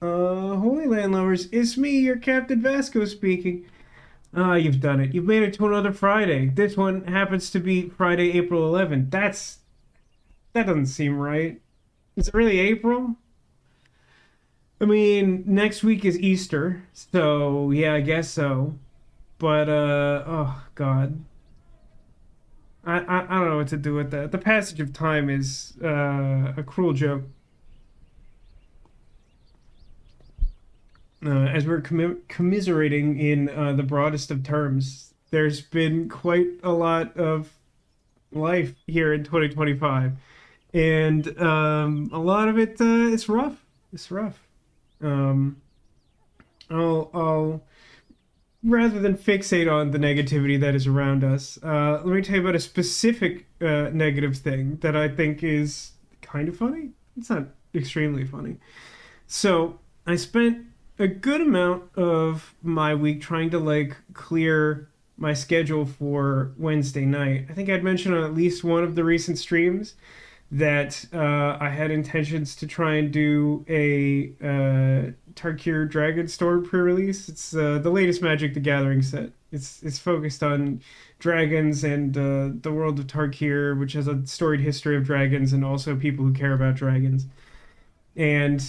Holy Landlubbers, it's me, your Captain Vasco speaking. Ah, you've done it. You've made it to another Friday. This one happens to be Friday, April 11th. That doesn't seem right. Is it really April? I mean, next week is Easter, so yeah, I guess so. But oh God, I don't know what to do with that. The passage of time is a cruel joke. As we're commiserating in the broadest of terms, there's been quite a lot of life here in 2025, and a lot of it it's rough. It's rough. Um, I'll rather than fixate on the negativity that is around us, let me tell you about a specific negative thing that I think is kind of funny. It's not extremely funny. So I spent a good amount of my week trying to like clear my schedule for Wednesday night. I think I'd mentioned on at least one of the recent streams that I had intentions to try and do a Tarkir Dragon Storm pre-release. It's the latest Magic the Gathering set. It's focused on dragons and the world of Tarkir, which has a storied history of dragons and also people who care about dragons. And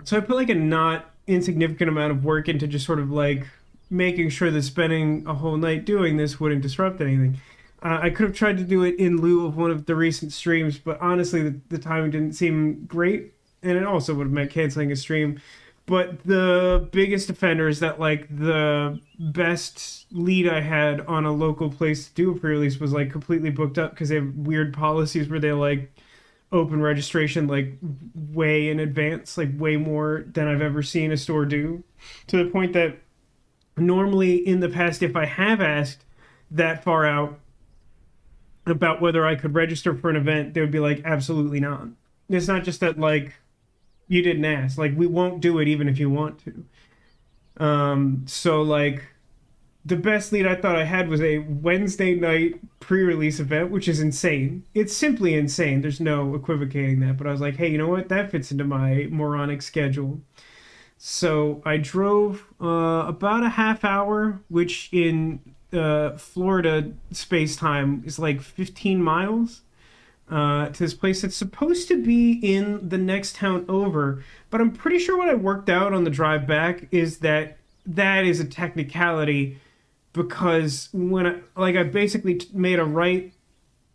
so I put like a not insignificant amount of work into just sort of like making sure that spending a whole night doing this wouldn't disrupt anything. I could have tried to do it in lieu of one of the recent streams, but honestly, the timing didn't seem great, and it also would have meant canceling a stream. But the biggest offender is that like the best lead I had on a local place to do a pre-release was like completely booked up because they have weird policies where they like open registration like way in advance, like way more than I've ever seen a store do, to the point that normally in the past, if I have asked that far out about whether I could register for an event, they would be like, absolutely not. It's not just that like you didn't ask, like we won't do it even if you want to. So like the best lead I thought I had was a Wednesday night pre-release event, which is insane. It's simply insane. There's no equivocating that. But I was like, hey, you know what? That fits into my moronic schedule. So I drove about a half hour, which in Florida space time is like 15 miles to this place that's supposed to be in the next town over. But I'm pretty sure what I worked out on the drive back is that that is a technicality because I basically made a right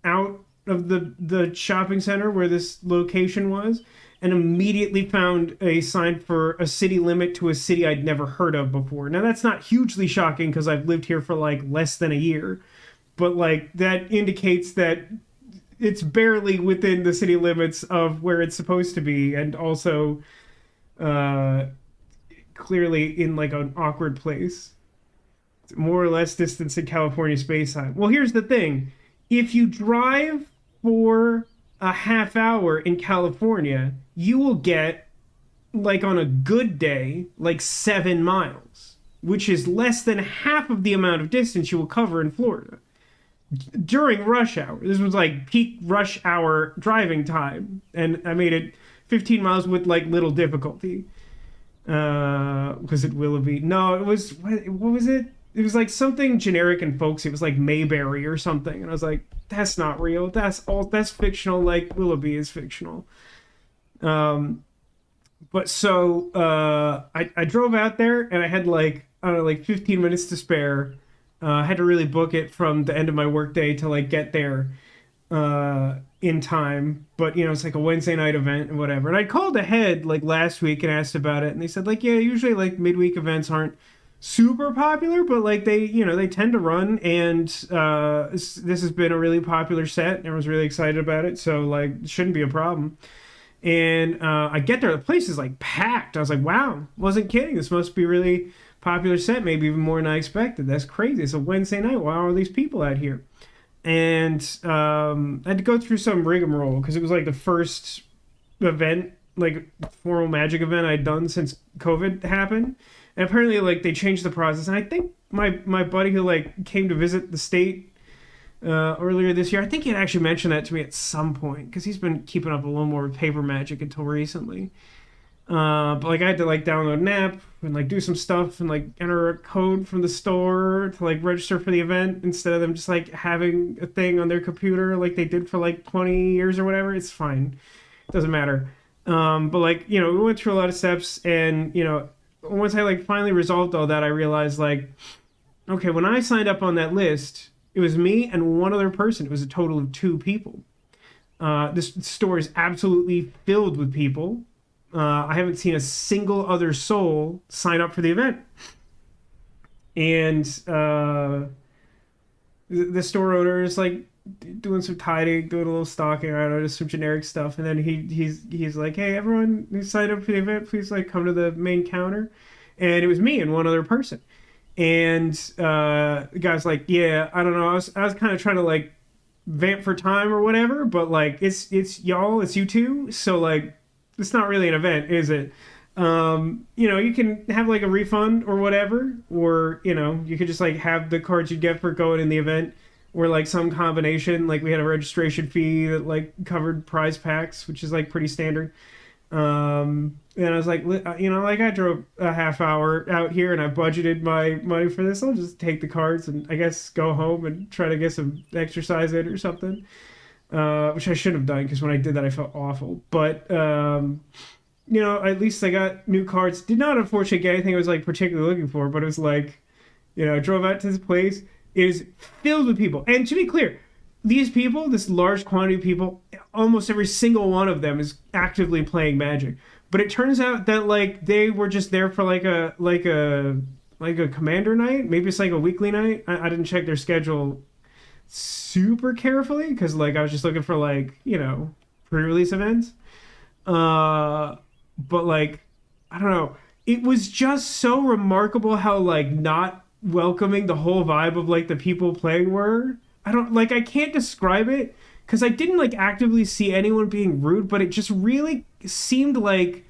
out of the shopping center where this location was and immediately found a sign for a city limit to a city I'd never heard of before. Now that's not hugely shocking because I've lived here for like less than a year, but like that indicates that it's barely within the city limits of where it's supposed to be, and also uh, clearly in like an awkward place. It's more or less distance in California space time. Well, here's the thing: if you drive for a half hour in California, you will get, like on a good day, like 7 miles, which is less than half of the amount of distance you will cover in Florida during rush hour. This was like peak rush hour driving time, and I made it 15 miles with like little difficulty. Was it Willoughby? No, it was what was it? It was like something generic and folksy. It was like Mayberry or something, and I was like, that's not real. That's fictional. Like Willoughby is fictional. Um, but so I drove out there and I had like I don't know like 15 minutes to spare. I had to really book it from the end of my workday to like get there in time. But you know, it's like a Wednesday night event and whatever. And I called ahead like last week and asked about it, and they said like, yeah, usually like midweek events aren't super popular, but like they tend to run, and this has been a really popular set. Everyone's really excited about it, so like it shouldn't be a problem. And I get there, the place is like packed. I was like, wow, wasn't kidding. This must be really popular set, maybe even more than I expected. That's crazy. It's a Wednesday night. Why are all these people out here? And I had to go through some rigmarole because it was like the first event, like formal Magic event I'd done since COVID happened. And apparently, like they changed the process. And I think my buddy who like came to visit the state earlier this year, I think he had actually mentioned that to me at some point because he's been keeping up a little more with paper Magic until recently. But like I had to like download an app and like do some stuff and like enter a code from the store to like register for the event instead of them just like having a thing on their computer like they did for like 20 years or whatever. It's fine. It doesn't matter. But like, we went through a lot of steps and, once I like finally resolved all that, I realized like, okay, when I signed up on that list, it was me and one other person. It was a total of two people. This store is absolutely filled with people. I haven't seen a single other soul sign up for the event. And the store owner is like doing some tidying, doing a little stocking, I don't know, just some generic stuff. And then he's like, hey, everyone who signed up for the event, please like come to the main counter. And it was me and one other person. And the guy's like, yeah, I don't know. I was kind of trying to like vamp for time or whatever, but like it's y'all, it's you two. So like it's not really an event, is it? You can have like a refund or whatever, or you could just like have the cards you get for going in the event, or like some combination. Like we had a registration fee that like covered prize packs, which is like pretty standard. And I was like, like I drove a half hour out here and I budgeted my money for this. I'll just take the cards and I guess go home and try to get some exercise in or something. Which I shouldn't have done because when I did that I felt awful. But at least I got new cards. Did not unfortunately get anything I was like particularly looking for, but it was like, I drove out to this place. It is filled with people. And to be clear, these people, this large quantity of people, almost every single one of them is actively playing Magic. But it turns out that like they were just there for like a commander night. Maybe it's like a weekly night. I didn't check their schedule super carefully because like I was just looking for like pre-release events. But like I don't know. It was just so remarkable how like not welcoming the whole vibe of like the people playing were. I can't describe it because I didn't like actively see anyone being rude, but it just really seemed like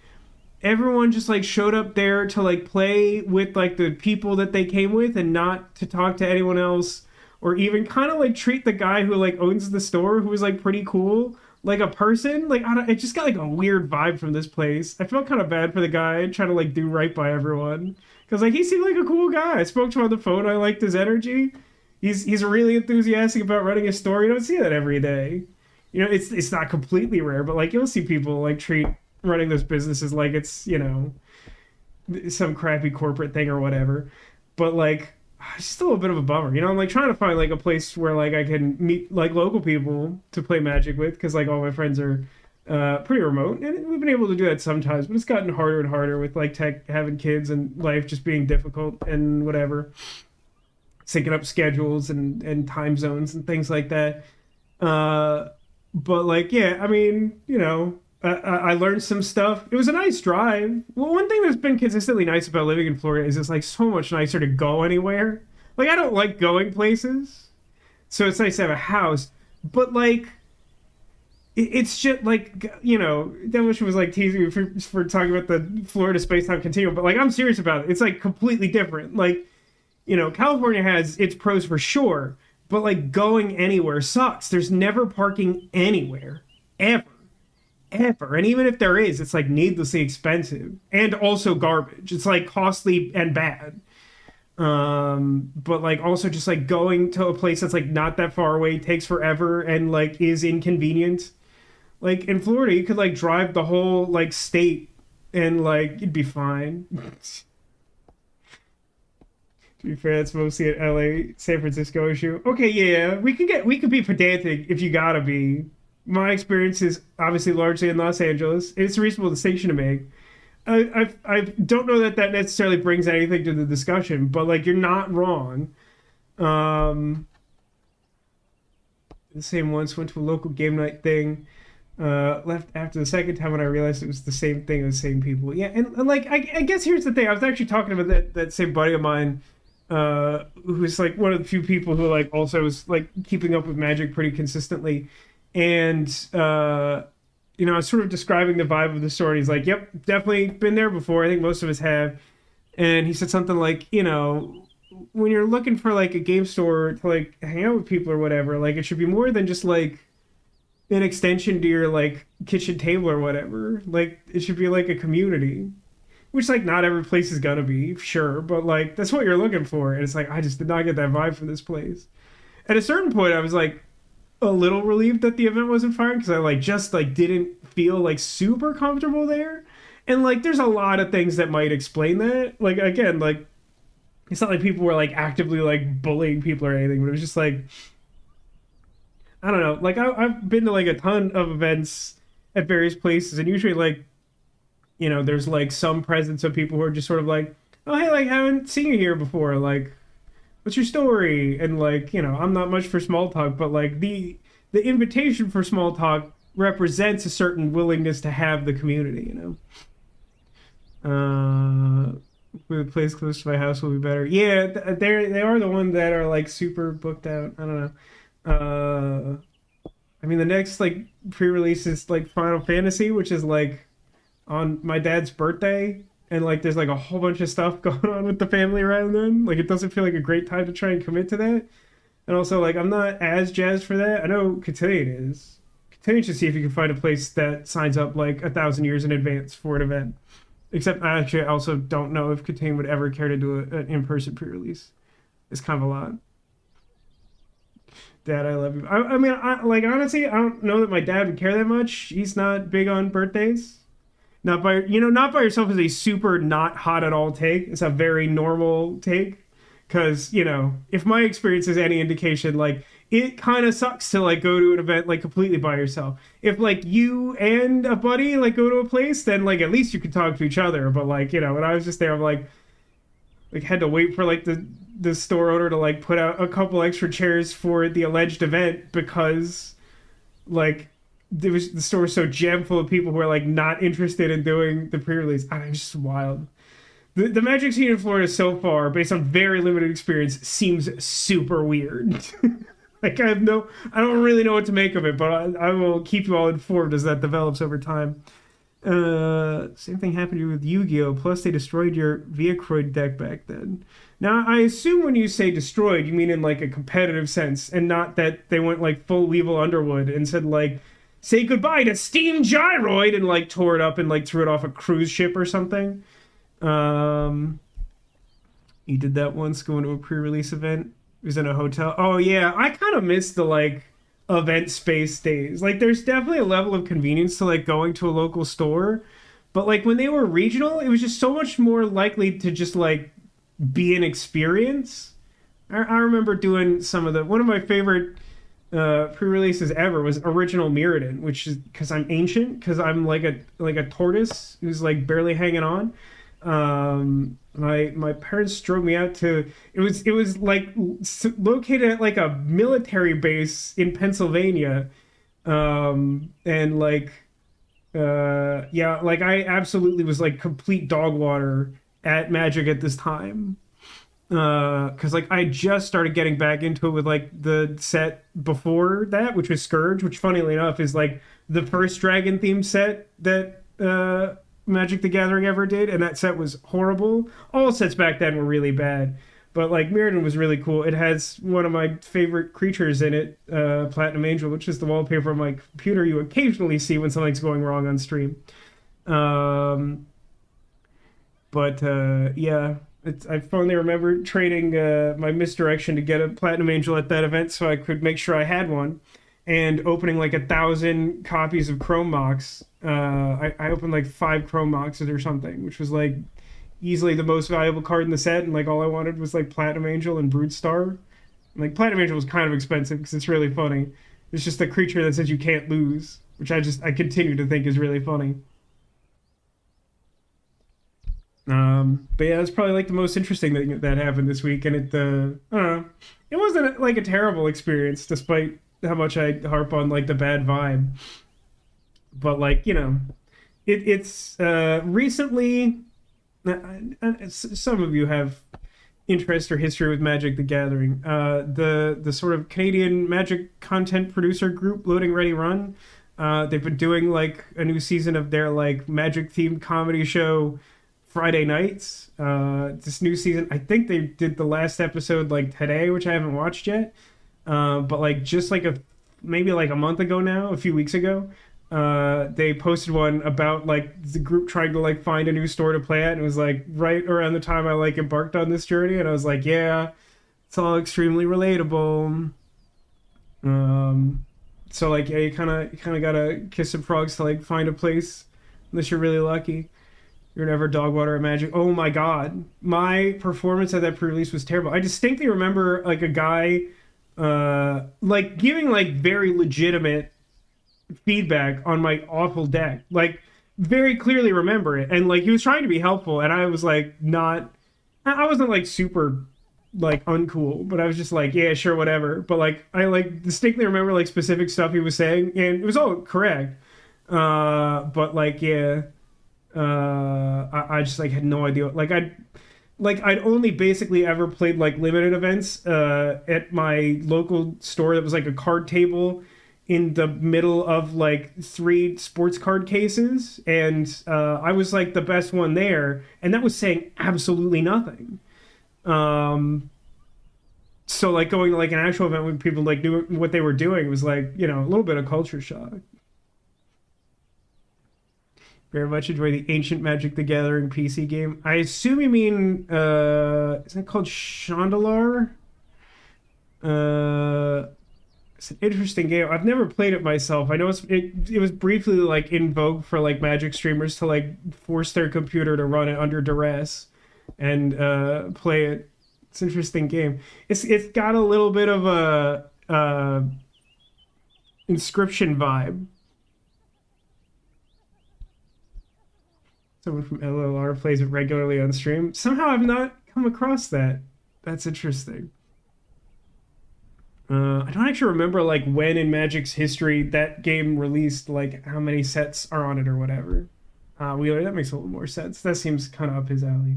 everyone just like showed up there to like play with like the people that they came with and not to talk to anyone else or even kind of like treat the guy who like owns the store who was like pretty cool like a person. Like it just got like a weird vibe from this place. I felt kind of bad for the guy trying to like do right by everyone because like he seemed like a cool guy. I spoke to him on the phone. I liked his energy. He's really enthusiastic about running a store. You don't see that every day. It's not completely rare, but like you'll see people like treat running those businesses like it's some crappy corporate thing or whatever. But like it's still a bit of a bummer. I'm like trying to find like a place where like I can meet like local people to play Magic with because like all my friends are pretty remote, and we've been able to do that sometimes, but it's gotten harder and harder with like tech having kids and life just being difficult and whatever. Syncing up schedules and time zones and things like that. But like, yeah, I mean, I learned some stuff. It was a nice drive. Well, one thing that's been consistently nice about living in Florida is it's like so much nicer to go anywhere. Like, I don't like going places, so it's nice to have a house. But like, it's just like, Demolition was like teasing me for talking about the Florida space-time continuum, but like, I'm serious about it. It's like completely different. Like, California has its pros for sure, but like going anywhere sucks. There's never parking anywhere, ever. And even if there is, it's like needlessly expensive and also garbage. It's like costly and bad. But like also just like going to a place that's like not that far away takes forever and like is inconvenient. Like in Florida, you could like drive the whole like state and like you'd be fine. To be fair, that's mostly an LA, San Francisco issue. Okay, yeah, we could be pedantic if you gotta be. My experience is obviously largely in Los Angeles. It's a reasonable distinction to make. I don't know that necessarily brings anything to the discussion, but like you're not wrong. The same once went to a local game night thing. Left after the second time when I realized it was the same thing with the same people. Yeah, and like I guess here's the thing. I was actually talking about that same buddy of mine. Who's like one of the few people who like also was like keeping up with Magic pretty consistently, and I was sort of describing the vibe of the store. And he's like, "Yep, definitely been there before. I think most of us have." And he said something like, when you're looking for like a game store to like hang out with people or whatever, like it should be more than just like an extension to your like kitchen table or whatever. Like it should be like a community, which like not every place is gonna be, sure, but like that's what you're looking for. And it's like I just did not get that vibe from this place. At a certain point, I was like a little relieved that the event wasn't firing because I like just like didn't feel like super comfortable there. And like there's a lot of things that might explain that. Like again, like it's not like people were like actively like bullying people or anything, but it was just like I don't know. Like I've been to like a ton of events at various places, and usually like there's like some presence of people who are just sort of like, oh hey, like haven't seen you here before, like what's your story? And like I'm not much for small talk, but like the invitation for small talk represents a certain willingness to have the community. The place close to my house will be better. Yeah, they are the one that are like super booked out. I don't know. I mean, the next like pre-release is like Final Fantasy, which is like on my dad's birthday, and like there's like a whole bunch of stuff going on with the family around then. Like it doesn't feel like a great time to try and commit to that. And also like I'm not as jazzed for that. I know Cotillion is. Continue to see if you can find a place that signs up like 1,000 years in advance for an event. Except I actually also don't know if Cotillion would ever care to do an in-person pre-release. It's kind of a lot. Dad, I love you. I mean, like honestly, I don't know that my dad would care that much. He's not big on birthdays. Not by yourself is a super not hot at all take. It's a very normal take. Because, if my experience is any indication, like, it kind of sucks to, like, go to an event, like, completely by yourself. If, like, you and a buddy, like, go to a place, then, like, at least you can talk to each other. But, like, when I was just there, I'm like, had to wait for, like, the store owner to, like, put out a couple extra chairs for the alleged event because, like, the store was so jammed full of people who are, like, not interested in doing the pre-release. I mean, it's just wild. The magic scene in Florida so far, based on very limited experience, seems super weird. Like I don't really know what to make of it, but I will keep you all informed as that develops over time. Same thing happened to you with Yu-Gi-Oh! Plus they destroyed your Viacroid deck back then. Now I assume when you say destroyed, you mean in like a competitive sense, and not that they went like full Weevil Underwood and said like, say goodbye to Steam Gyroid and like tore it up and like threw it off a cruise ship or something. You did that once going to a pre-release event. It was in a hotel. Oh yeah, I kind of miss the like event space days. Like there's definitely a level of convenience to like going to a local store, but like when they were regional, it was just so much more likely to just like be an experience. I remember doing one of my favorite pre-releases ever was Original Mirrodin, which is because I'm ancient, because I'm like a tortoise who's like barely hanging on. My parents drove me out to it was like located at like a military base in Pennsylvania, and like yeah, like I absolutely was like complete dog water at Magic at this time, because like I just started getting back into it with like the set before that, which was Scourge, which funnily enough is like the first dragon themed set that Magic the Gathering ever did, and that set was horrible. All sets back then were really bad, but like Mirrodin was really cool. It has one of my favorite creatures in it, Platinum Angel, which is the wallpaper on my computer you occasionally see when something's going wrong on stream. Yeah, I finally remember trading my misdirection to get a Platinum Angel at that event so I could make sure I had one, and opening like 1,000 copies of Chrome Mox. I opened like 5 Chrome Moxes or something, which was like easily the most valuable card in the set, and like all I wanted was like Platinum Angel and Broodstar. And, like Platinum Angel was kind of expensive because it's really funny. It's just a creature that says you can't lose, which I continue to think is really funny. But yeah, that's probably like the most interesting thing that happened this week, and I don't know, it wasn't like a terrible experience despite how much I harp on like the bad vibe. But like it's recently. Some of you have interest or history with Magic the Gathering. The sort of Canadian Magic content producer group, Loading Ready Run. They've been doing like a new season of their like Magic themed comedy show Friday nights. This new season, I think they did the last episode like today, which I haven't watched yet. But like just like maybe like a month ago now, a few weeks ago. They posted one about like the group trying to like find a new store to play at, and it was like right around the time I like embarked on this journey, and I was like, yeah, it's all extremely relatable. Um, so like, yeah, you kind of gotta kiss some frogs to like find a place, unless you're really lucky. You're never dog water at Magic. Oh my god, my performance at that pre-release was terrible. I distinctly remember like a guy, like giving like very legitimate feedback on my awful deck. Like very clearly remember it, and like he was trying to be helpful, and I was like not. I wasn't like super like uncool, but I was just like, yeah, sure, whatever. But like I like distinctly remember like specific stuff he was saying, and it was all correct. But like yeah, I just like had no idea. I'd only basically ever played like limited events at my local store that was like a card table in the middle of like three sports card cases, and I was like the best one there, and that was saying absolutely nothing. So like going to like an actual event when people like knew what they were doing was like, a little bit of culture shock. Very much enjoy the Ancient Magic the Gathering PC game. I assume you mean isn't it called Chandalar? It's an interesting game. I've never played it myself. I know it was briefly like in vogue for like Magic streamers to like force their computer to run it under duress and play it. It's an interesting game. It's got a little bit of a Inscription vibe. Someone from LLR plays it regularly on stream. Somehow I've not come across that. That's interesting. I don't actually remember like when in Magic's history that game released, like how many sets are on it or whatever. Wheeler, that makes a little more sense. That seems kind of up his alley.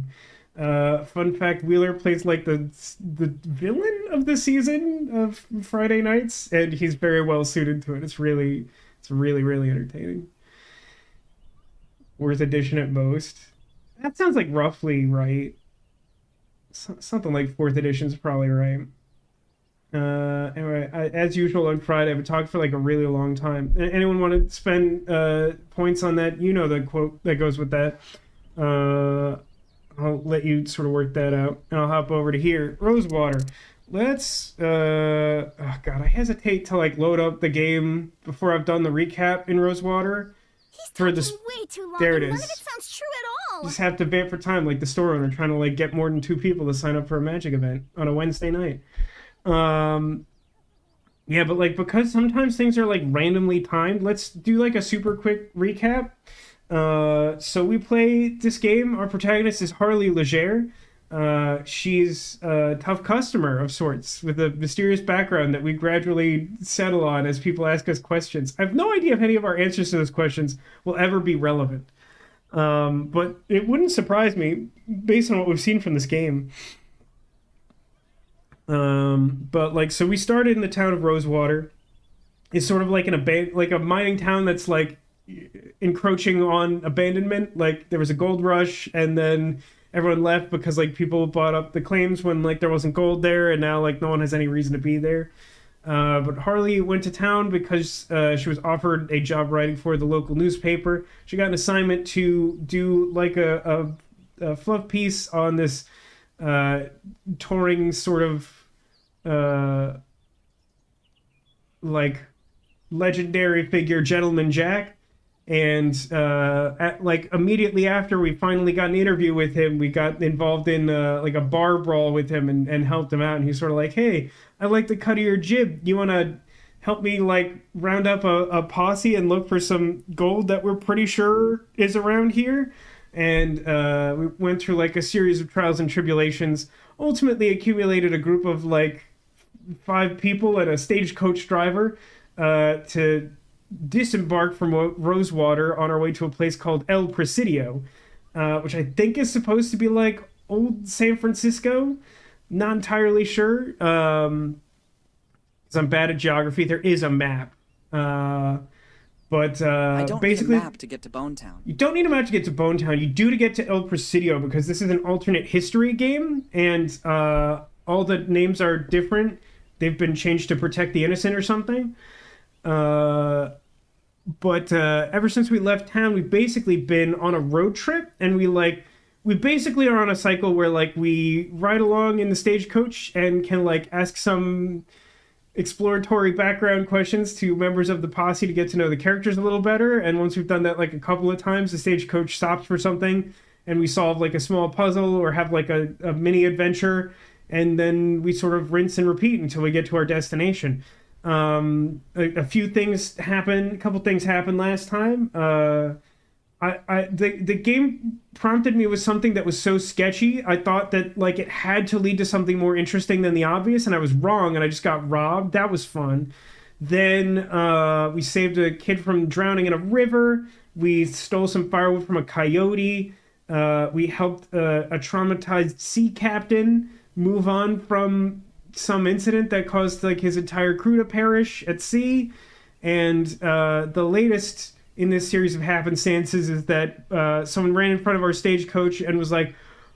Fun fact: Wheeler plays like the villain of the season of Friday Nights, and he's very well suited to it. It's really really entertaining. Worth edition at most. That sounds like roughly right. Something like fourth edition is probably right. Anyway, as usual on Friday, I've talked for like a really long time. Anyone want to spend points on that? You know the quote that goes with that. I'll let you sort of work that out, and I'll hop over to here. Rosewater. Let's. Oh God, I hesitate to like load up the game before I've done the recap in Rosewater. He's talking way too long. There it is. None of it sounds true at all. Just have to vamp for time, like the store owner trying to like get more than 2 people to sign up for a Magic event on a Wednesday night. Yeah, but like because sometimes things are like randomly timed, let's do like a super quick recap. So we play this game. Our protagonist is Harley Leger. She's a tough customer of sorts with a mysterious background that we gradually settle on as people ask us questions. I have no idea if any of our answers to those questions will ever be relevant. But it wouldn't surprise me based on what we've seen from this game. But like, so we started in the town of Rosewater. It's sort of like like a mining town that's like encroaching on abandonment. Like there was a gold rush, and then everyone left because like people bought up the claims when like there wasn't gold there, and now like no one has any reason to be there. But Harley went to town because she was offered a job writing for the local newspaper. She got an assignment to do like a fluff piece on this touring sort of like legendary figure, Gentleman Jack. And like immediately after we finally got an interview with him, we got involved in like a bar brawl with him and helped him out. And he's sort of like, hey, I like the cut of your jib. You want to help me like round up a posse and look for some gold that we're pretty sure is around here? And we went through like a series of trials and tribulations, ultimately accumulated a group of like 5 people and a stagecoach driver to disembarked from Rosewater on our way to a place called El Presidio, which I think is supposed to be like old San Francisco. Not entirely sure. Because I'm bad at geography. There is a map. But I don't basically, need a map to get to Bonetown. You don't need a map to get to Bonetown. You do to get to El Presidio, because this is an alternate history game, and all the names are different. They've been changed to protect the innocent or something. But ever since we left town, we've basically been on a road trip, and we basically are on a cycle where like we ride along in the stagecoach and can like ask some exploratory background questions to members of the posse to get to know the characters a little better. And once we've done that like a couple of times, the stagecoach stops for something and we solve like a small puzzle or have like a mini adventure, and then we sort of rinse and repeat until we get to our destination. A few things happened, a couple things happened last time. The game prompted me with something that was so sketchy. I thought that like it had to lead to something more interesting than the obvious, and I was wrong, and I just got robbed. That was fun. Then we saved a kid from drowning in a river. We stole some firewood from a coyote. We helped a traumatized sea captain move on from some incident that caused like his entire crew to perish at sea. And the latest in this series of happenstances is that someone ran in front of our stagecoach and was like,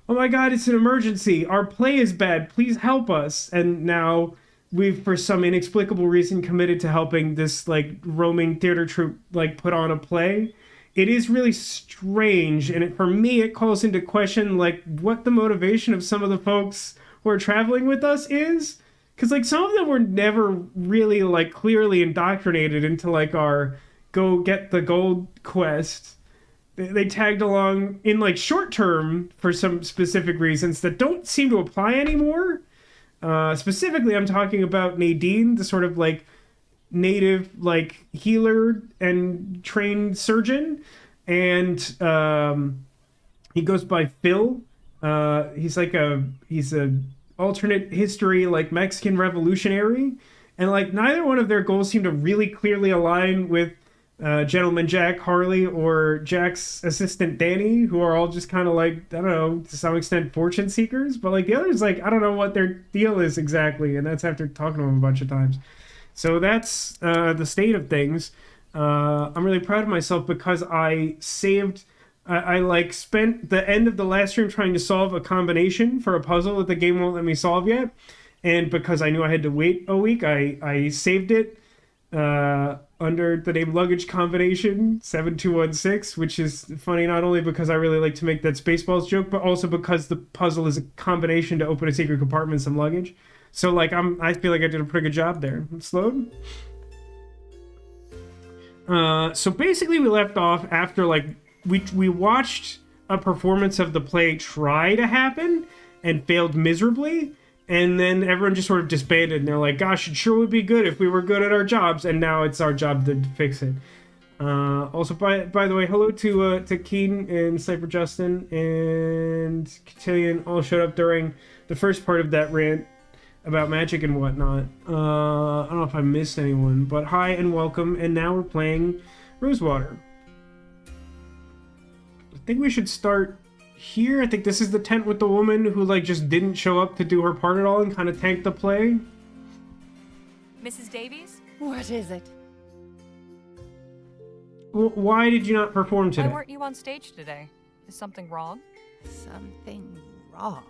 "Oh my god, it's an emergency. Our play is bad. Please help us." And now we've, for some inexplicable reason, committed to helping this like roaming theater troupe like put on a play. It is really strange, and for me, it calls into question like what the motivation of some of the folks who are traveling with us is, because like some of them were never really like clearly indoctrinated into like our go get the gold quest. They tagged along in like short term for some specific reasons that don't seem to apply anymore. Specifically, I'm talking about Nadine, the sort of like native like healer and trained surgeon, and he goes by Phil. He's a alternate history like Mexican revolutionary, and like neither one of their goals seem to really clearly align with Gentleman Jack, Harley, or Jack's assistant Danny, who are all just kind of like, I don't know, to some extent fortune seekers, but like the others, like I don't know what their deal is exactly, and that's after talking to them a bunch of times. So that's the state of things. I'm really proud of myself because I like spent the end of the last stream trying to solve a combination for a puzzle that the game won't let me solve yet. And because I knew I had to wait a week, I saved it under the name Luggage Combination 7216, which is funny not only because I really like to make that Spaceballs joke, but also because the puzzle is a combination to open a secret compartment and some luggage. So like I feel like I did a pretty good job there. It's load. So basically we left off after like we watched a performance of the play try to happen and failed miserably, and then everyone just sort of disbanded and they're like, gosh, it sure would be good if we were good at our jobs, and now it's our job to fix it. Also, by the way, hello to Keen and Cypher Justin and Cotillion, all showed up during the first part of that rant about magic and whatnot. I don't know if I missed anyone, but hi and welcome, and now we're playing Rosewater. I think we should start here. I think this is the tent with the woman who like just didn't show up to do her part at all and kind of tanked the play. Mrs. Davies? What is it? Why did you not perform today? Why weren't you on stage today? Is something wrong? Something wrong.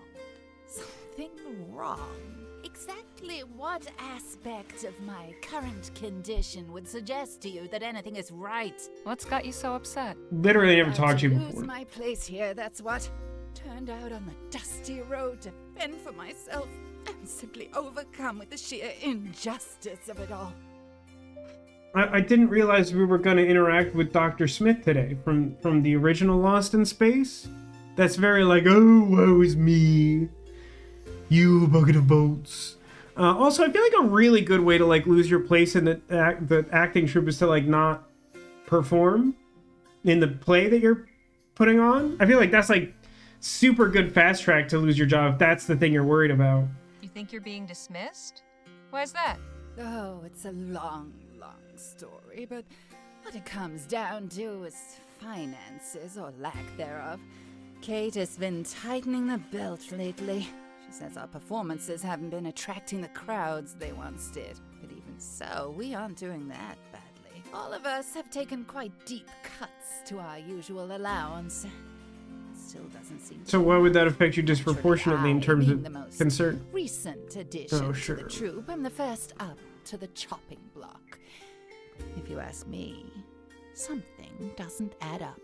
Something wrong. Exactly what aspect of my current condition would suggest to you that anything is right? What's got you so upset? Literally never talked to you lose before. my place here, that's what. Turned out on the dusty road to fend for myself. I'm simply overcome with the sheer injustice of it all. I didn't realize we were going to interact with Dr. Smith today from the original Lost in Space. That's very like, oh, woe is me. You bucket of boats. Also, I feel like a really good way to like lose your place in the acting troupe is to like not perform in the play that you're putting on. I feel like that's like super good fast track to lose your job if that's the thing you're worried about. You think you're being dismissed? Why's that? Oh, it's a long story, but what it comes down to is finances, or lack thereof. Kate has been tightening the belt lately. She says our performances haven't been attracting the crowds they once did. But even so, we aren't doing that badly. All of us have taken quite deep cuts to our usual allowance. Still doesn't seem to. So why would that affect you disproportionately in terms of concern? Recent addition Oh, sure. to the troupe. I'm the first up to the chopping block. If you ask me, something doesn't add up.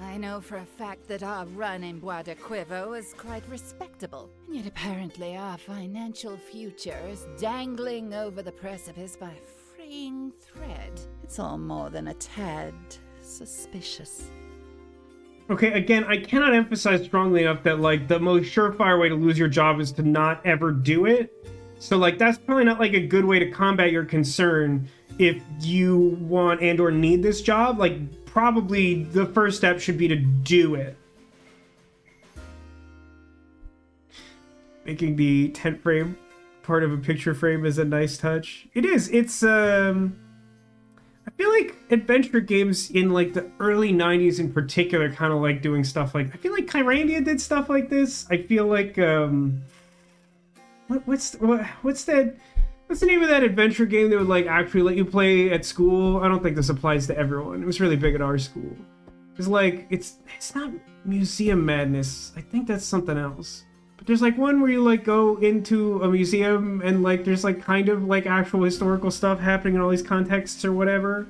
I know for a fact that our run in Bois de Quivo is quite respectable, and yet apparently our financial future is dangling over the precipice by a fraying thread. It's all more than a tad suspicious. Okay, again, I cannot emphasize strongly enough that, like, the most surefire way to lose your job is to not ever do it. So, like, that's probably not, like, a good way to combat your concern if you want and or need this job. Like, probably the first step should be to do it. Making the tent frame part of a picture frame is a nice touch. It is. It's, I feel like adventure games in, like, the early 90s in particular kind of like doing stuff like... I feel like Kyrandia did stuff like this. I feel like, What's the name of that adventure game that would, like, actually let you play at school? I don't think this applies to everyone. It was really big at our school. It's like, it's not Museum Madness. I think that's something else. But there's, like, one where you, like, go into a museum and, like, there's, like, kind of, like, actual historical stuff happening in all these contexts or whatever.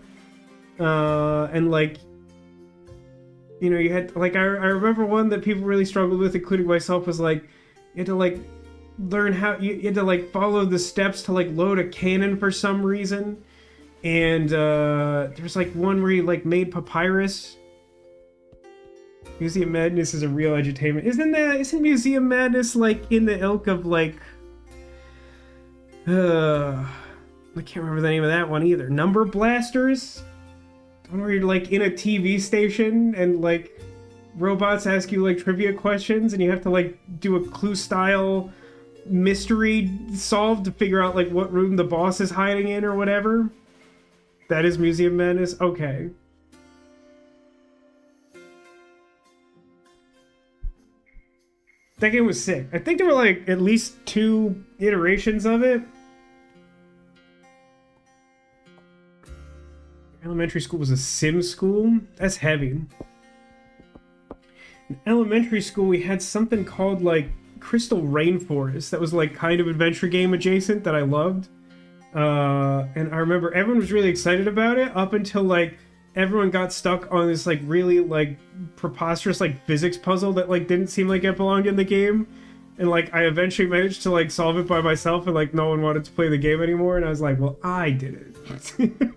And, like, you know, you had, like, I remember one that people really struggled with, including myself, was, like, you had to, like, learn how you had to, like, follow the steps to, like, load a cannon for some reason. And there's, like, one where you, like, made papyrus. Museum Madness is a real edutainment. Isn't Museum Madness, like, in the ilk of, like, I can't remember the name of that one either. Number Blasters? One where you're, like, in a TV station and, like, robots ask you, like, trivia questions and you have to, like, do a Clue style mystery solve to figure out, like, what room the boss is hiding in or whatever. That is Museum Madness? Okay. That game was sick. I think there were, like, at least 2 iterations of it. Elementary school was a sim school? That's heavy. In elementary school, we had something called, like, Crystal Rainforest that was, like, kind of adventure game adjacent that I loved. And I remember everyone was really excited about it up until, like, everyone got stuck on this, like, really, like, preposterous, like, physics puzzle that, like, didn't seem like it belonged in the game. And, like, I eventually managed to, like, solve it by myself and, like, no one wanted to play the game anymore. And I was like, well, I did it.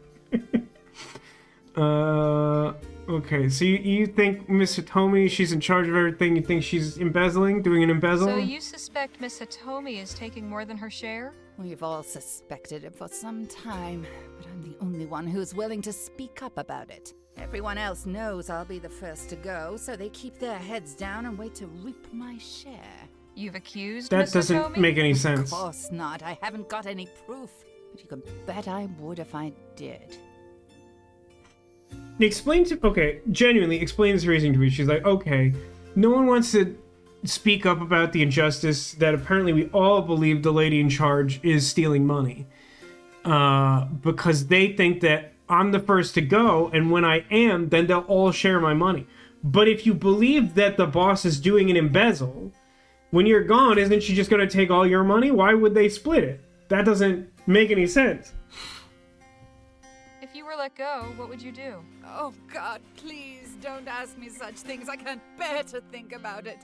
Okay, so you think Miss Hitomi, she's in charge of everything, you think she's embezzling, doing an embezzle? So you suspect Miss Hitomi is taking more than her share? We've all suspected it for some time, but I'm the only one who's willing to speak up about it. Everyone else knows I'll be the first to go, so they keep their heads down and wait to reap my share. You've accused That Miss doesn't Hitomi? make any sense. Of course not. I haven't got any proof, but you can bet I would if I did. Genuinely explain this reasoning to me. She's like, okay, no one wants to speak up about the injustice that apparently we all believe the lady in charge is stealing money. Because they think that I'm the first to go, and when I am, then they'll all share my money. But if you believe that the boss is doing an embezzle, when you're gone, isn't she just going to take all your money? Why would they split it? That doesn't make any sense. If you were let go, what would you do? Oh, God, please don't ask me such things. I can't bear to think about it.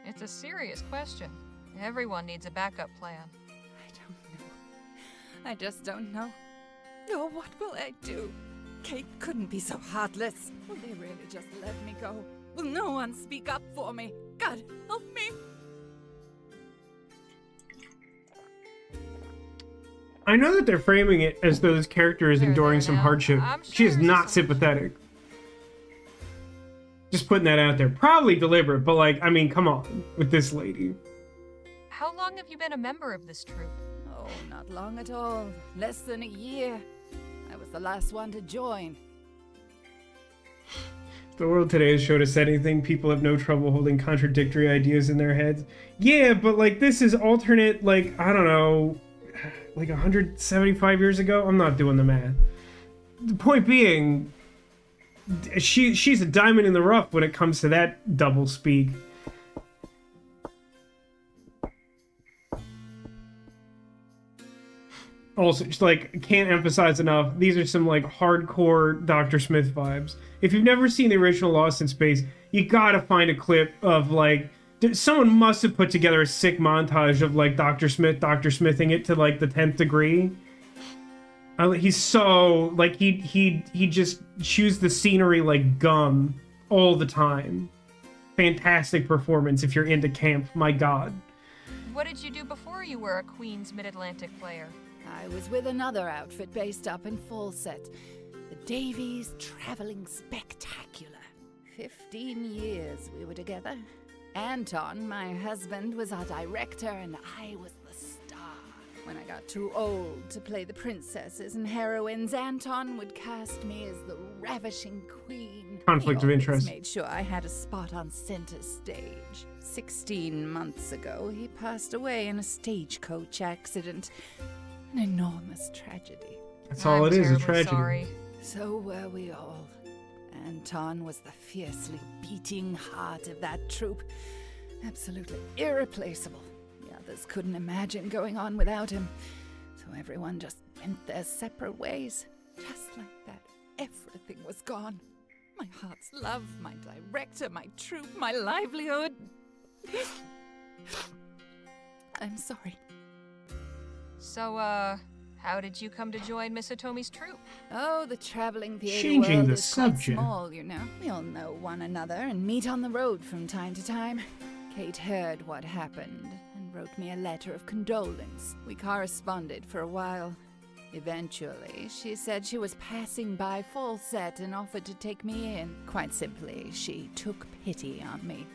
It's a serious question. Everyone needs a backup plan. I don't know. I just don't know. Oh, what will I do? Kate couldn't be so heartless. Will they really just let me go? Will no one speak up for me? God, help me. I know that they're framing it as though this character is enduring some now. hardship. I'm She is sure not it's a- sympathetic. Just putting that out there. Probably deliberate, but, like, I mean, come on with this lady. How long have you been a member of this troupe? Oh, not long at all. Less than a year. I was the last one to join. If the world today has showed us anything, people have no trouble holding contradictory ideas in their heads. Yeah, but, like, this is alternate, like, I don't know, like 175 years ago? I'm not doing the math. The point being, she's a diamond in the rough when it comes to that double speak. also just like can't emphasize enough, these are some like hardcore Dr. Smith vibes. If you've never seen the original Lost in Space, you gotta find a clip of like someone must have put together a sick montage of like Dr. Smithing it to like the 10th degree. He's so like he just chews the scenery like gum all the time. Fantastic performance if you're into camp, my god. What did you do before you were a Queen's Mid-Atlantic player? I was with another outfit based up in Fawcett, the Davies Traveling Spectacular. 15 years we were together. Anton, my husband, was our director, and I was the star. When I got too old to play the princesses and heroines, Anton would cast me as the ravishing queen. Conflict of interest. He made sure I had a spot on center stage. 16 months ago, he passed away in a stagecoach accident. An enormous tragedy. That's all it is, a terribly tragedy. Sorry. So were we all. Anton was the fiercely beating heart of that troupe. Absolutely irreplaceable. The others couldn't imagine going on without him. So everyone just went their separate ways. Just like that, everything was gone. My heart's love, my director, my troupe, my livelihood. I'm sorry. So, how did you come to join Miss Otomi's troupe? Oh, the traveling theater Changing world the is quite subject. small, you know. We all know one another and meet on the road from time to time. Kate heard what happened and wrote me a letter of condolence. We corresponded for a while. Eventually, she said she was passing by Fawcett and offered to take me in. Quite simply, she took pity on me.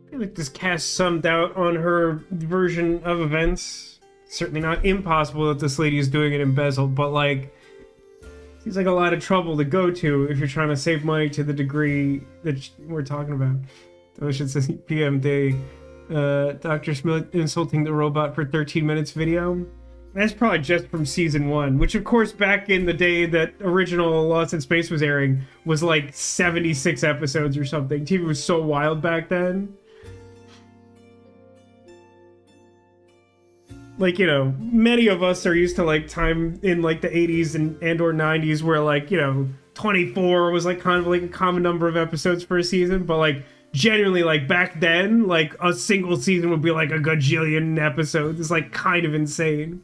I feel like this casts some doubt on her version of events. Certainly not impossible that this lady is doing it embezzled, but like, seems like a lot of trouble to go to if you're trying to save money to the degree that we're talking about. Ocean says PM Day, Dr. Smith insulting the robot for 13 minutes video. That's probably just from season 1, which of course back in the day that original Lost in Space was airing was like 76 episodes or something. TV was so wild back then. Like, you know, many of us are used to like time in like the 80s and or 90s where like, you know, 24 was like kind of like a common number of episodes for a season, but like genuinely like back then, like a single season would be like a gajillion episodes. It's like kind of insane.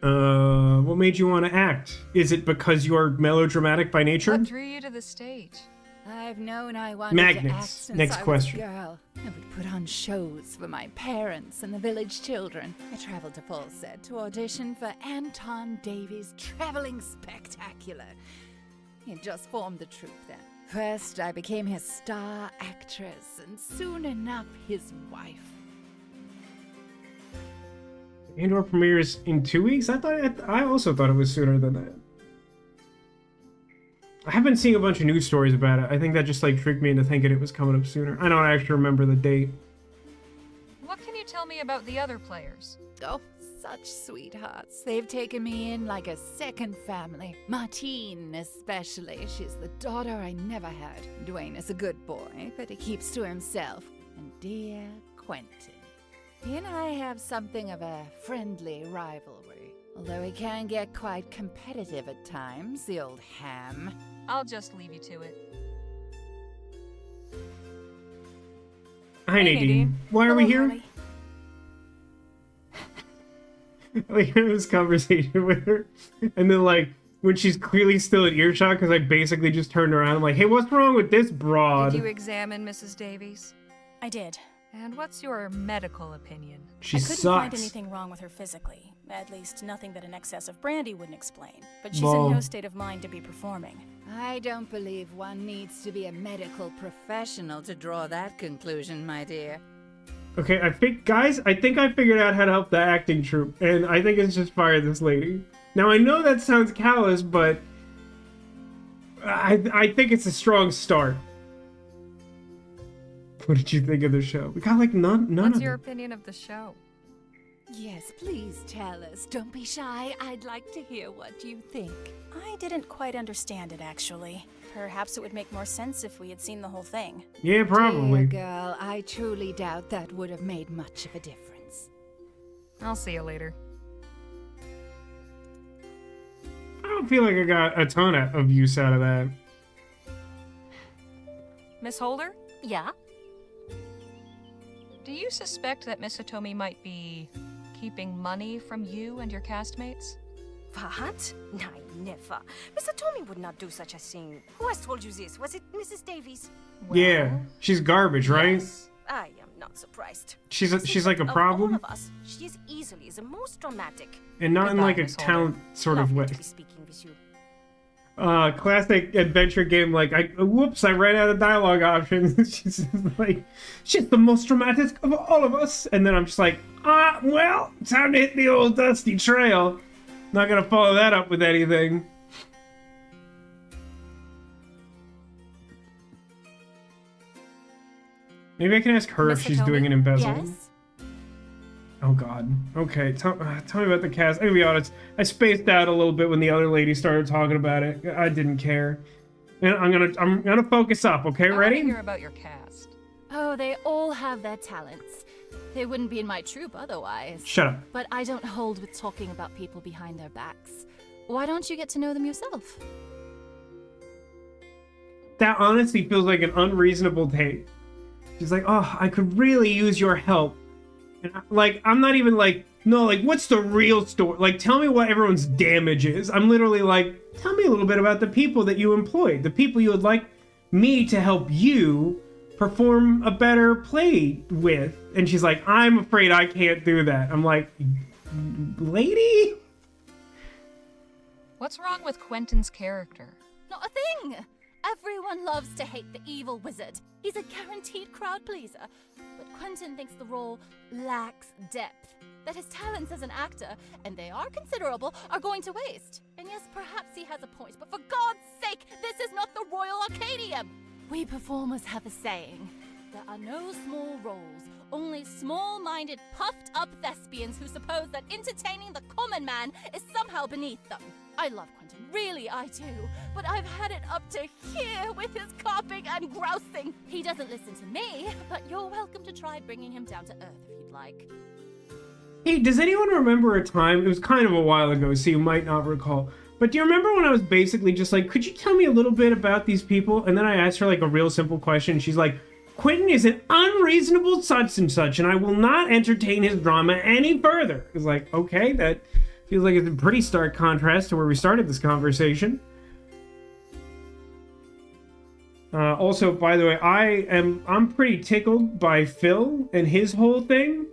What made you want to act? Is it because you're melodramatic by nature? What drew you to the stage? I've known I wanted Magnets. to act since Next I question. was a girl. I would put on shows for my parents and the village children. I traveled to Fawcett to audition for Anton Davies' Traveling Spectacular. He had just formed the troupe then. First, I became his star actress, and soon enough, his wife. Andor premieres in 2 weeks? I also thought it was sooner than that. I have been seeing a bunch of news stories about it. I think that just like tricked me into thinking it was coming up sooner. I don't actually remember the date. What can you tell me about the other players? Oh, such sweethearts. They've taken me in like a second family. Martine, especially. She's the daughter I never had. Dwayne is a good boy, but he keeps to himself. And dear Quentin. He and I have something of a friendly rivalry. Although he can get quite competitive at times, the old ham. I'll just leave you to it. Hi, Nadine. Why are we here? We had this conversation with her, and then like when she's clearly still in earshot, because I basically just turned around. I'm like, "Hey, what's wrong with this broad?" Did you examine Mrs. Davies? I did. And what's your medical opinion? She I couldn't sucks. find anything wrong with her physically. At least nothing that an excess of brandy wouldn't explain. But she's Lol. in no state of mind to be performing. I don't believe one needs to be a medical professional to draw that conclusion, my dear. Okay, I think I figured out how to help the acting troupe, and I think it's just fire this lady. Now I know that sounds callous, but I think it's a strong start. What did you think of the show? We got like none What's of your it. opinion of the show? Yes, please tell us. Don't be shy. I'd like to hear what you think. I didn't quite understand it, actually. Perhaps it would make more sense if we had seen the whole thing. Yeah, probably. Dear girl, I truly doubt that would have made much of a difference. I'll see you later. I don't feel like I got a ton of use out of that. Miss Holder, Yeah? do you suspect that Miss Hitomi might be keeping money from you and your castmates? What? I never. Mr. Tommy would not do such a thing. Who has told you this? Was it Mrs. Davies? Yeah, she's garbage, right? Yes, I am not surprised. She's Since like a of problem, all of us, she is easily the most dramatic. and not in Goodbye, like a Miss Holder. talent sort of Lovely way. to be speaking with you. Classic adventure game. Like, whoops, I ran out of dialogue options. She's just like, she's the most dramatic of all of us. And then I'm just like, well, time to hit the old dusty trail. Not gonna follow that up with anything. Maybe I can ask her if Miss she's Hitomi? doing an embezzle. Yes? Oh god. Okay, tell me about the cast. I'm gonna be honest, I spaced out a little bit when the other lady started talking about it. I didn't care. And I'm gonna focus up, okay? I want Ready? to hear about your cast. Oh, they all have their talents. They wouldn't be in my troupe otherwise. Shut up. But I don't hold with talking about people behind their backs. Why don't you get to know them yourself? That honestly feels like an unreasonable take. She's like, oh, I could really use your help. And I'm not even like, no, like, what's the real story? Like, tell me what everyone's damage is. I'm literally like, tell me a little bit about the people that you employed, the people you would like me to help you perform a better play with. And she's like, I'm afraid I can't do that. I'm like, lady? What's wrong with Quentin's character? Not a thing! Everyone loves to hate the evil wizard. He's a guaranteed crowd pleaser. But Quentin thinks the role lacks depth. That his talents as an actor, and they are considerable, are going to waste. And yes, perhaps he has a point, but for God's sake, this is not the Royal Arcadium! We performers have a saying. There are no small roles, only small-minded, puffed-up thespians who suppose that entertaining the common man is somehow beneath them. I love Quentin, really I do, but I've had it up to here with his carping and grousing. He doesn't listen to me, but you're welcome to try bringing him down to earth if you'd like. Hey, does anyone remember a time, it was kind of a while ago, so you might not recall, but do you remember when I was basically just like, could you tell me a little bit about these people? And then I asked her like a real simple question, she's like, Quentin is an unreasonable such and such, and I will not entertain his drama any further. It's like, okay, that feels like it's a pretty stark contrast to where we started this conversation. Also, by the way, I'm pretty tickled by Phil and his whole thing.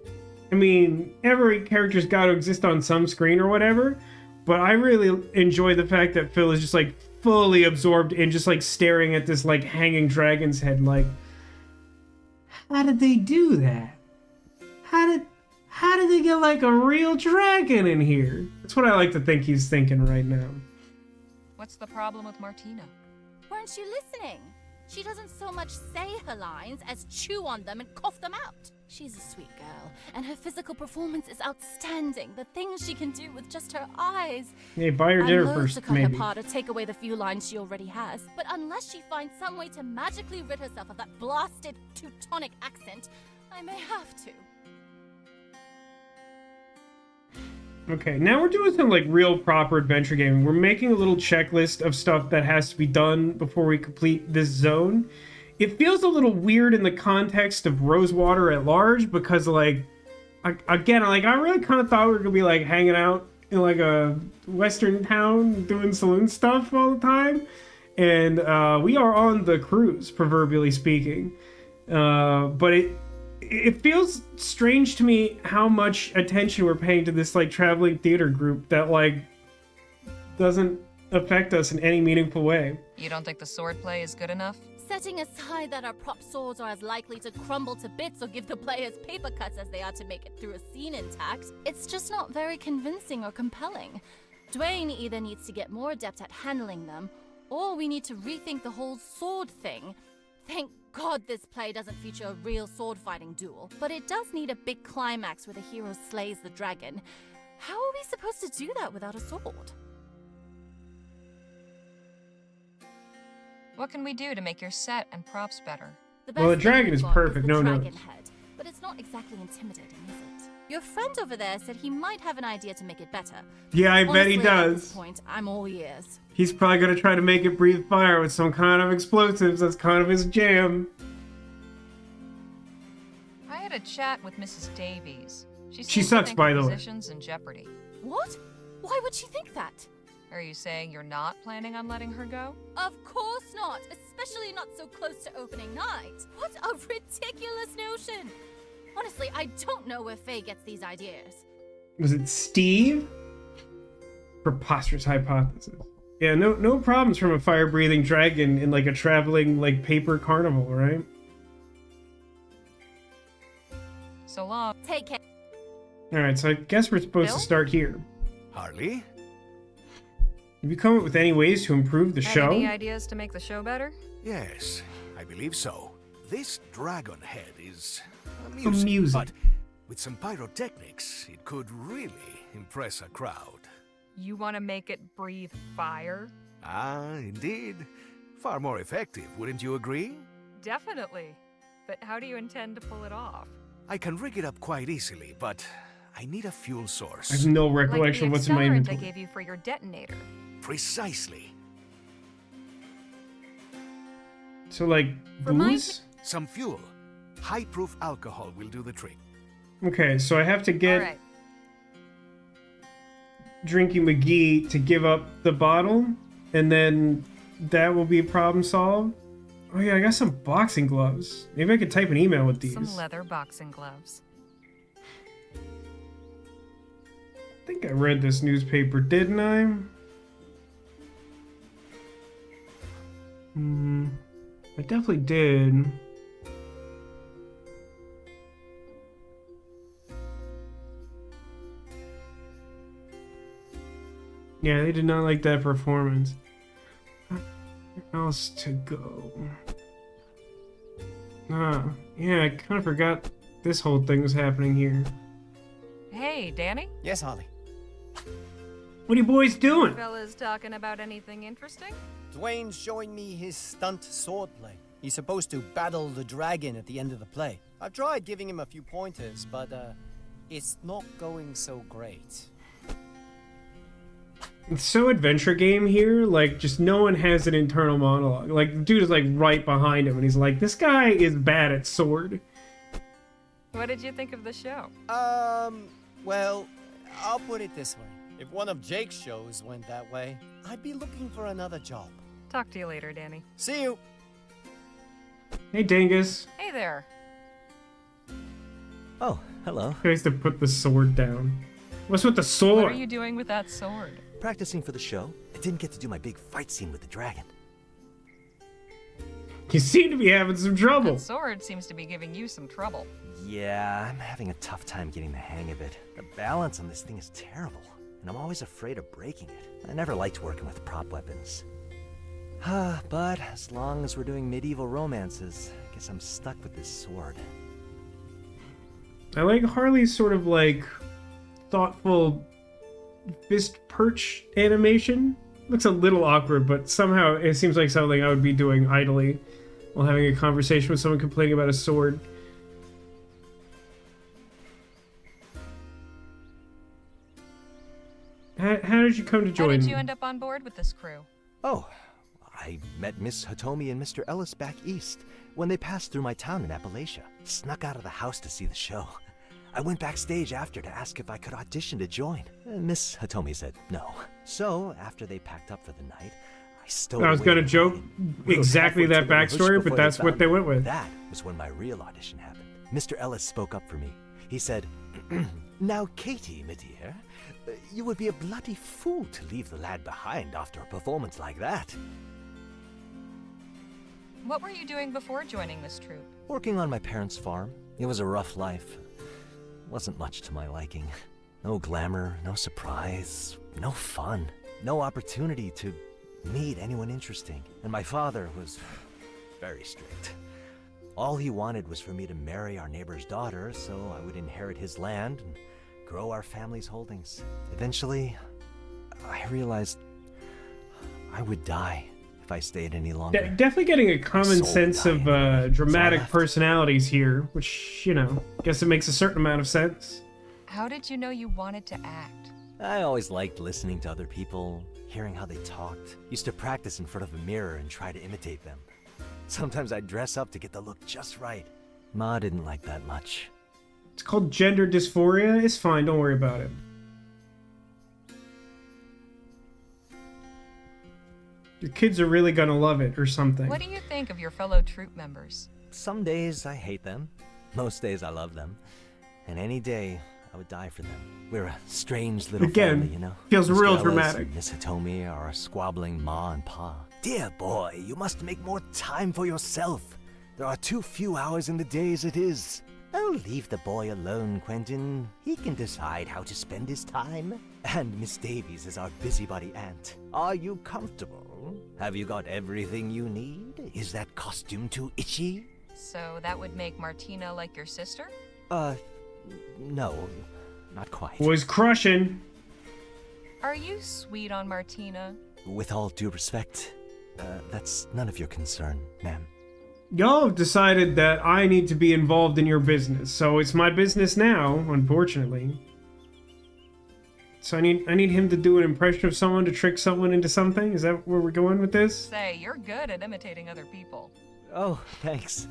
I mean, every character's got to exist on some screen or whatever, but I really enjoy the fact that Phil is just like fully absorbed in just like staring at this like hanging dragon's head. Like, how did they do that? How did they get like a real dragon in here? That's what I like to think he's thinking right now. What's the problem with Martina? Weren't you listening? She doesn't so much say her lines as chew on them and cough them out. She's a sweet girl, and her physical performance is outstanding. The things she can do with just her eyes. Hey, buy her dinner I'm loath first, to cut maybe. her apart or take away the few lines she already has, but unless she finds some way to magically rid herself of that blasted Teutonic accent, I may have to. Okay, now we're doing some like real proper adventure gaming. We're making a little checklist of stuff that has to be done before we complete this zone. It feels a little weird in the context of Rosewater at large because like, I really kind of thought we were gonna be like hanging out in like a western town doing saloon stuff all the time. And we are on the cruise, proverbially speaking. But it feels strange to me how much attention we're paying to this like traveling theater group that like doesn't affect us in any meaningful way. You don't think the swordplay is good enough? Setting aside that our prop swords are as likely to crumble to bits or give the players paper cuts as they are to make it through a scene intact, it's just not very convincing or compelling. Dwayne either needs to get more adept at handling them, or we need to rethink the whole sword thing. Thank God this play doesn't feature a real sword-fighting duel, but it does need a big climax where the hero slays the dragon. How are we supposed to do that without a sword? What can we do to make your set and props better? Well, the best thing dragon we've is got perfect, the no dragon notes. head, but it's not exactly intimidating, is it? Your friend over there said he might have an idea to make it better. Yeah, I bet he Honestly, at this does. point, I'm all ears. He's probably gonna try to make it breathe fire with some kind of explosives. That's kind of his jam. I had a chat with Mrs. Davies. She seems to sucks, think by her the way. position's in jeopardy. What? Why would she think that? Are you saying you're not planning on letting her go? Of course not, especially not so close to opening night. What a ridiculous notion! Honestly, I don't know where Faye gets these ideas. Was it Steve? Preposterous hypothesis. Yeah, no problems from a fire-breathing dragon in like a traveling like paper carnival, right? So long. Take care. All right, so I guess we're supposed Bill? to start here. Harley? Have you come up with any ways to improve the Have show? any ideas to make the show better? Yes, I believe so. This dragon head is Amusing. but with some pyrotechnics, it could really impress a crowd. You want to make it breathe fire? Ah, indeed. Far more effective, wouldn't you agree? Definitely. But how do you intend to pull it off? I can rig it up quite easily, but I need a fuel I have source. no Like recollection the of what's in my accelerant I inventory. gave you for your detonator. Precisely. So like Remind booze? Some fuel. High-proof alcohol will do the trick. Okay, so I have to get All right. Drinky McGee to give up the bottle, and then that will be problem solved. Oh yeah, I got some boxing gloves. Maybe I could type an email with these. Some leather boxing gloves. I think I read this newspaper, didn't I? I definitely did. Yeah, they did not like that performance. Where else to go? Yeah, I kind of forgot this whole thing was happening here. Hey, Danny? Yes, Harley. What are you boys doing? Fellas talking about anything interesting? Dwayne's showing me his stunt swordplay. He's supposed to battle the dragon at the end of the play. I've tried giving him a few pointers, but it's not going so great. It's so adventure game here, like just no one has an internal monologue. Like the dude is like right behind him and he's like, this guy is bad at sword. What did you think of the show? Well, I'll put it this way. If one of Jake's shows went that way, I'd be looking for another job. Talk to you later, Danny. See you. Hey Dingus. Hey there. Oh, hello. He has to put the sword down. What's with the sword? What are you doing with that sword? Practicing for the show. I didn't get to do my big fight scene with the dragon. You seem to be having some trouble. That sword seems to be giving you some trouble. Yeah, I'm having a tough time getting the hang of it. The balance on this thing is terrible, and I'm always afraid of breaking it. I never liked working with prop weapons. But as long as we're doing medieval romances, I guess I'm stuck with this sword. I like Harley's sort of like thoughtful fist perch animation. Looks a little awkward, but somehow it seems like something I would be doing idly while having a conversation with someone complaining about a sword. How did you come to join? How did you end up on board with this crew? Oh, I met Miss Hitomi and Mr. Ellis back east when they passed through my town in Appalachia. Snuck out of the house to see the show. I went backstage after to ask if I could audition to join. Miss Hitomi said no. So, after they packed up for the night, I stowed I was away gonna in joke hiding. We were exactly halfway that to the bush backstory, but before that's what found they me. went with. That was when my real audition happened. Mr. Ellis spoke up for me. He said, "Now, Katie, my dear, you would be a bloody fool to leave the lad behind after a performance like that." What were you doing before joining this troupe? Working on my parents' farm. It was a rough life. Wasn't much to my liking. No glamour, no surprise, no fun, no opportunity to meet anyone interesting. And my father was very strict. All he wanted was for me to marry our neighbor's daughter so I would inherit his land and grow our family's holdings. Eventually, I realized I would die if I stayed any longer. Definitely getting a common sense of dramatic So I left. personalities here, which, you know, guess it makes a certain amount of sense. How did you know you wanted to act? I always liked listening to other people, hearing how they talked. Used to practice in front of a mirror and try to imitate them. Sometimes I'd dress up to get the look just right. Ma didn't like that much. It's called gender dysphoria. It's fine, don't worry about it. Your kids are really gonna love it or something. What do you think of your fellow troop members? Some days I hate them. Most days I love them. And any day, I would die for them. We're a strange little Again, family, you know? feels Mr. real Ellis dramatic. and Miss Hitomi are a squabbling ma and pa. Dear boy, you must make more time for yourself. There are too few hours in the day as it is. Oh, leave the boy alone, Quentin. He can decide how to spend his time. And Miss Davies is our busybody aunt. Are you comfortable? Have you got everything you need? Is that costume too itchy? So that would make Martina like your sister? No, not quite. Was crushing. Are you sweet on Martina? With all due respect, that's none of your concern, ma'am. Y'all have decided that I need to be involved in your business, so it's my business now, unfortunately. So I need him to do an impression of someone to trick someone into something? Is that where we're going with this? Say, you're good at imitating other people. Oh, thanks.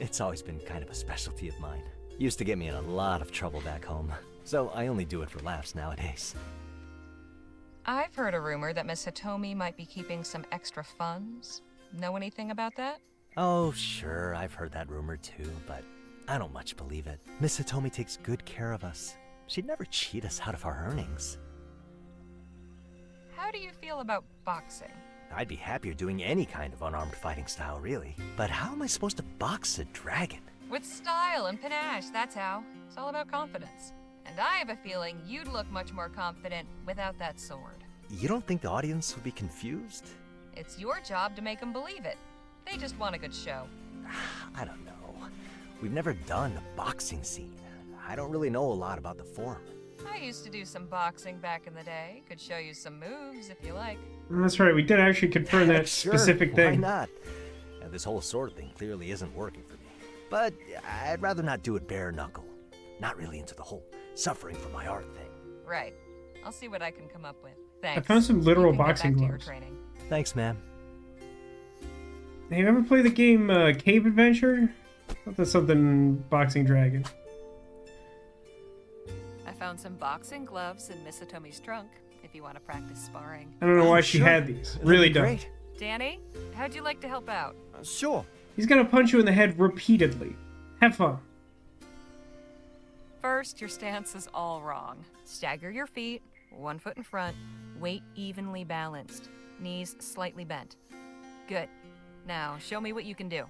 It's always been kind of a specialty of mine. Used to get me in a lot of trouble back home, so I only do it for laughs nowadays. I've heard a rumor that Miss Hitomi might be keeping some extra funds. Know anything about that? Oh, sure, I've heard that rumor too, but I don't much believe it. Miss Hitomi takes good care of us. She'd never cheat us out of our earnings. How do you feel about boxing? I'd be happier doing any kind of unarmed fighting style, really. But how am I supposed to box a dragon? With style and panache, that's how. It's all about confidence. And I have a feeling you'd look much more confident without that sword. You don't think the audience would be confused? It's your job to make them believe it. They just want a good show. I don't know. We've never done a boxing scene. I don't really know a lot about the form. I used to do some boxing back in the day. Could show you some moves if you like. That's right, we did actually confirm that Sure, specific thing. Why not? This whole sword thing clearly isn't working for me. But I'd rather not do it bare knuckle. Not really into the whole suffering for my art thing. Right. I'll see what I can come up with. Thanks. I found some literal You can get boxing back to your gloves. training. Thanks, ma'am. Hey, you ever play the game Cave Adventure? I thought that's something boxing dragon. I found some boxing gloves in Miss Hitomi's trunk, if you want to practice sparring. I don't know why Oh, she sure. had these. That'd Really be don't. great. Danny, how'd you like to help out? Sure. He's gonna punch you in the head repeatedly. Have fun. First, your stance is all wrong. Stagger your feet, 1 foot in front, weight evenly balanced, knees slightly bent. Good. Now, show me what you can do.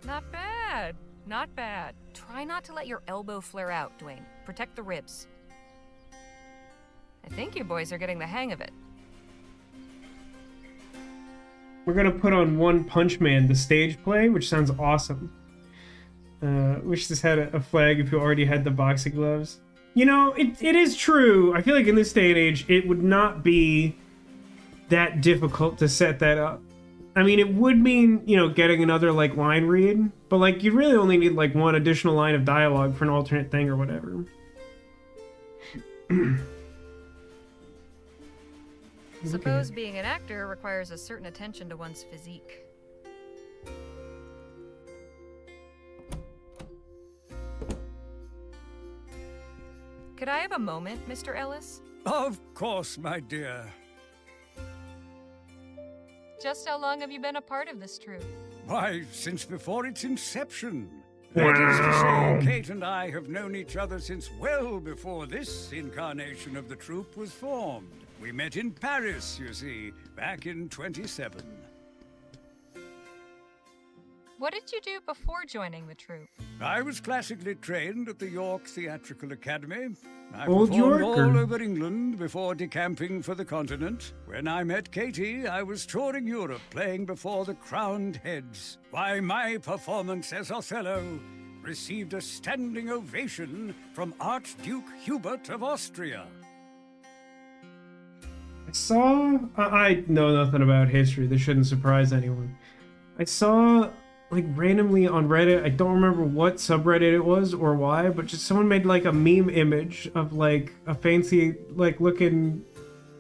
Not bad. Not bad. Try not to let your elbow flare out, Dwayne. Protect the ribs. I think you boys are getting the hang of it. We're gonna put on One Punch Man, the stage play, which sounds awesome. Wish this had a flag if you already had the boxing gloves. You know, it is true. I feel like in this day and age, it would not be that difficult to set that up. I mean, it would mean, you know, getting another, like, line read, but, like, you really only need, like, one additional line of dialogue for an alternate thing or whatever. Suppose being an actor requires a certain attention to one's physique. Could I have a moment, Mr. Ellis? Of course, my dear. Just how long have you been a part of this troupe? Why, since before its inception. That is to say, Kate and I have known each other since well before this incarnation of the troupe was formed. We met in Paris, you see, back in 27. What did you do before joining the troupe? I was classically trained at the York Theatrical Academy. I Old performed Yorker. all over England before decamping for the continent. When I met Katie, I was touring Europe, playing before the crowned heads. Why, my performance as Othello received a standing ovation from Archduke Hubert of Austria. I know nothing about history. This shouldn't surprise anyone. I saw, like, randomly on Reddit, I don't remember what subreddit it was or why, but just someone made, like, a meme image of, like, a fancy, like, looking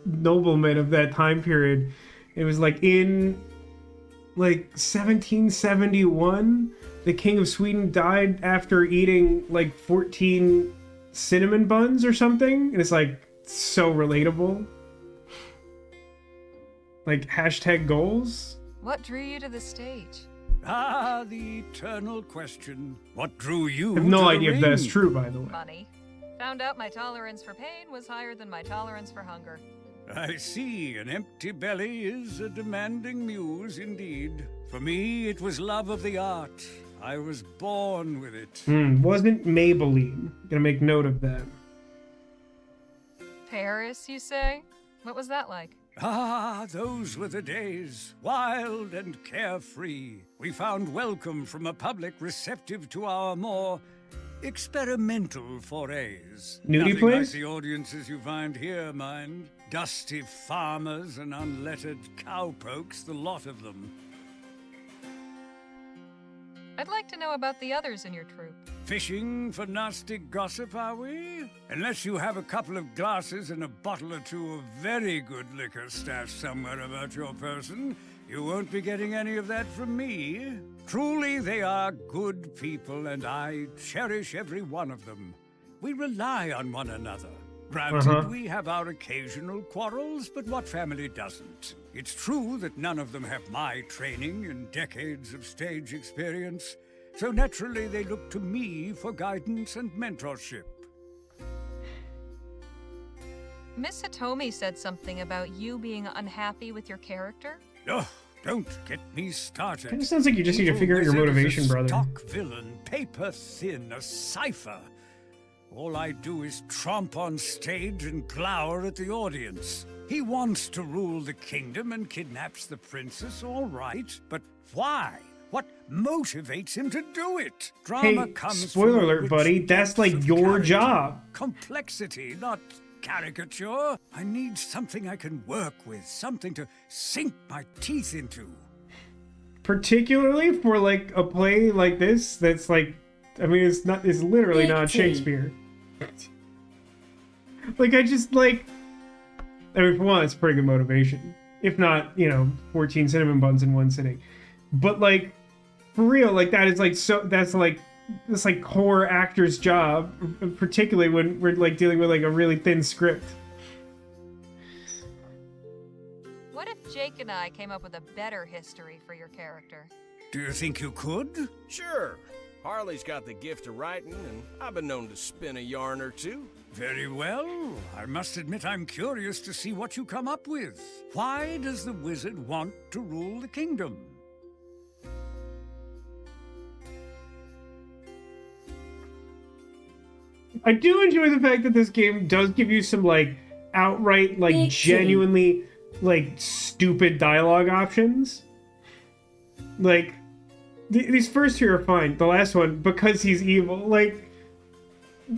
nobleman of that time period. It was, like, in, like, 1771, the King of Sweden died after eating, like, 14 cinnamon buns or something, and it's, like, so relatable. Like, hashtag goals? What drew you to the stage? Ah, the eternal question. What drew you I have no to the idea if that's ring? true, by the way. Money. Found out my tolerance for pain was higher than my tolerance for hunger. I see. An empty belly is a demanding muse indeed. For me, it was love of the art. I was born with it. Wasn't Maybelline. Gonna make note of that. Paris, you say? What was that like? Ah, those were the days, wild and carefree. We found welcome from a public receptive to our more experimental forays. Nudie Nothing place? like the audiences you find here, mind. Dusty farmers and unlettered cowpokes, the lot of them. I'd like to know about the others in your troupe. Fishing for nasty gossip, are we? Unless you have a couple of glasses and a bottle or two of very good liquor stashed somewhere about your person, you won't be getting any of that from me. Truly, they are good people, and I cherish every one of them. We rely on one another. Granted, we have our occasional quarrels, but what family doesn't? It's true that none of them have my training and decades of stage experience, so naturally they look to me for guidance and mentorship. Miss Hitomi said something about you being unhappy with your character. Oh, don't get me started. Kinda sounds like you just need to Evil figure out your Wizard is motivation, a brother. Stock villain, paper thin, a cipher. All I do is tromp on stage and glower at the audience. He wants to rule the kingdom and kidnaps the princess, all right. But why? What motivates him to do it? Drama Hey, comes spoiler from a alert, rich buddy. That's depth like of your character. job. Complexity, not caricature. I need something I can work with, something to sink my teeth into. Particularly for, like, a play like this that's, like, I mean, it's literally not Shakespeare. Like, I just, like, I mean, for one, it's pretty good motivation. If not, 14 cinnamon buns in one sitting. But, like, for real, like, that is, like, so, that's, like core actor's job, particularly when we're, like, dealing with, like, a really thin script. What if Jake and I came up with a better history for your character? Do you think you could? Sure. Harley's got the gift of writing, and I've been known to spin a yarn or two. Very well. I must admit I'm curious to see what you come up with. Why does the wizard want to rule the kingdom? I do enjoy the fact that this game does give you some, like, outright, like, genuinely, like, stupid dialogue options. Like, these first two are fine. The last one, because he's evil. Like,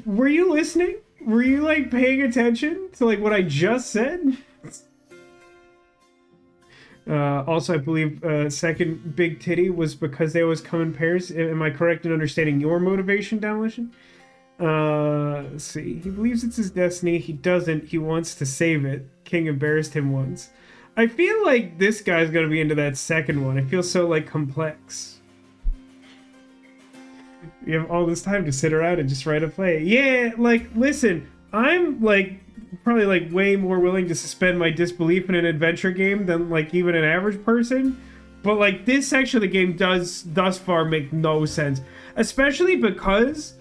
were you listening? Were you, like, paying attention to, like, what I just said? Also, I believe second big titty was because they always come in pairs. Am I correct in understanding your motivation, Demolition? Let's see. He believes it's his destiny. He doesn't. He wants to save it. King embarrassed him once. I feel like this guy's gonna be into that second one. It feels so, like, complex. You have all this time to sit around and just write a play. Yeah, like, listen, I'm, like, probably, like, way more willing to suspend my disbelief in an adventure game than, like, even an average person. But, like, this section of the game does, thus far, make no sense. Especially because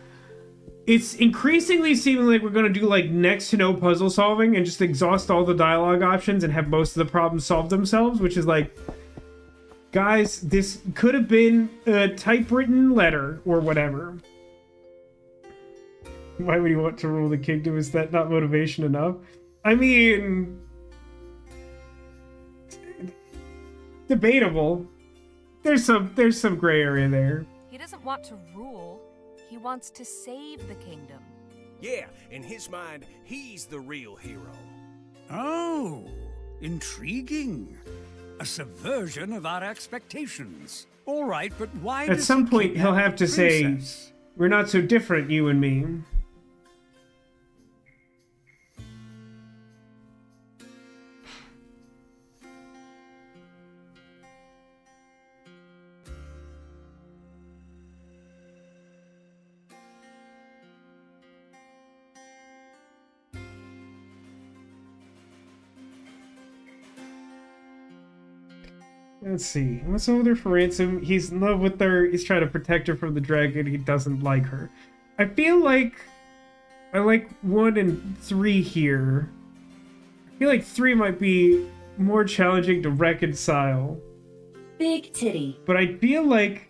it's increasingly seeming like we're going to do, like, next to no puzzle solving and just exhaust all the dialogue options and have most of the problems solve themselves, which is, like, Guys, this could have been a typewritten letter or whatever. Why would he want to rule the kingdom? Is that not motivation enough? I mean, debatable. There's some gray area there. He doesn't want to rule. He wants to save the kingdom. Yeah, in his mind, he's the real hero. Oh, intriguing. A subversion of our expectations. All right, but why At does some he point, he'll kidnap have to the say, princess? "We're not so different, you and me." Let's see. What's hold her for ransom? He's in love with her. He's trying to protect her from the dragon. He doesn't like her. I feel like I like 1 and 3 here. I feel like 3 might be more challenging to reconcile. Big titty. But I feel like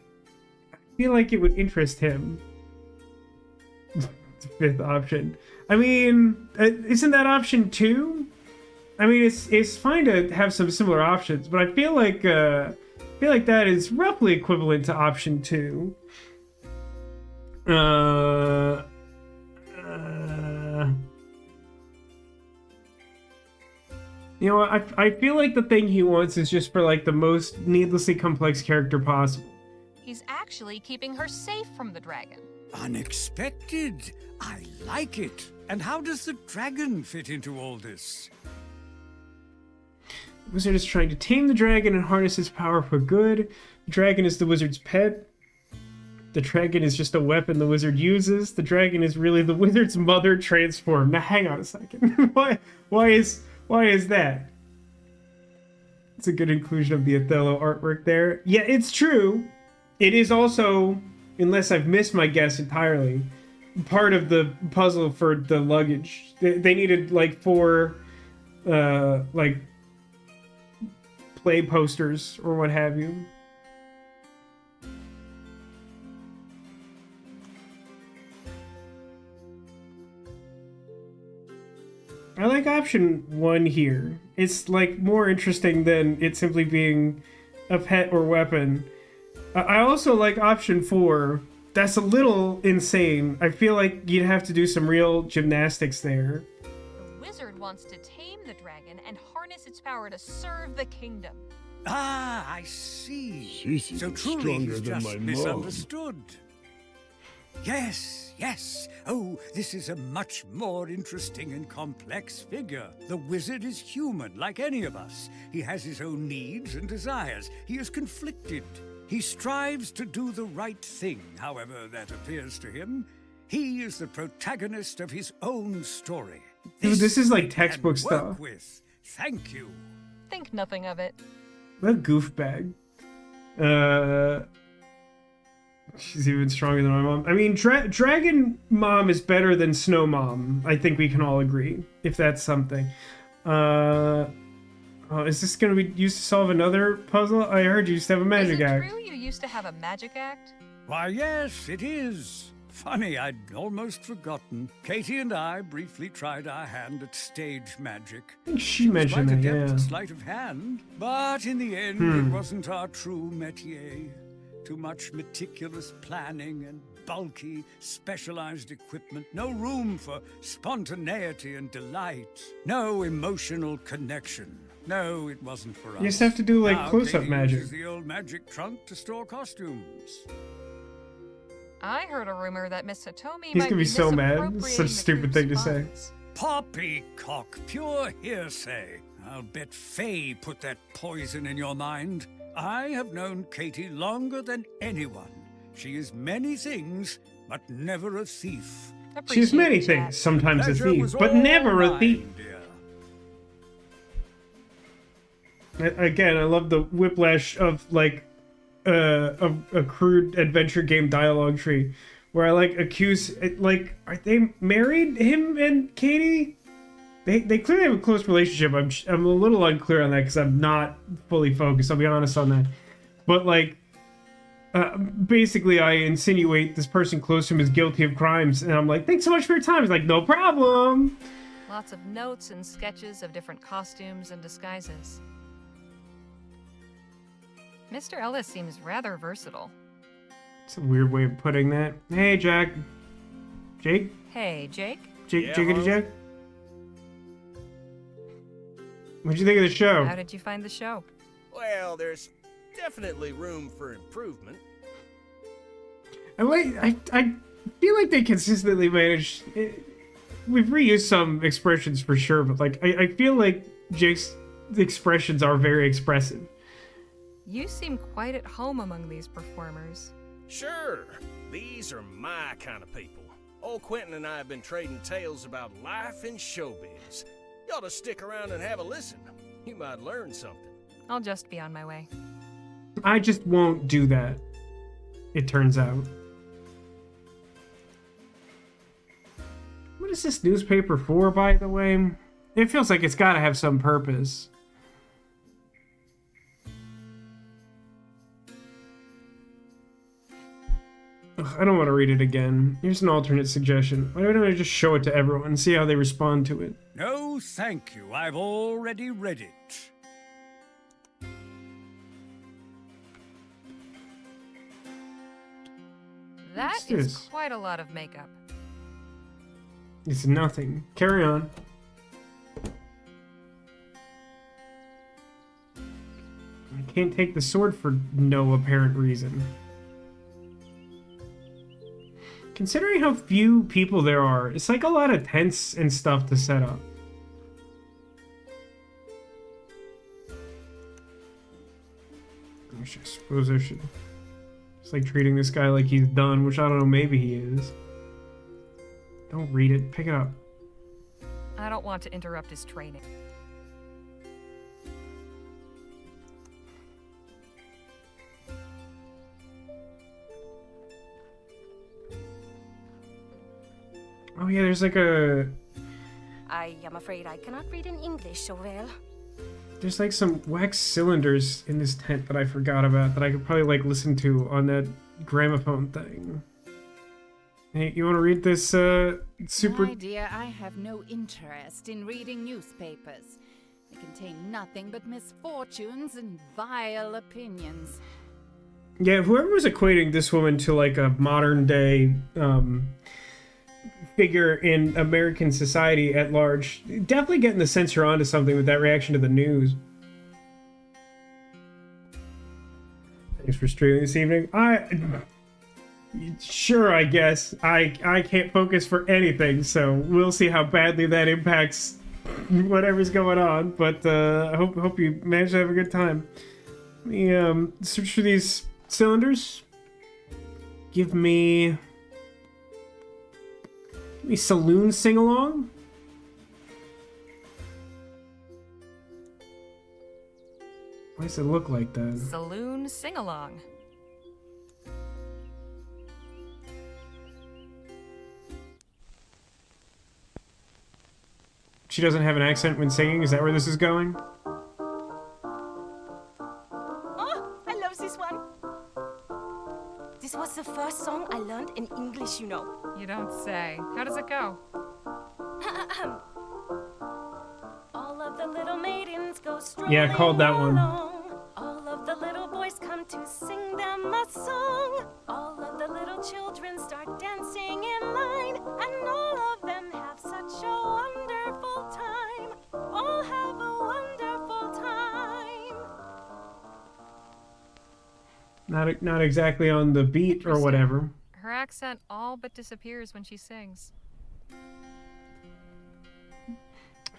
it would interest him. The 5th option. I mean, isn't that option 2? I mean, it's fine to have some similar options, but I feel like that is roughly equivalent to option 2. You know what? I feel like the thing he wants is just for like the most needlessly complex character possible. He's actually keeping her safe from the dragon. Unexpected. I like it. And how does the dragon fit into all this? The wizard is trying to tame the dragon and harness its power for good. The dragon is the wizard's pet. The dragon is just a weapon the wizard uses. The dragon is really the wizard's mother transformed. Now hang on a second. Why is that? It's a good inclusion of the Othello artwork there. Yeah, it's true. It is also, unless I've missed my guess entirely, part of the puzzle for the luggage. They needed like 4 like play posters or what have you. I like option 1 here. It's like more interesting than it simply being a pet or weapon. I also like option 4. That's a little insane. I feel like you'd have to do some real gymnastics there. The wizard wants to tame the dragon and harness its power to serve the kingdom. Ah, I see. She's So even truly stronger he's than just my mom. misunderstood. Yes, yes. Oh, this is a much more interesting and complex figure. The wizard is human, like any of us. He has his own needs and desires. He is conflicted. He strives to do the right thing, however that appears to him. He is the protagonist of his own story. Dude, this is like we textbook can stuff. work with. Thank you. Think nothing of it. That goof bag. She's even stronger than my mom. I mean, Dragon Mom is better than Snow Mom. I think we can all agree, if that's something. Is this going to be used to solve another puzzle? I heard you used to have a magic act. Is it true you used to have a magic act? Why, yes, it is. Funny, I'd almost forgotten. Katie and I briefly tried our hand at stage magic. I think she mentioned was that, quite adept yeah. at sleight of hand, but in the end, it wasn't our true métier. Too much meticulous planning and bulky, specialized equipment. No room for spontaneity and delight. No emotional connection. No, it wasn't for us. You just have to do, like, Now, close-up Katie magic. uses the old magic trunk to store costumes. I heard a rumor that Miss Hitomi He's might gonna be so mad. It's such a misappropriating the stupid thing to troupe's say. funds. Poppycock, pure hearsay. I'll bet Faye put that poison in your mind. I have known Katie longer than anyone. She is many things, but never a thief. She's many Appreciate that. things, sometimes a Pleasure thief, was but all never a mine, thief. dear. Again, I love the whiplash of like a crude adventure game dialogue tree, where I like accuse like, are they married, him and Katie? They clearly have a close relationship. I'm a little unclear on that because I'm not fully focused. I'll be honest on that. but like, basically I insinuate this person close to him is guilty of crimes, and I'm like, thanks so much for your time. He's like, no problem. Lots of notes and sketches of different costumes and disguises. Mr. Ellis seems rather versatile. It's a weird way of putting that. Hey, Jack. Jake? Hey, Jake? Jakey Jack? What'd you think of the show? How did you find the show? Well, there's definitely room for improvement. I feel like they consistently manage... We've reused some expressions for sure, but like I feel like Jake's expressions are very expressive. You seem quite at home among these performers. Sure, these are my kind of people. Old Quentin and I have been trading tales about life in showbiz. You ought to stick around and have a listen. You might learn something. I'll just be on my way. I just won't do that, it turns out. What is this newspaper for, by the way? It feels like it's gotta have some purpose. Ugh, I don't want to read it again. Here's an alternate suggestion. Why don't I just show it to everyone and see how they respond to it? No, thank you. I've already read it. That What's is this? quite a lot of makeup. It's nothing. Carry on. I can't take the sword for no apparent reason. Considering how few people there are, it's like a lot of tents and stuff to set up. I suppose I should... It's like treating this guy like he's done, which I don't know, maybe he is. Don't read it. Pick it up. I don't want to interrupt his training. Oh yeah, there's like a... I am afraid I cannot read in English so well. There's like some wax cylinders in this tent that I forgot about that I could probably like listen to on that gramophone thing. Hey, you want to read this super... My dear, I have no interest in reading newspapers. They contain nothing but misfortunes and vile opinions. Yeah, whoever was equating this woman to like a modern day figure in American society at large, definitely getting the sense you're onto something with that reaction to the news. Thanks for streaming this evening. Sure, I guess. I can't focus for anything, so we'll see how badly that impacts whatever's going on, but I hope you manage to have a good time. Let me search for these cylinders. Give me saloon sing-along. Why does it look like that? Saloon sing-along. She doesn't have an accent when singing? Is that where this is going? Oh, I love this one. This was the first song I learned in English, you know. You don't say. How does it go? All of the little maidens go strolling Yeah, I called that one. along. All of the little boys come to sing them a song. All of the little children start dancing in line. And all of them have such a wonderful time. All have a wonderful time. Not exactly on the beat or whatever. Her accent all but disappears when she sings. I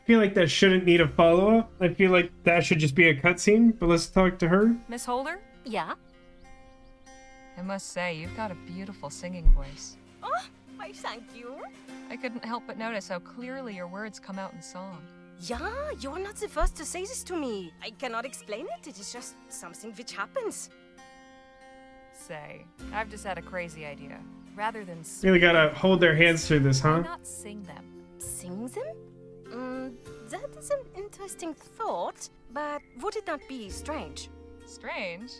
feel like that shouldn't need a follow-up. I feel like that should just be a cutscene, but let's talk to her. Miss Holder? Yeah? I must say, you've got a beautiful singing voice. Oh, why thank you. I couldn't help but notice how clearly your words come out in song. Yeah, you are not the first to say this to me. I cannot explain it. It is just something which happens. Say, I've just had a crazy idea. Rather than Really gotta hold their hands through this, huh? why not sing them? Sing them? That is an interesting thought, but would it not be strange? Strange?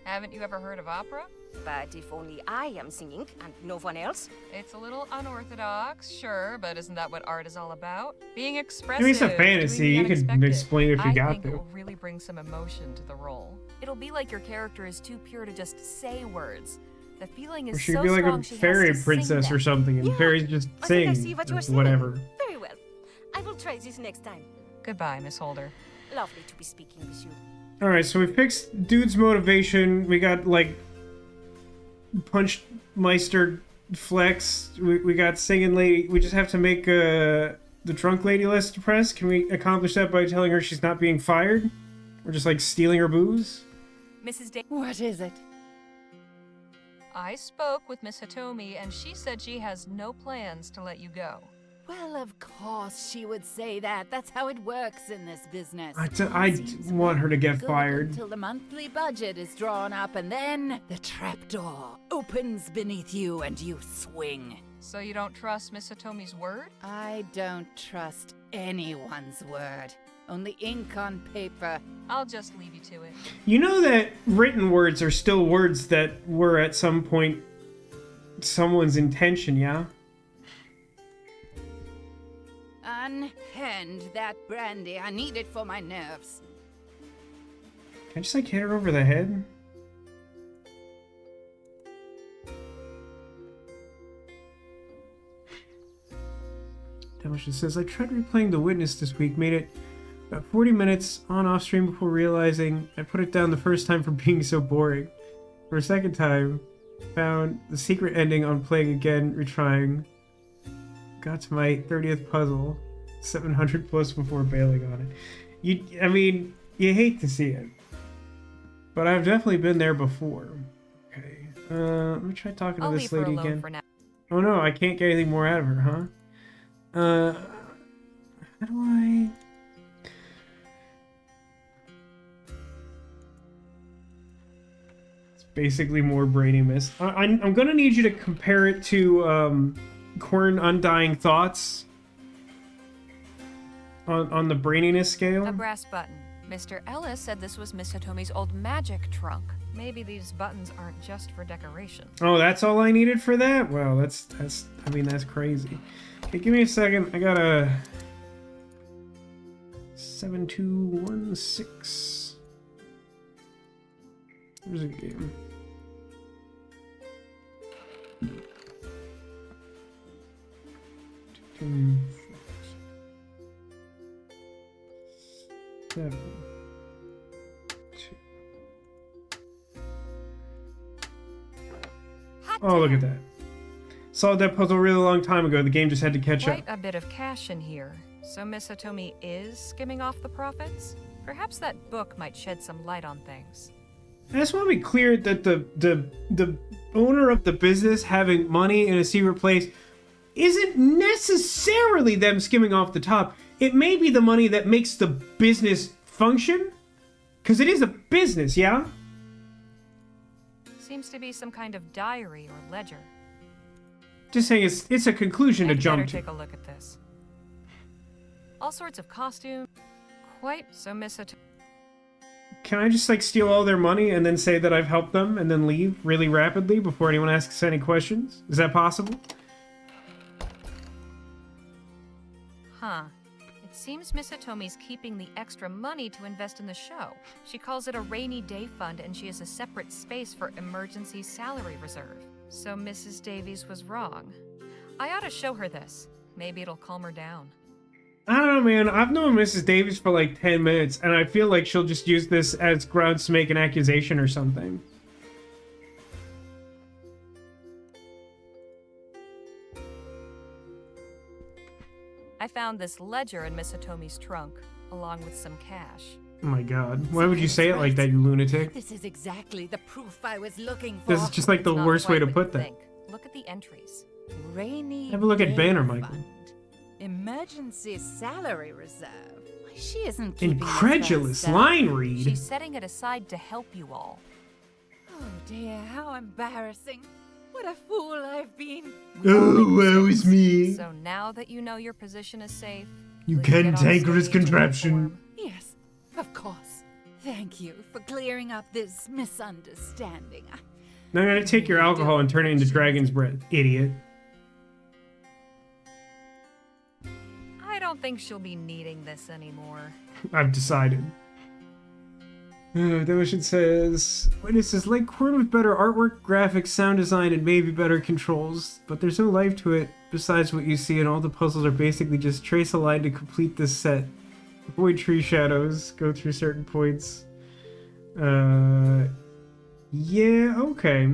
Haven't you ever heard of opera? But if only I am singing and no one else? It's a little unorthodox, sure, but isn't that what art is all about? Being expressive. I mean, it's a fantasy. You could explain it if you I got think to. it will really bring some emotion to the role. It'll be like your character is too pure to just say words. The feeling is Or she'd so be like strong a she fairy has to princess sing or them. something, and fairies just I sing. think I see what you are saying. Whatever. Very well. I will try this next time. Goodbye, Miss Holder. Lovely to be speaking with you. Alright, so we fixed dude's motivation. We got, like, Punch Meister Flex. We got Singing Lady. We just have to make the drunk lady less depressed. Can we accomplish that by telling her she's not being fired? Or just, like, stealing her booze? Mrs. Davis. What is it? I spoke with Miss Hitomi, and she said she has no plans to let you go. Well, of course she would say that. That's how it works in this business. I want her to get Good fired. until the monthly budget is drawn up, and then the trapdoor opens beneath you and you swing. So you don't trust Miss Hitomi's word? I don't trust anyone's word. Only ink on paper. I'll just leave you to it. You know that written words are still words that were at some point someone's intention, yeah? Unhand that brandy. I need it for my nerves. Can I just, like, hit her over the head? Demolition says, I tried replaying The Witness this week, made it about 40 minutes on-off stream before realizing I put it down the first time for being so boring. For a second time, found the secret ending on playing again, retrying. Got to my 30th puzzle, 700 plus before bailing on it. I mean, you hate to see it. But I've definitely been there before. Okay, let me try talking to this lady again. For now. Oh no, I can't get anything more out of her, huh? How do I... It's basically more brainy mist. I'm gonna need you to compare it to, Corn Undying Thoughts on the braininess scale. A brass button. Mr. Ellis said this was Miss Hitomi's old magic trunk. Maybe these buttons aren't just for decoration. Oh, that's all I needed for that? Well, that's I mean, that's crazy. Okay, give me a second. I got a 7216. Where's the game? Seven. Oh, look at that. Solved that puzzle a really long time ago. The game just had to catch up. Quite a bit of cash in here. So Miss Hitomi is skimming off the profits? Perhaps that book might shed some light on things. I just want to be clear that the owner of the business having money in a secret place isn't necessarily them skimming off the top. It may be the money that makes the business function. Because it is a business, yeah? Seems to be some kind of diary or ledger. Just saying it's a conclusion to jump Better to. take a look at this. All sorts of costumes. Quite so Miss Hitomi. Can I just, like, steal all their money and then say that I've helped them and then leave really rapidly before anyone asks any questions? Is that possible? Huh. It seems Miss Hitomi's keeping the extra money to invest in the show. She calls it a rainy day fund, and she has a separate space for emergency salary reserve. So Mrs. Davies was wrong. I ought to show her this. Maybe it'll calm her down. I don't know, man. I've known Mrs. Davies for like 10 minutes, and I feel like she'll just use this as grounds to make an accusation or something. I found this ledger in Miss Hitomi's trunk, along with some cash. Oh my god. Why would you say it like that, you lunatic? This is exactly the proof I was looking for. This is just like the Not worst way quite to what you put that. think. Look at the entries. Rainy Have a look at day Banner, Michael. fund. Emergency salary reserve. Why, she isn't keeping this for Incredulous herself. line read. She's setting it aside to help you all. Oh dear, how embarrassing. What a fool I've been. Oh, woe is me. So now that you know your position is safe, You will get on cantankerous stage and contraption. perform? Yes, of course. Thank you for clearing up this misunderstanding. Now I'm gonna take your alcohol and turn it into dragon's breath, idiot. I don't think she'll be needing this anymore. I've decided. Demotion says, witnesses like Quirtle with better artwork, graphics, sound design, and maybe better controls, but there's no life to it besides what you see, and all the puzzles are basically just trace a line to complete this set. Avoid tree shadows, go through certain points. Yeah, okay.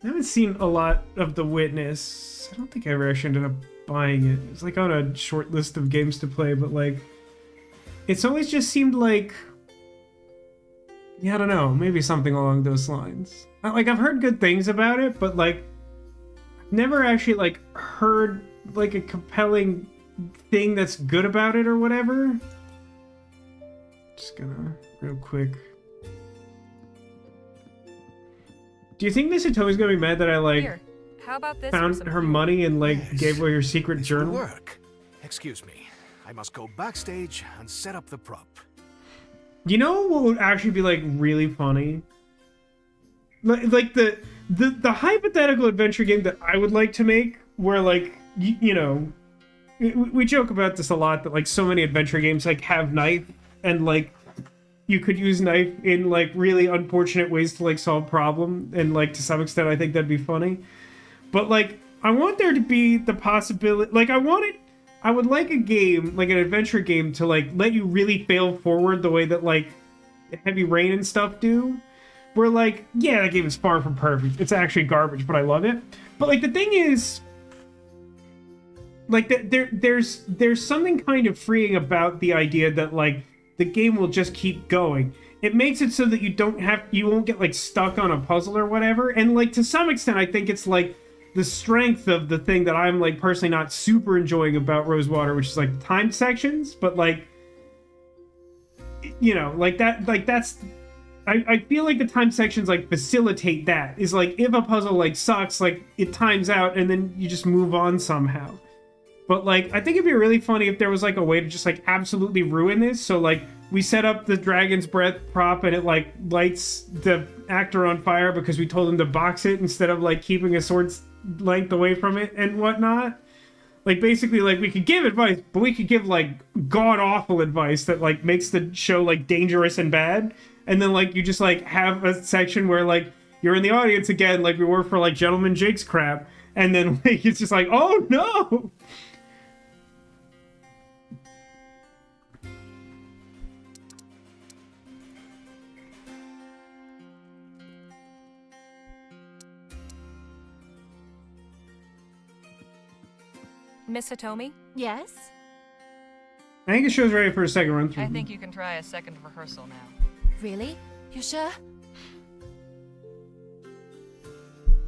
I haven't seen a lot of The Witness. I don't think I ever actually ended up buying it. It's like on a short list of games to play, but like, it's always just seemed like, yeah, I don't know, maybe something along those lines. Like, I've heard good things about it, but like, I've never actually like heard like a compelling thing that's good about it or whatever. Just gonna real quick. Do you think Miss Hitomi's gonna be mad that I like Here, how about this found her money and like gave away her secret journal? Work. Excuse me. I must go backstage and set up the prop. You know what would actually be like really funny? Like the hypothetical adventure game that I would like to make, where like you know, we joke about this a lot, that like so many adventure games like have knife, and like you could use knife in like really unfortunate ways to like solve problem, and like to some extent I think that'd be funny. But like I want there to be the possibility, like I would like a game, like an adventure game, to like let you really fail forward the way that like Heavy Rain and stuff do. Where like, yeah, that game is far from perfect. It's actually garbage, but I love it. But like the thing is, like there's something kind of freeing about the idea that like the game will just keep going. It makes it so that you won't get like stuck on a puzzle or whatever. And like to some extent, I think it's like the strength of the thing that I'm like personally not super enjoying about Rosewater, which is like timed sections, but like, you know, like that's, I feel like the time sections like facilitate that. Is like if a puzzle like sucks, like it times out and then you just move on somehow. But like I think it'd be really funny if there was like a way to just like absolutely ruin this. So like we set up the dragon's breath prop and it like lights the actor on fire because we told him to box it instead of like keeping a sword's length away from it and whatnot. Like basically like we could give advice, but we could give like god awful advice that like makes the show like dangerous and bad. And then like you just like have a section where like you're in the audience again, like we were for like Gentleman Jake's crap, and then like it's just like, oh no. Miss Hitomi? Yes? I think the show's ready for a second run through. I think you can try a second rehearsal now. Really? You sure?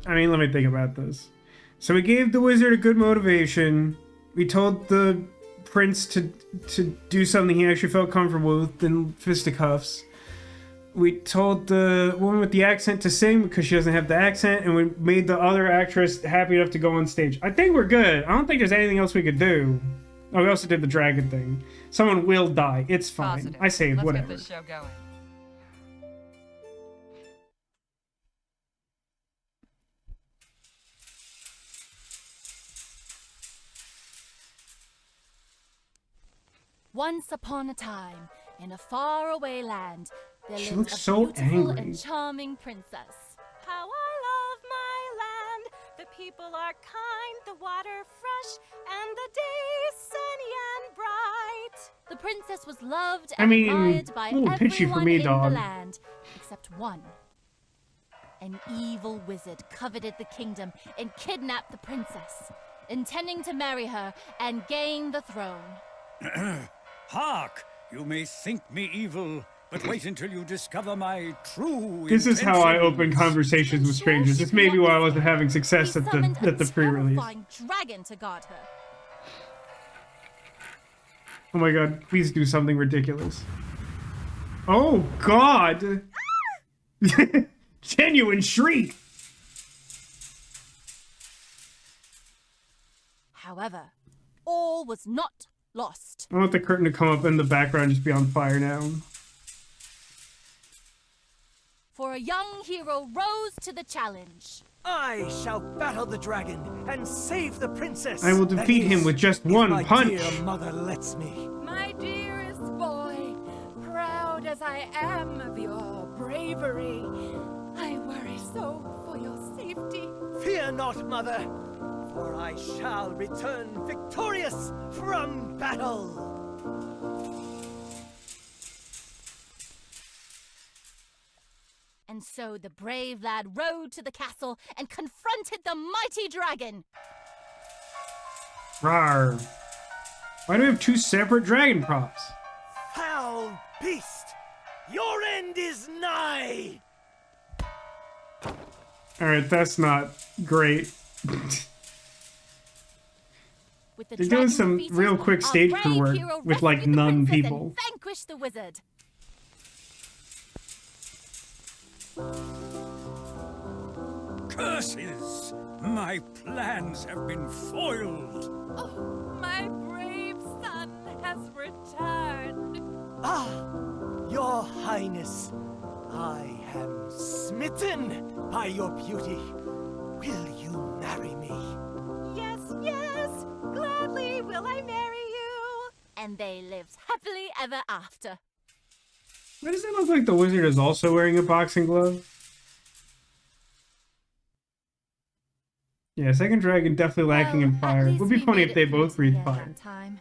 I mean, let me think about this. So we gave the wizard a good motivation. We told the prince to do something he actually felt comfortable with in fisticuffs. We told the woman with the accent to sing because she doesn't have the accent, and we made the other actress happy enough to go on stage. I think we're good. I don't think there's anything else we could do. Oh, we also did the dragon thing. Someone will die. It's fine. Positive. I say Let's whatever. get this show going. Once upon a time, in a faraway land, there She lived looks a so beautiful angry. and charming princess. How I love my land. The people are kind, the water fresh, and the day sunny and bright. The princess was loved I and mean, admired by a little pitchy for everyone me, in dog. the land, except one. An evil wizard coveted the kingdom and kidnapped the princess, intending to marry her and gain the throne. Hark! You may think me evil, but wait until you discover my true This is how I open intentions. conversations with strangers. This may be why I wasn't having success He at summoned the a pre-release. terrifying dragon to guard her. Oh my god, please do something ridiculous. Oh god! Genuine shriek! However, all was not lost. I want the curtain to come up and the background just be on fire now. your young hero rose to the challenge. I shall battle the dragon and save the princess. I will defeat him with just one punch. My dear mother lets me. My dearest boy, proud as I am of your bravery, I worry so for your safety. Fear not, mother, for I shall return victorious from battle. And so the brave lad rode to the castle and confronted the mighty dragon. Rawr. Why do we have two separate dragon props? Foul beast, your end is nigh. Alright, that's not great. With the They're doing dragon some defeated, real quick our stage brave crew work hero with like rescued the nun princess people. and vanquished the wizard. Curses! My plans have been foiled. Oh, my brave son has returned. Ah, your highness, I am smitten by your beauty. Will you marry me? Yes, yes! Gladly will I marry you! And they lived happily ever after. Why does it look like the wizard is also wearing a boxing glove? Yeah, second dragon definitely lacking in fire. Would be funny if they both breathed fire. Time.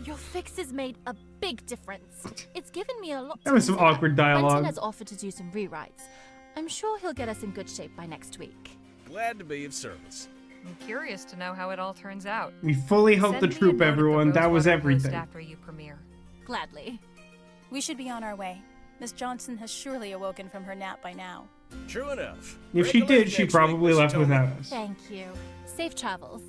Your fix has made a big difference. It's given me a lot That was to some consider. awkward dialogue. Quentin has offered to do some rewrites. I'm sure he'll get us in good shape by next week. Glad to be of service. I'm curious to know how it all turns out. We fully helped the Send me a troop, note at the everyone. That was Rosewater Post everything. After you premiere. Gladly. We should be on our way. Miss Johnson has surely awoken from her nap by now. True enough. If she did, she probably left without us. Thank you. Safe travels.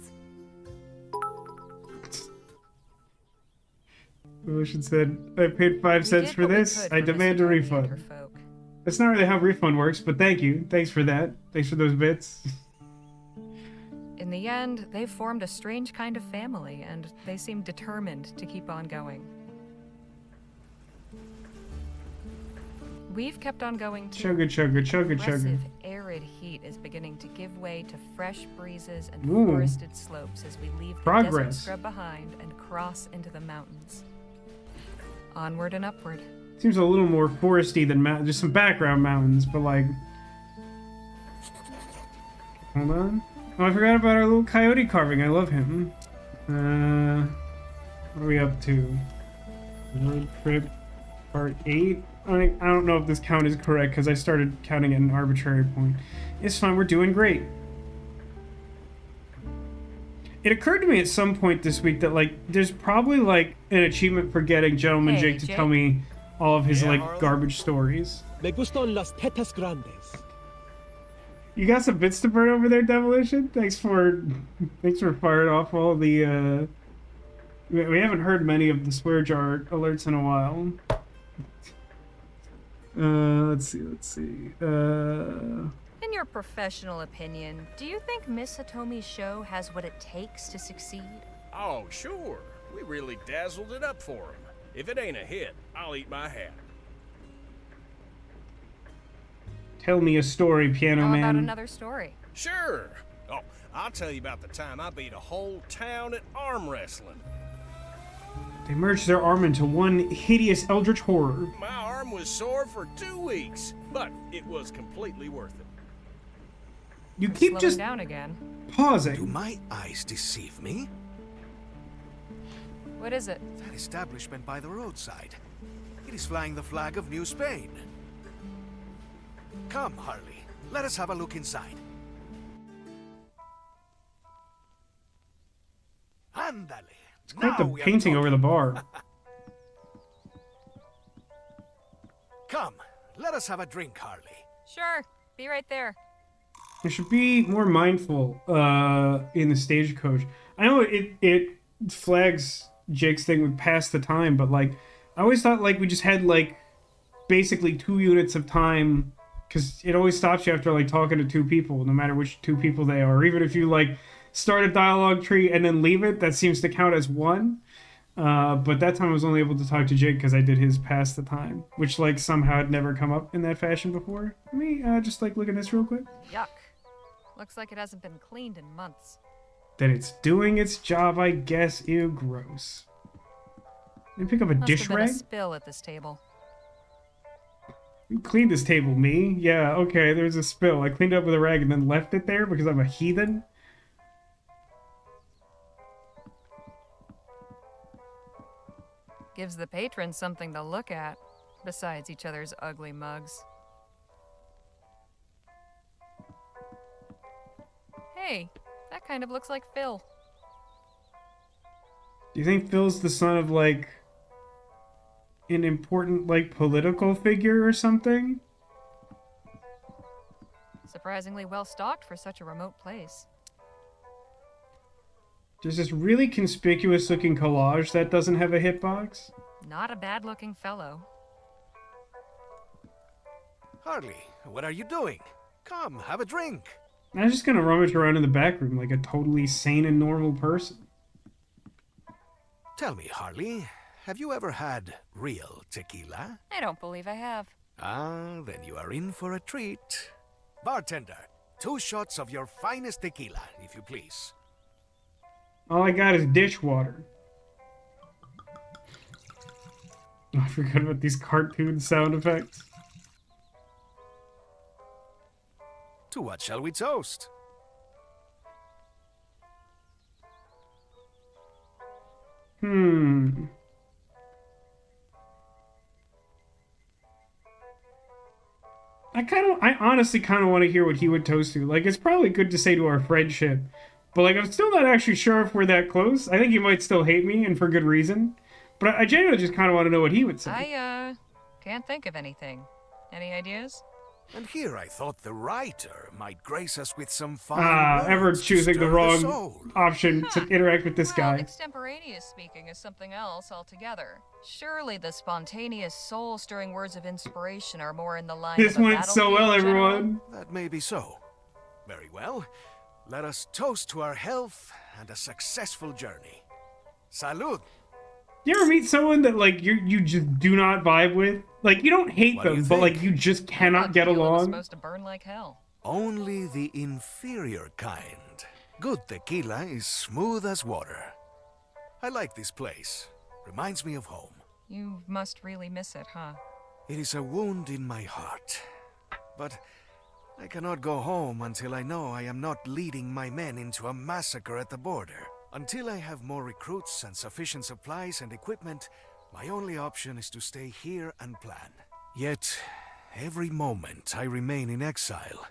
Lucian said, I paid 5 cents for this. I demand a refund. That's not really how refund works, but thank you. Thanks for that. Thanks for those bits. In the end, they've formed a strange kind of family, and they seem determined to keep on going. We've kept on going too. Chugga chugga chugga chugga. Aggressive, arid heat is beginning to give way to fresh breezes and Ooh. forested slopes as we leave the Progress. desert scrub behind and cross into the mountains. Onward and upward. Seems a little more foresty than mountains. Just some background mountains, but like... Hold on. Oh, I forgot about our little coyote carving. I love him. What are we up to? Road trip part 8? I don't know if this count is correct because I started counting at an arbitrary point. It's fine, we're doing great. It occurred to me at some point this week that like there's probably like an achievement for getting Gentleman Hey, Jake to Jake. tell me all of his Yeah, like Harley? garbage stories. Me gustan las tetas grandes. You got some bits to burn over there, Demolition? Thanks for firing off all the we haven't heard many of the swear jar alerts in a while. Let's see. In your professional opinion, do you think Miss Hitomi's show has what it takes to succeed? Oh, sure. We really dazzled it up for him. If it ain't a hit, I'll eat my hat. Tell me a story, Piano How Man. about another story? Sure. Oh, I'll tell you about the time I beat a whole town at arm wrestling. They merged their arm into one hideous eldritch horror. My arm was sore for 2 weeks, but it was completely worth it. You keep Slowing just down again. Do pausing. my eyes deceive me? What is it? That establishment by the roadside. It is flying the flag of New Spain. Come, Harley. Let us have a look inside. Ándale. It's quite the Now we are painting over the bar. Come, let us have a drink, Harley. Sure. Be right there. I should be more mindful in the stagecoach. I know it flags Jake's thing would pass the time, but like I always thought like we just had like basically 2 units of time because it always stops you after like talking to 2 people, no matter which 2 people they are. Even if you like start a dialogue tree and then leave it, that seems to count as 1. But that time I was only able to talk to Jake because I did his pass the time, which like somehow had never come up in that fashion before. Let me just like look at this real quick. Yuck. Looks like it hasn't been cleaned in months. That it's doing its job, I guess. Ew, gross. Let me pick up a dish Must have been rag. a spill at this table. You cleaned this table, me? Yeah, okay, there's a spill. I cleaned it up with a rag and then left it there because I'm a heathen. Gives the patrons something to look at, besides each other's ugly mugs. Hey, that kind of looks like Phil. Do you think Phil's the son of, like, an important, like, political figure or something? Surprisingly well stocked for such a remote place. There's this really conspicuous looking collage that doesn't have a hitbox. Not a bad looking fellow. Harley, what are you doing? Come, have a drink. I was just gonna rummage around in the back room like a totally sane and normal person. Tell me, Harley, have you ever had real tequila? I don't believe I have. Ah, then you are in for a treat. Bartender, 2 shots of your finest tequila, if you please. All I got is dishwater. Oh, I forgot about these cartoon sound effects. To what shall we toast? I honestly kind of want to hear what he would toast to. Like, it's probably good to say to our friendship, but like, I'm still not actually sure if we're that close. I think he might still hate me, and for good reason. But I genuinely just kind of want to know what he would say. I can't think of anything. Any ideas? And here I thought the writer might grace us with some fine Ever words to choosing the stir wrong soul. option to interact with this Well, guy. extemporaneous speaking is something else altogether. Surely the spontaneous soul-stirring words of inspiration are more in the line This of a went so battlefield well, general. everyone. That may be so. Very well. Let us toast to our health and a successful journey. Salud. You ever meet someone that like you just do not vibe with? Like, you don't hate What do them, you but like think? you just cannot get Tequila was along. supposed to burn like hell. Only the inferior kind. Good tequila is smooth as water. I like this place. Reminds me of home. You must really miss it, huh? It is a wound in my heart. But I cannot go home until I know I am not leading my men into a massacre at the border. Until I have more recruits and sufficient supplies and equipment, my only option is to stay here and plan. Yet, every moment I remain in exile,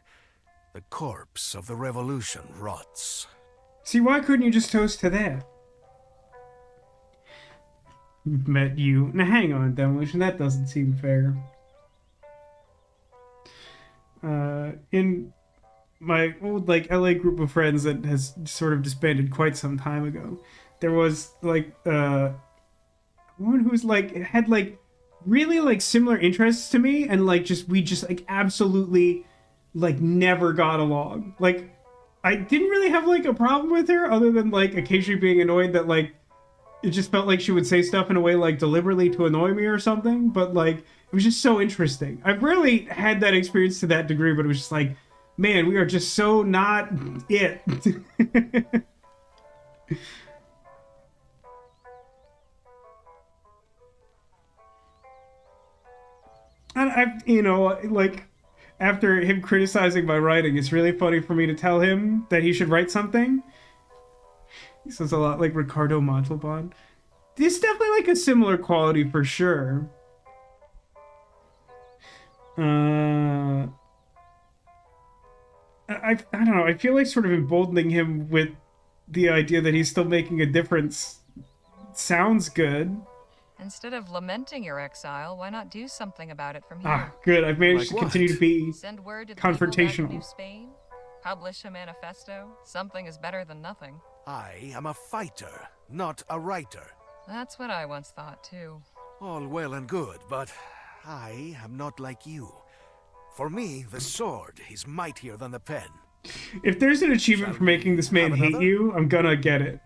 the corpse of the revolution rots. See, why couldn't you just toast to that? Met you. Now hang on, Demolition, that doesn't seem fair. In my old like LA group of friends that has sort of disbanded quite some time ago, there was like a woman who was like had like really like similar interests to me, and like we just like absolutely like never got along. Like, I didn't really have like a problem with her other than like occasionally being annoyed that like it just felt like she would say stuff in a way like deliberately to annoy me or something, but like it was just so interesting. I've rarely had that experience to that degree, but it was just like, man, we are just so not it. And you know, like, after him criticizing my writing, it's really funny for me to tell him that he should write something. He sounds a lot like Ricardo Montalban. It's definitely like a similar quality for sure. I don't know. I feel like sort of emboldening him with the idea that he's still making a difference sounds good. Instead of lamenting your exile, why not do something about it from here? Ah, good. I've managed Like to continue to be Send word to the people back in confrontational. New Spain? Publish a manifesto? Something is better than nothing. I am a fighter, not a writer. That's what I once thought, too. All well and good, but I am not like you. For me, the sword is mightier than the pen. If there's an achievement for making this man have hate another? you, I'm gonna get it.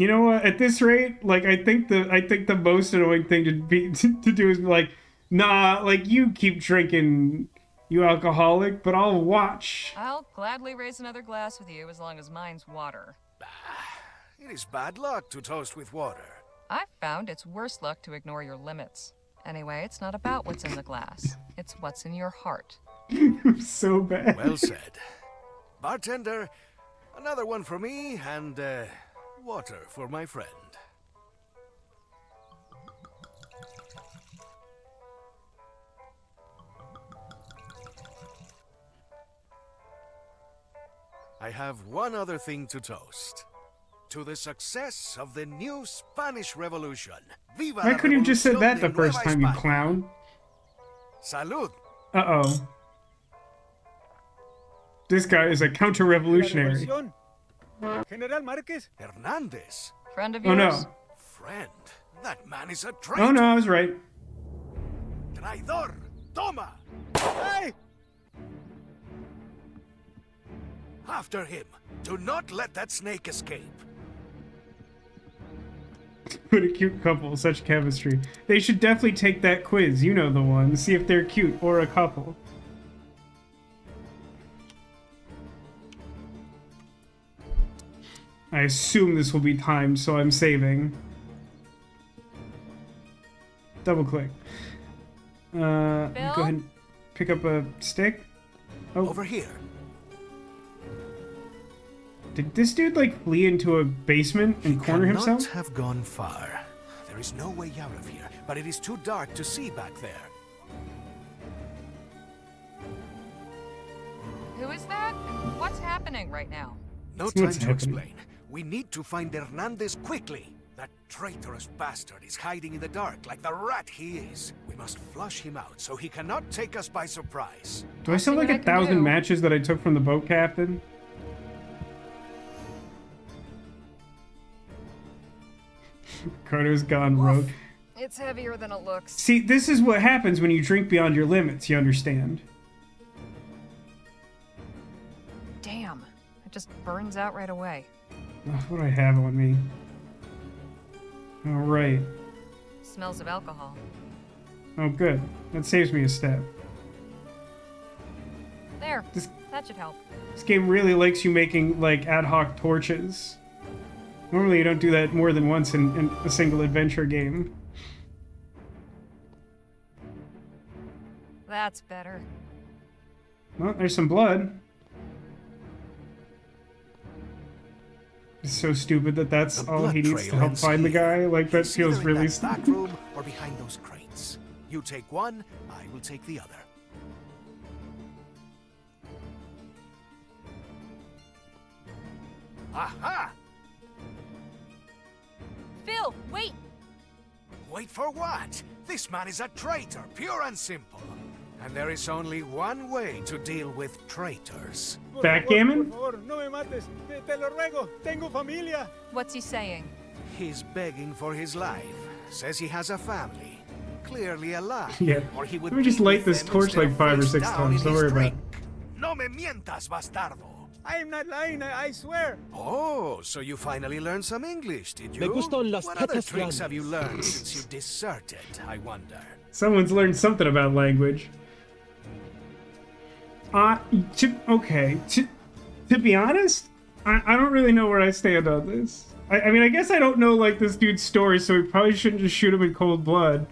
You know what? At this rate, like I think the most annoying thing to do is be like, nah, like you keep drinking, you alcoholic, but I'll watch. I'll gladly raise another glass with you as long as mine's water. It is bad luck to toast with water. I've found it's worse luck to ignore your limits. Anyway, it's not about what's in the glass. It's what's in your heart. So bad. Well said. Bartender, another one for me, and water for my friend. I have one other thing to toast. To the success of the new Spanish Revolution. Viva Why la couldn't you just said that Revolución the de first Nueva time, you España. clown? Salud. Uh-oh. This guy is a counter-revolutionary. General Marquez. Hernandez. Friend of Oh yours? no. Friend. That man is a traitor. Oh no, I was right. Traidor. Toma. Hey! After him. Do not let that snake escape. What a cute couple, such chemistry. They should definitely take that quiz, you know the one, see if they're cute or a couple. I assume this will be timed, so I'm saving. Double click. Go ahead and pick up a stick. Oh. Over here. Did this dude like flee into a basement and corner Cannot himself? have gone far. There is no way out of here, but it is too dark to see back there. Who is that? And what's happening right now? No What's time to happening? explain. We need to find Hernandez quickly. That traitorous bastard is hiding in the dark like the rat he is. We must flush him out so he cannot take us by surprise. Do I still have like 1,000 matches that I took from the boat captain? Carter's gone rogue. It's heavier than it looks. See, this is what happens when you drink beyond your limits, you understand? Damn. It just burns out right away. Ugh, what do I have on me? Alright. Smells of alcohol. Oh, good. That saves me a step. There. That should help. This game really likes you making, like, ad hoc torches. Normally you don't do that more than once in a single adventure game. That's better. Well, there's some blood. It's so stupid that that's all he needs to help find the guy. Like, that feels Either in really that back stupid. room or behind those crates. You take one, I will take the other. Aha! Phil, wait! Wait for what? This man is a traitor, pure and simple. And there is only one way to deal with traitors. Backgammon? Por favor, no me mates. Te lo ruego. Tengo familia. What's he saying? He's begging for his life. Says he has a family. Clearly alive. Yeah. Or he would Let me just be light with this them torch instead like of 5 or face 6 down times. in Don't his worry about it. drink. No me mientas, bastardo. I am not lying, I swear. Oh, so you finally learned some English, did you? Me gustan las What other tetas tricks grandes. have you learned since you deserted, I wonder? Someone's learned something about language. Okay. To be honest, I don't really know where I stand on this. I mean, I guess I don't know, like, this dude's story, so we probably shouldn't just shoot him in cold blood.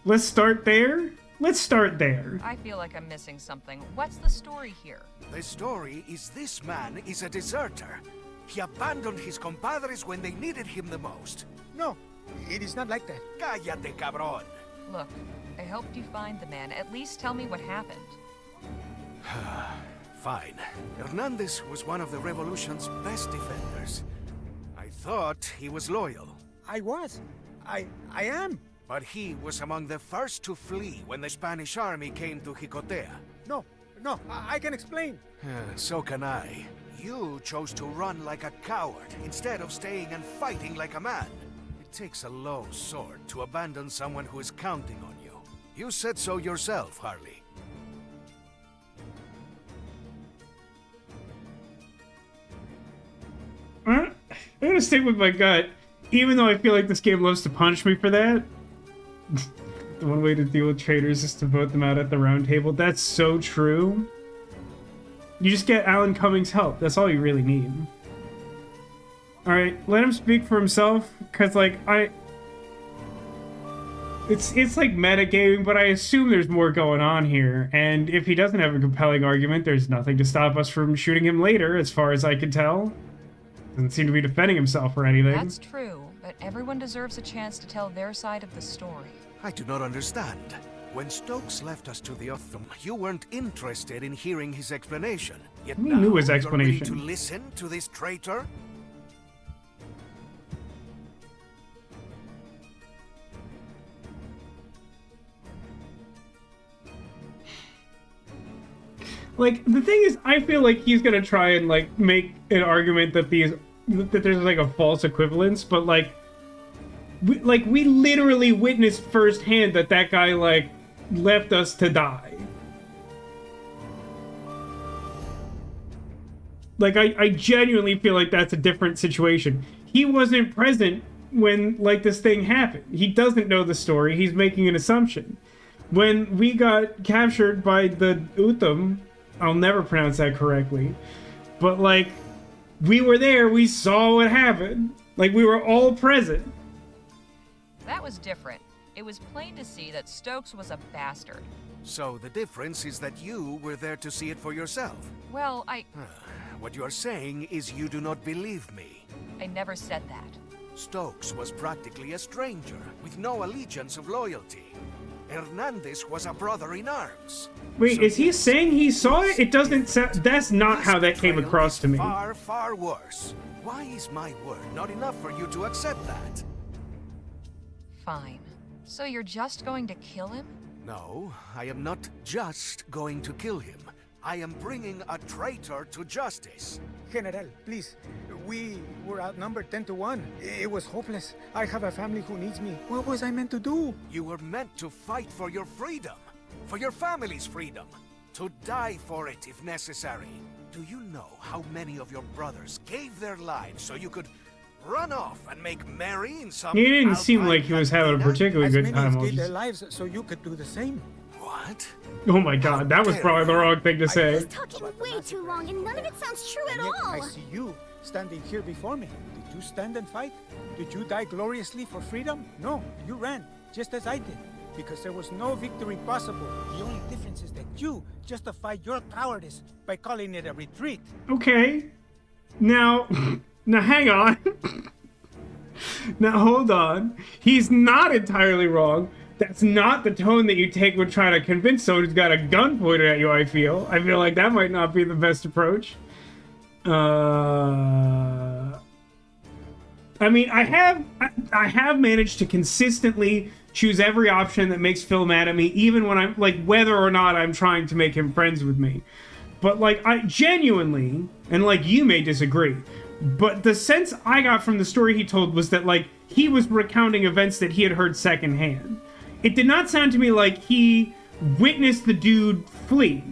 Let's start there? Let's start there. I feel like I'm missing something. What's the story here? The story is this man is a deserter. He abandoned his compadres when they needed him the most. No, it is not like that. Cállate, cabrón. Look, I helped you find the man. At least tell me what happened. Fine. Hernandez was one of the revolution's best defenders. I thought he was loyal. I was. I am. But he was among the first to flee when the Spanish army came to Jicotea. No, I can explain. So can I. You chose to run like a coward instead of staying and fighting like a man. It takes a low sword to abandon someone who is counting on you. You said so yourself, Harley. I'm gonna stick with my gut, even though I feel like this game loves to punish me for that. The one way to deal with traitors is to vote them out at the round table. That's so true. You just get Alan Cummings' help. That's all you really need. Alright, let him speak for himself, because, like, It's like metagaming, but I assume there's more going on here. And if he doesn't have a compelling argument, there's nothing to stop us from shooting him later, as far as I can tell. Doesn't seem to be defending himself or anything. That's true, but everyone deserves a chance to tell their side of the story. I do not understand. When Stokes left us to the aurum, you weren't interested in hearing his explanation. Yet We now knew his you're explanation. ready to listen to this traitor? Like, the thing is, I feel like he's gonna try and, like, make an argument that there's, like, a false equivalence, but, like, we literally witnessed firsthand that guy, like, left us to die. Like, I genuinely feel like that's a different situation. He wasn't present when, like, this thing happened. He doesn't know the story. He's making an assumption. When we got captured by the aurum, I'll never pronounce that correctly, but, like, we were there, we saw what happened. Like, we were all present. That was different. It was plain to see that Stokes was a bastard. So the difference is that you were there to see it for yourself. Well, What you are saying is you do not believe me. I never said that. Stokes was practically a stranger, with no allegiance of loyalty. Hernandez was a brother in arms. Wait, So is he yes, saying he saw it? It doesn't sound... That's not how that came betrayal across is to me. Far, far worse. Why is my word not enough for you to accept that? Fine. So you're just going to kill him? No, I am not just going to kill him. I am bringing a traitor to justice. General, please. We were outnumbered 10-1. It was hopeless. I have a family who needs me. What was I meant to do? You were meant to fight for your freedom. For your family's freedom. To die for it if necessary. Do you know how many of your brothers gave their lives so you could run off and make merry in some... He didn't seem like he was having a particularly As good many time. as I'll gave their just- lives so you could do the same. What? Oh my god, that was probably the wrong thing to say. Talking way too long, and none of it sounds true at And yet all. I see you standing here before me. Did you stand and fight? Did you die gloriously for freedom? No, you ran, just as I did. Because there was no victory possible. The only difference is that you justified your cowardice by calling it a retreat. Okay. Now hang on. Now hold on. He's not entirely wrong. That's not the tone that you take when trying to convince someone who's got a gun pointed at you, I feel. I feel like that might not be the best approach. I mean, I have managed to consistently choose every option that makes Phil mad at me, even when I'm, like, whether or not I'm trying to make him friends with me. But, like, I genuinely, and, like, you may disagree, but the sense I got from the story he told was that, like, he was recounting events that he had heard secondhand. It did not sound to me like he witnessed the dude flee,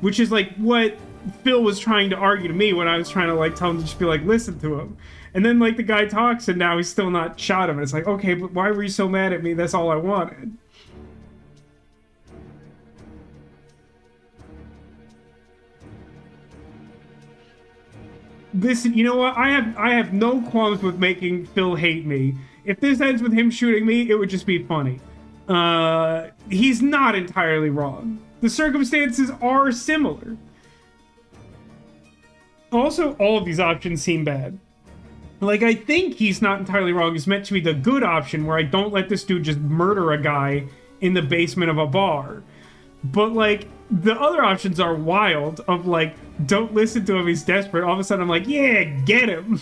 which is, like, what Phil was trying to argue to me when I was trying to, like, tell him to just be like, listen to him. And then, like, the guy talks and now he's still not shot him. And it's like, okay, but why were you so mad at me? That's all I wanted. Listen, you know what? I have no qualms with making Phil hate me. If this ends with him shooting me, it would just be funny. He's not entirely wrong. The circumstances are similar. Also, all of these options seem bad. Like, I think he's not entirely wrong. It's meant to be the good option where I don't let this dude just murder a guy in the basement of a bar. But, like, the other options are wild of, like, don't listen to him, he's desperate. All of a sudden I'm like, yeah, get him.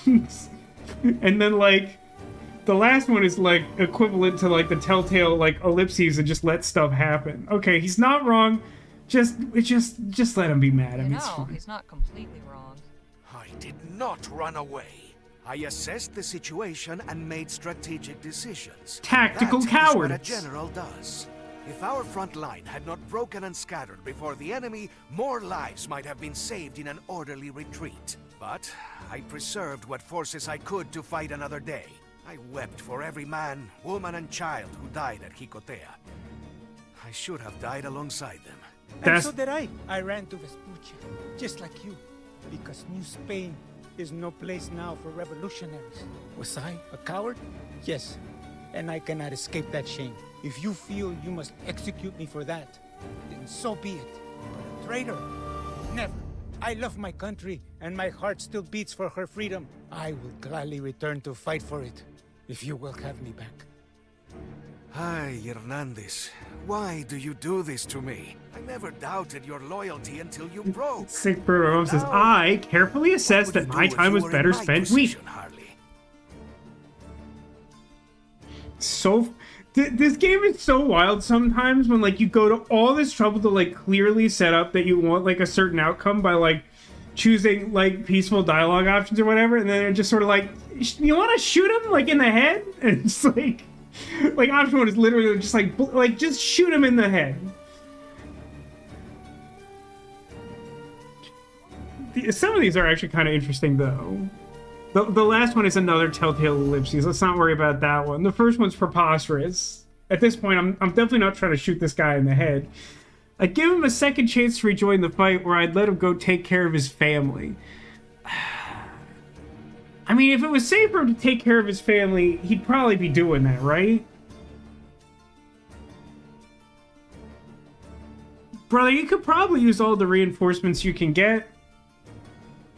And then, like, the last one is, like, equivalent to, like, the telltale, like, ellipses and just let stuff happen. Okay, he's not wrong. Just let him be mad at me. It's fine. He's not completely wrong. I did not run away. I assessed the situation and made strategic decisions. Tactical That cowards. is what a general does. If our front line had not broken and scattered before the enemy, more lives might have been saved in an orderly retreat. But I preserved what forces I could to fight another day. I wept for every man, woman, and child who died at Jicotea. I should have died alongside them. And so did I. I ran to Vespuccia, just like you, because New Spain is no place now for revolutionaries. Was I a coward? Yes, and I cannot escape that shame. If you feel you must execute me for that, then so be it. But a traitor? Never. I love my country, and my heart still beats for her freedom. I will gladly return to fight for it, if you will have me back. Ay, Hernandez, why do you do this to me? I never doubted your loyalty until you broke. Sick Bruno says, I carefully assessed that my time was better spent weeping. So, this game is so wild sometimes when, like, you go to all this trouble to, like, clearly set up that you want, like, a certain outcome by, like, choosing, like, peaceful dialogue options or whatever, and then they're just sort of like, you want to shoot him, like, in the head? And it's like option one is literally just like just shoot him in the head. Some of these are actually kind of interesting though. The last one is another Telltale Ellipses. Let's not worry about that one. The first one's preposterous. At this point, I'm definitely not trying to shoot this guy in the head. I'd give him a second chance to rejoin the fight, where I'd let him go take care of his family. I mean, if it was safe for him to take care of his family, he'd probably be doing that, right? Brother, you could probably use all the reinforcements you can get.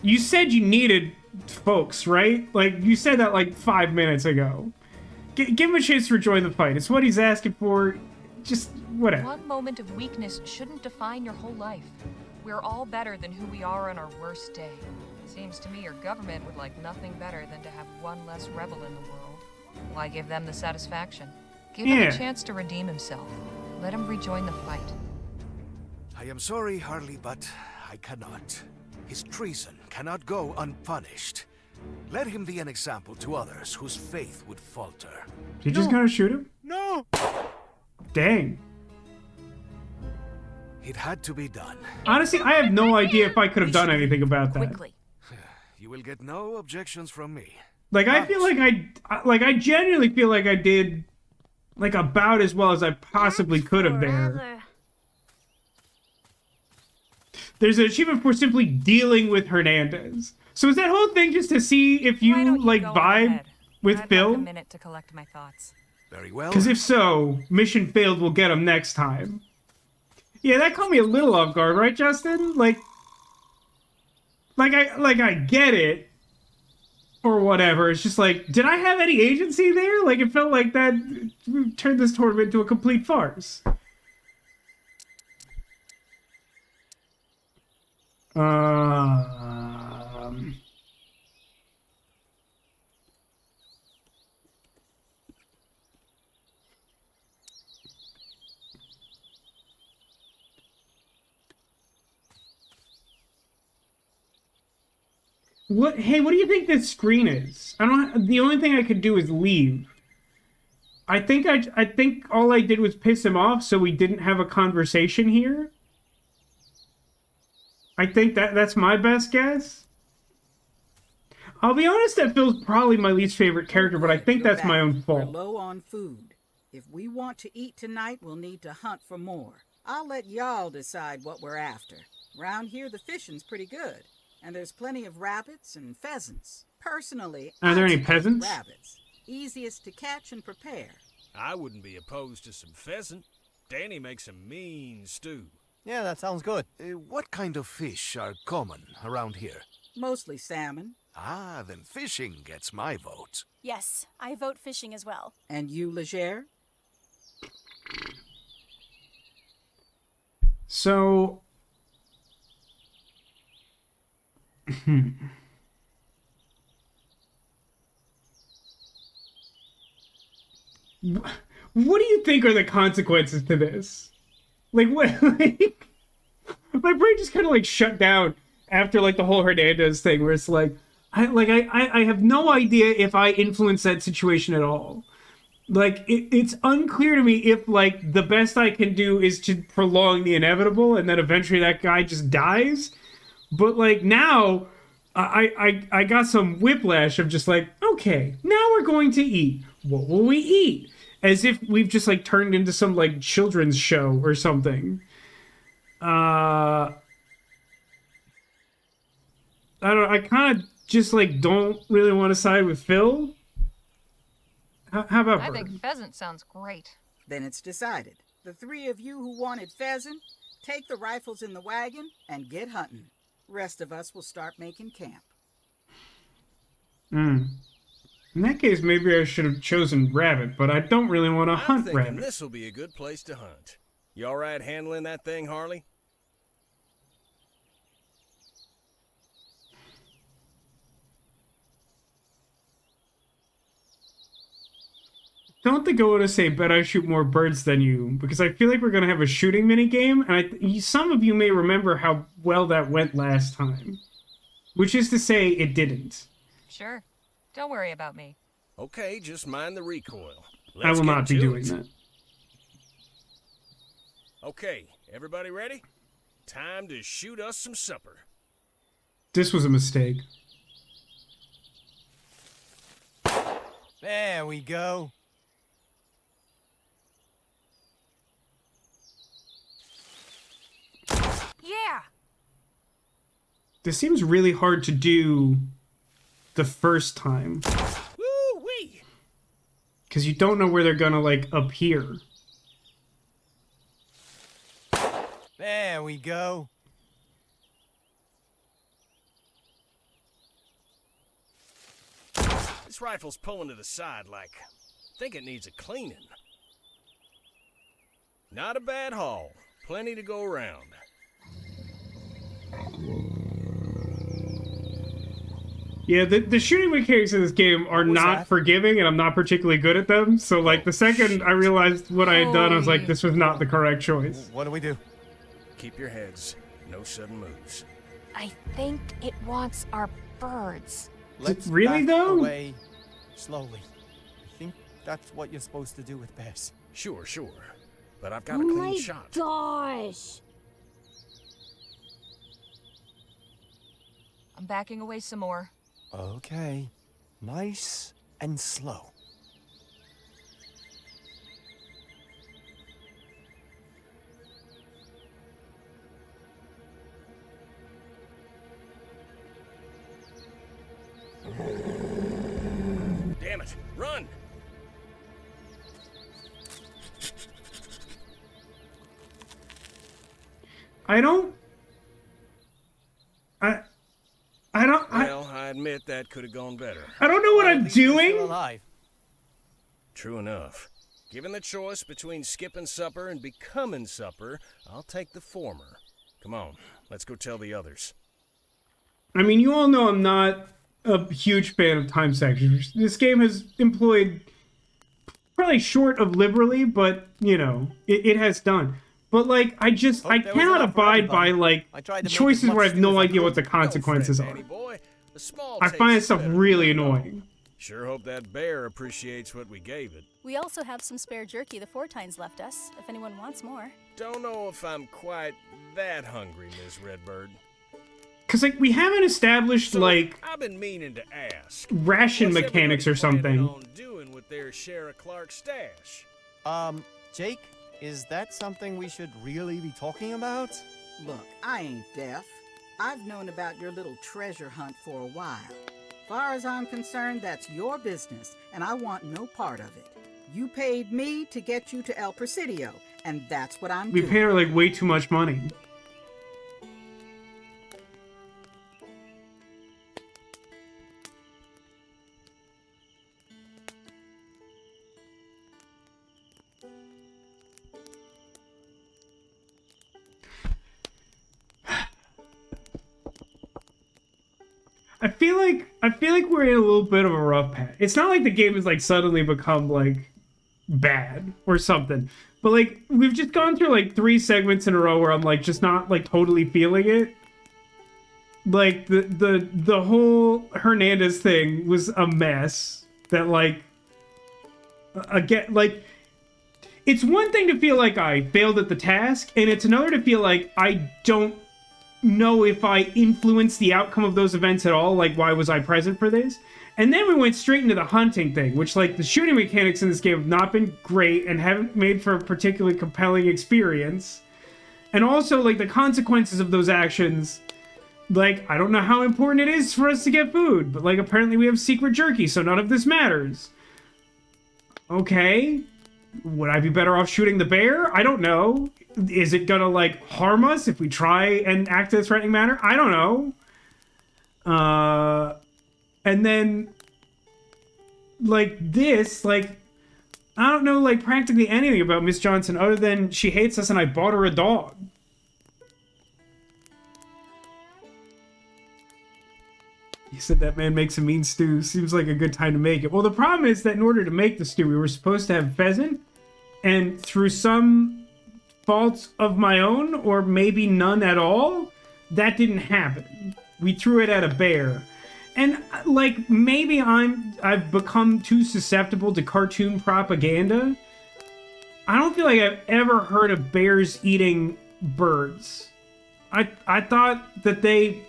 You said you needed folks, right? Like, you said that like 5 minutes ago. Give him a chance to rejoin the fight. It's what he's asking for. Just whatever. One moment of weakness shouldn't define your whole life. We're all better than who we are on our worst day. Seems to me your government would like nothing better than to have one less rebel in the world. Why give them the satisfaction? Give him a chance to redeem himself. Let him rejoin the fight. I am sorry, Harley, but I cannot. His treason cannot go unpunished. Let him be an example to others whose faith would falter. You just gonna shoot him? No! Dang. It had to be done. Honestly, I have no idea if I could have done anything about that. Quickly. You will get no objections from me. Like, I feel like I genuinely feel like I did, like, about as well as I possibly could have there. There's an achievement for simply dealing with Hernandez. So is that whole thing just to see if you like, vibe with Phil? Like a minute to collect my thoughts. Very well. Because if so, mission failed, we'll get him next time. Yeah, that caught me a little off guard, right, Justin? Like I get it, or whatever. It's just like, did I have any agency there? Like, it felt like that turned this tournament into a complete farce. What? Hey, what do you think this screen is? The only thing I could do is leave. I think all I did was piss him off, so we didn't have a conversation here. I think that's my best guess. I'll be honest, that Phil's probably my least favorite character, but I think that's my own fault. We're low on food. If we want to eat tonight, we'll need to hunt for more. I'll let y'all decide what we're after. Round here, the fishing's pretty good, and there's plenty of rabbits and pheasants. Personally, are there I any peasants? Rabbits. Easiest to catch and prepare. I wouldn't be opposed to some pheasant. Danny makes a mean stew. Yeah, that sounds good. What kind of fish are common around here? Mostly salmon. Ah, then fishing gets my vote. Yes, I vote fishing as well. And you, Leger? So... What do you think are the consequences to this? Like, what? Like, my brain just kind of like shut down after like the whole Hernandez thing, where it's like, I have no idea if I influence that situation at all. Like, it's unclear to me if like the best I can do is to prolong the inevitable, and then eventually that guy just dies. But like now, I got some whiplash of just like, okay, now we're going to eat. What will we eat? As if we've just like turned into some like children's show or something. I don't know. I kind of just like don't really want to side with Phil. How about I Bird? think pheasant sounds great. Then it's decided. The three of you who wanted pheasant, take the rifles in the wagon and get hunting. Rest of us will start making camp. In that case, maybe I should have chosen rabbit, but I don't really want to hunt I'm thinking rabbit. this will be a good place to hunt. You all right handling that thing, Harley? Don't think I want to say bet I shoot more birds than you, because I feel like we're going to have a shooting mini game, and some of you may remember how well that went last time. Which is to say, it didn't. Sure. Don't worry about me. Okay, just mind the recoil. I will not be get to doing it. that. Okay, everybody ready? Time to shoot us some supper. This was a mistake. There we go. Yeah! This seems really hard to do the first time. Woo-wee! Because you don't know where they're gonna, like, appear. There we go. This rifle's pulling to the side like, I think it needs a cleaning. Not a bad haul. Plenty to go around. Yeah, the shooting mechanics in this game are not that? forgiving, and I'm not particularly good at them. So, like, the second I realized what I had done, I was like, this was not the correct choice. What do we do? Keep your heads. No sudden moves. I think it wants our birds. Let's really, back though? away slowly. I think that's what you're supposed to do with bears. Sure. But I've got a clean shot. Gosh! I'm backing away some more. Okay. Nice and slow. Damn it! Run! Well, I admit that could have gone better. I don't know what I'm doing. Alive. True enough. Given the choice between skipping supper and becoming supper, I'll take the former. Come on, let's go tell the others. I mean, you all know I'm not a huge fan of time sections. This game has employed probably short of liberally, but, you know, it has done. But, like, I cannot abide by, like, choices where I have no idea what the consequences are. I find that stuff really annoying. Sure hope that bear appreciates what we gave it. We also have some spare jerky the Fortines left us, if anyone wants more. Don't know if I'm quite that hungry, Miss Redbird. Because, like, we haven't established, So, like, I've been meaning to ask. ration What's mechanics or everybody planning something. on doing with their share of Clark's stash? Jake, is that something we should really be talking about? Look, I ain't deaf. I've known about your little treasure hunt for a while. Far as I'm concerned, that's your business, and I want no part of it. You paid me to get you to El Presidio, and that's what I'm We doing. pay her, like, way too much money. I feel like we're in a little bit of a rough patch. It's not like the game has like suddenly become like bad or something. But like we've just gone through like 3 segments in a row where I'm like just not like totally feeling it. Like the whole Hernandez thing was a mess. That like again like it's one thing to feel like I failed at the task, and it's another to feel like I don't know if I influenced the outcome of those events at all. Like, why was I present for this? And then we went straight into the hunting thing, which, like, the shooting mechanics in this game have not been great and haven't made for a particularly compelling experience. And also, like, the consequences of those actions, like, I don't know how important it is for us to get food, but, like, apparently we have secret jerky, so none of this matters. Okay. Would I be better off shooting the bear? I don't know. Is it gonna, like, harm us if we try and act in a threatening manner? I don't know. And then, like, this, like, I don't know, like, practically anything about Miss Johnson other than she hates us and I bought her a dog. He said that man makes a mean stew. Seems like a good time to make it. Well, the problem is that in order to make the stew, we were supposed to have pheasant, and through some faults of my own, or maybe none at all, that didn't happen. We threw it at a bear. And, like, maybe I've become too susceptible to cartoon propaganda. I don't feel like I've ever heard of bears eating birds. I thought that they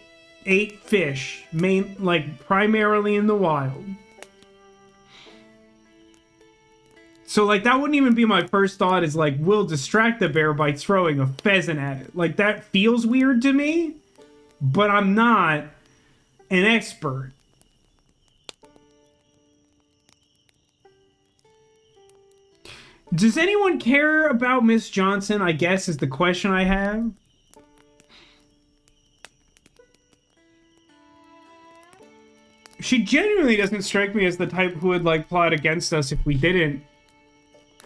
ate fish, primarily in the wild. So, like, that wouldn't even be my first thought, is, like, we'll distract the bear by throwing a pheasant at it. Like, that feels weird to me, but I'm not an expert. Does anyone care about Miss Johnson, I guess, is the question I have. She genuinely doesn't strike me as the type who would, like, plot against us if we didn't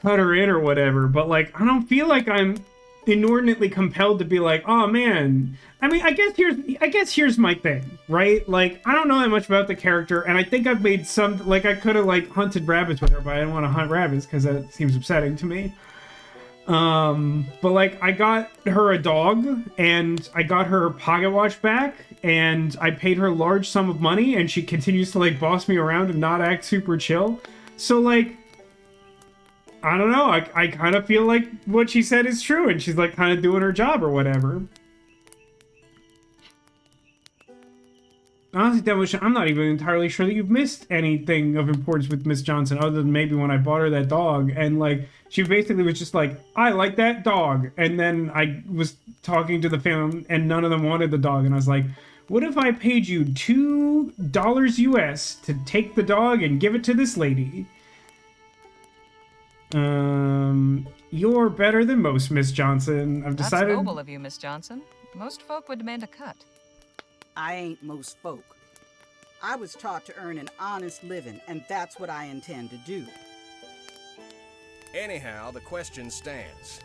cut her in or whatever, but, like, I don't feel like I'm inordinately compelled to be like, oh man. I mean, I guess here's my thing, right? Like, I don't know that much about the character, and I think I've made some, like, I could have, like, hunted rabbits with her, but I didn't want to hunt rabbits because that seems upsetting to me. But, like, I got her a dog, and I got her pocket watch back, and I paid her a large sum of money, and she continues to, like, boss me around and not act super chill. So, like, I don't know, I kind of feel like what she said is true, and she's, like, kind of doing her job or whatever. Honestly, Demolition, I'm not even entirely sure that you've missed anything of importance with Miss Johnson, other than maybe when I bought her that dog, and, like, she basically was just like, I like that dog, and then I was talking to the family, and none of them wanted the dog, and I was like, what if I paid you $2 US to take the dog and give it to this lady? You're better than most, Miss Johnson. I've decided... That's noble of you, Miss Johnson. Most folk would demand a cut. I ain't most folk. I was taught to earn an honest living, and that's what I intend to do. Anyhow, the question stands.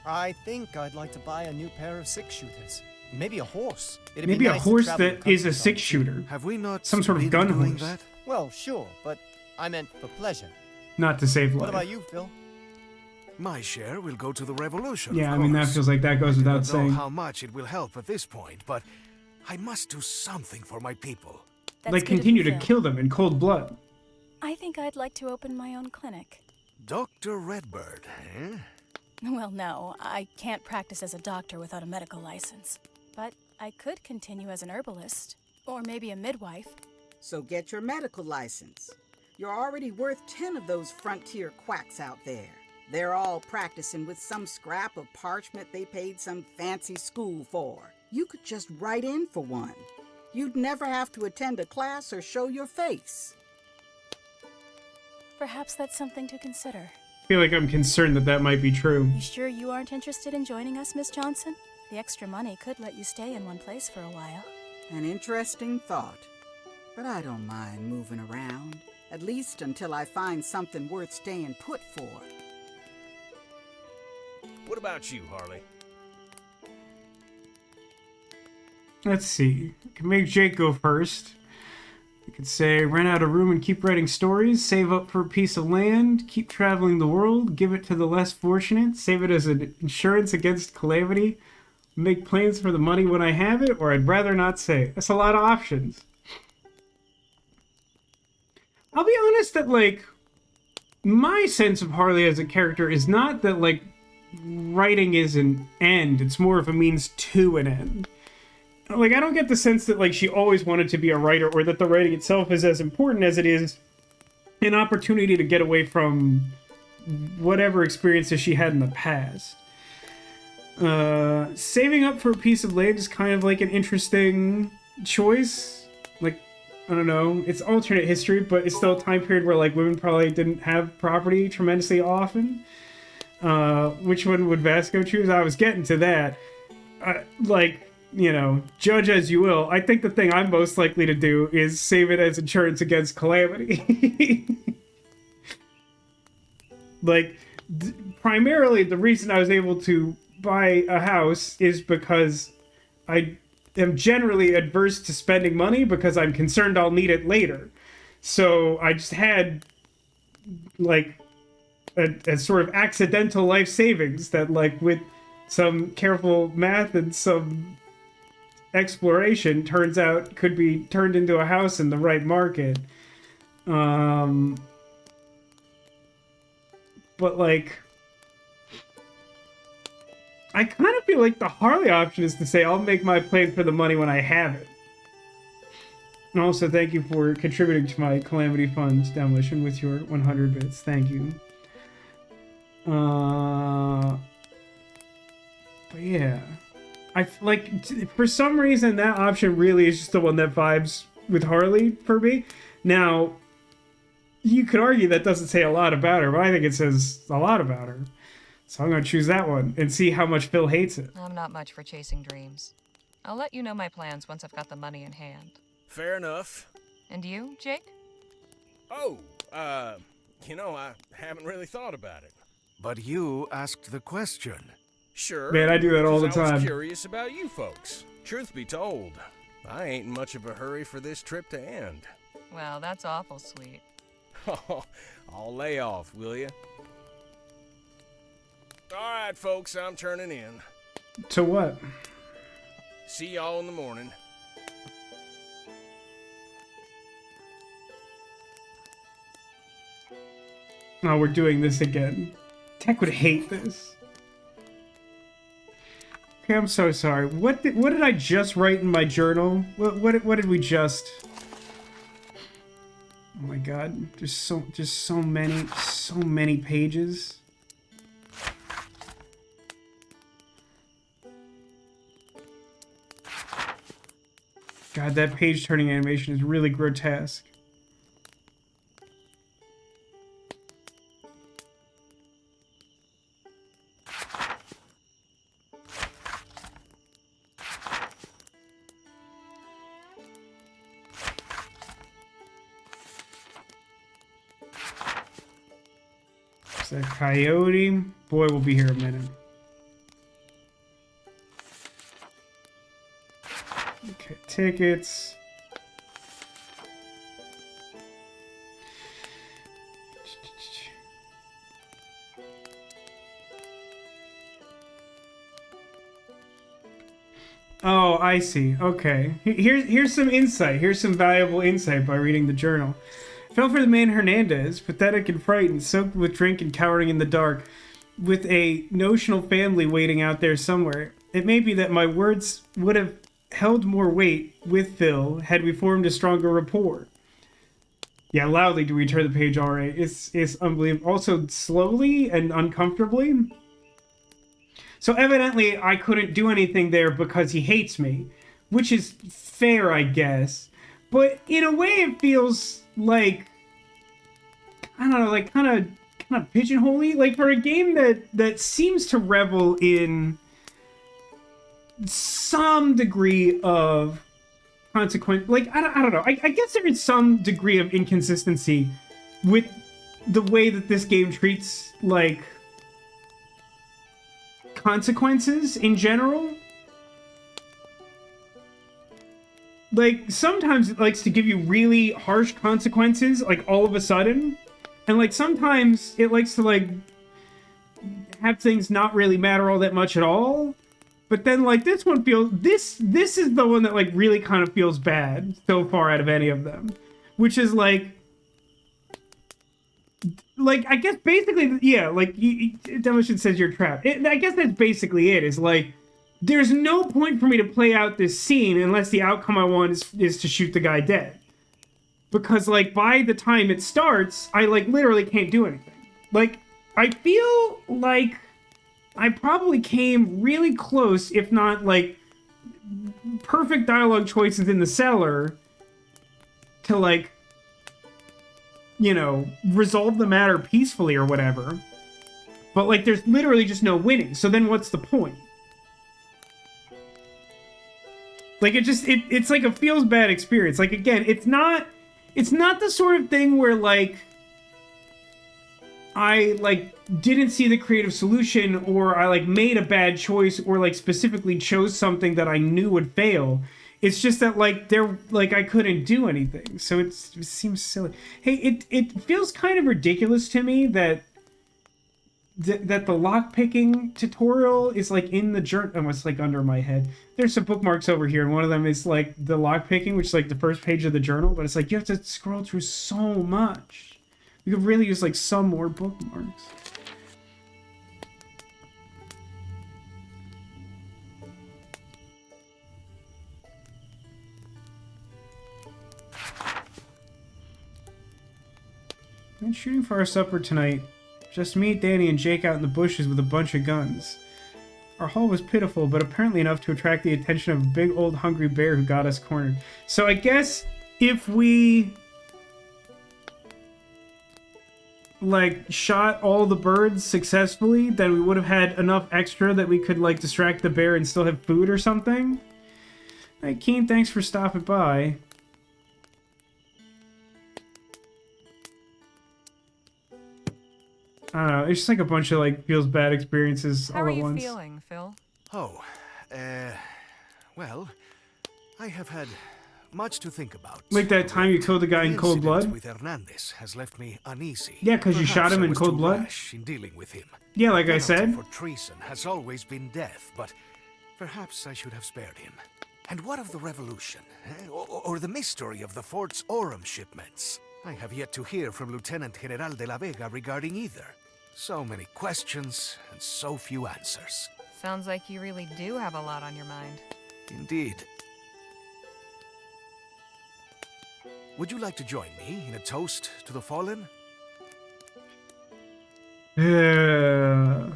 I think I'd like to buy a new pair of six-shooters. Maybe a horse. Maybe a horse that is a six-shooter. Have we not some sort of gun horse? That? Well, sure, but I meant for pleasure. Not to save life. What about you, Phil? My share will go to the revolution. Yeah, I mean, that feels like that goes without saying. I don't know how much it will help at this point, but I must do something for my people. That's like, continue to kill them in cold blood. I think I'd like to open my own clinic. Dr. Redbird, eh? Well, no, I can't practice as a doctor without a medical license. But I could continue as an herbalist, or maybe a midwife. So get your medical license. You're already worth 10 of those frontier quacks out there. They're all practicing with some scrap of parchment they paid some fancy school for. You could just write in for one. You'd never have to attend a class or show your face. Perhaps that's something to consider. I feel like I'm concerned that that might be true. You sure you aren't interested in joining us, Miss Johnson? The extra money could let you stay in one place for a while. An interesting thought. But I don't mind moving around. At least until I find something worth staying put for. What about you, Harley? Let's see. I can make Jake go first. We could say, rent out a room and keep writing stories, save up for a piece of land, keep traveling the world, give it to the less fortunate, save it as an insurance against calamity, make plans for the money when I have it, or I'd rather not say. That's a lot of options. I'll be honest that, like, my sense of Harley as a character is not that, like, writing is an end. It's more of a means to an end. like, I don't get the sense that, like, she always wanted to be a writer, or that the writing itself is as important as it is an opportunity to get away from whatever experiences she had in the past. Saving up for a piece of land is kind of like an interesting choice. Like, I don't know, it's alternate history, but it's still a time period where, like, women probably didn't have property tremendously often. Which one would Vasco choose? I was getting to that. Like, you know, judge as you will. I think the thing I'm most likely to do is save it as insurance against calamity. Like, primarily the reason I was able to buy a house is because I am generally adverse to spending money because I'm concerned I'll need it later. So I just had, like, a sort of accidental life savings that, like, with some careful math and some exploration, turns out could be turned into a house in the right market. But, like, I kind of feel like the Harley option is to say, I'll make my plan for the money when I have it. And also, thank you for contributing to my Calamity Funds demolition with your 100 bits. Thank you. But yeah. For some reason, that option really is just the one that vibes with Harley for me. Now, you could argue that doesn't say a lot about her, but I think it says a lot about her. So I'm going to choose that one and see how much Phil hates it. I'm not much for chasing dreams. I'll let you know my plans once I've got the money in hand. Fair enough. And you, Jake? Oh, you know, I haven't really thought about it. But you asked the question. Sure. Man, I do that all the time. I was curious about you folks. Truth be told, I ain't in much of a hurry for this trip to end. Well, that's awful sweet. I'll lay off, will ya? All right, folks, I'm turning in. To what? See y'all in the morning. Oh, we're doing this again. Tech would hate this. Okay, I'm so sorry. What did I just write in my journal? What did we just... Oh my god, there's so many pages. God, that page turning animation is really grotesque. Is that Coyote? Boy, we'll be here a minute. Okay, tickets. Oh, I see. Okay. Here's some insight. Here's some valuable insight by reading the journal. Fell for the man Hernandez, pathetic and frightened, soaked with drink and cowering in the dark, with a notional family waiting out there somewhere. It may be that my words would have held more weight with Phil had we formed a stronger rapport. Yeah, loudly do we turn the page, alright. It's unbelievable. Also, slowly and uncomfortably. So evidently, I couldn't do anything there because he hates me, which is fair, I guess. But in a way, it feels like, I don't know, like kind of pigeonhole-y. Like for a game that seems to revel in some degree of consequence. Like I don't know. I guess there is some degree of inconsistency with the way that this game treats like consequences in general. Like, sometimes it likes to give you really harsh consequences, like, all of a sudden. And, like, sometimes it likes to, like, have things not really matter all that much at all. But then, like, this one feels... This is the one that, like, really kind of feels bad so far out of any of them. Which is, like... Like, I guess basically, yeah, like, Demolition says you're trapped. I guess that's basically it, is, like... there's no point for me to play out this scene unless the outcome I want is to shoot the guy dead. Because, like, by the time it starts, I, like, literally can't do anything. Like, I feel like I probably came really close, if not, like, perfect dialogue choices in the cellar to, like, you know, resolve the matter peacefully or whatever. But, like, there's literally just no winning. So then what's the point? Like, it's like a feels bad experience. Like, again, it's not the sort of thing where, like, I, like, didn't see the creative solution, or I, like, made a bad choice, or, like, specifically chose something that I knew would fail. It's just that, like, I couldn't do anything. So it seems silly. Hey, it feels kind of ridiculous to me that the lockpicking tutorial is, like, in the journal. Oh, it's, like, under my head. There's some bookmarks over here, and one of them is, like, the lockpicking, which is, like, the first page of the journal. But it's, like, you have to scroll through so much. You could really use, like, some more bookmarks. I'm shooting for our supper tonight. Just me, Danny, and Jake out in the bushes with a bunch of guns. Our haul was pitiful, but apparently enough to attract the attention of a big old hungry bear who got us cornered. So I guess if we, like, shot all the birds successfully, then we would have had enough extra that we could, like, distract the bear and still have food or something. Hey, Keen, thanks for stopping by. I don't know, it's just like a bunch of, like, feels bad experiences all at once. How are you feeling, Phil? Oh, well, I have had much to think about. Like that time you killed the guy in cold blood? With Hernandez has left me uneasy. Yeah, because you shot him in cold blood? In dealing with him. Yeah, like I said. For treason has always been death, but perhaps I should have spared him. And what of the revolution? Or the mystery of the fort's aurum shipments? I have yet to hear from Lieutenant General de la Vega regarding either. So many questions and so few answers. Sounds like you really do have a lot on your mind. Indeed. Would you like to join me in a toast to the fallen? Yeah.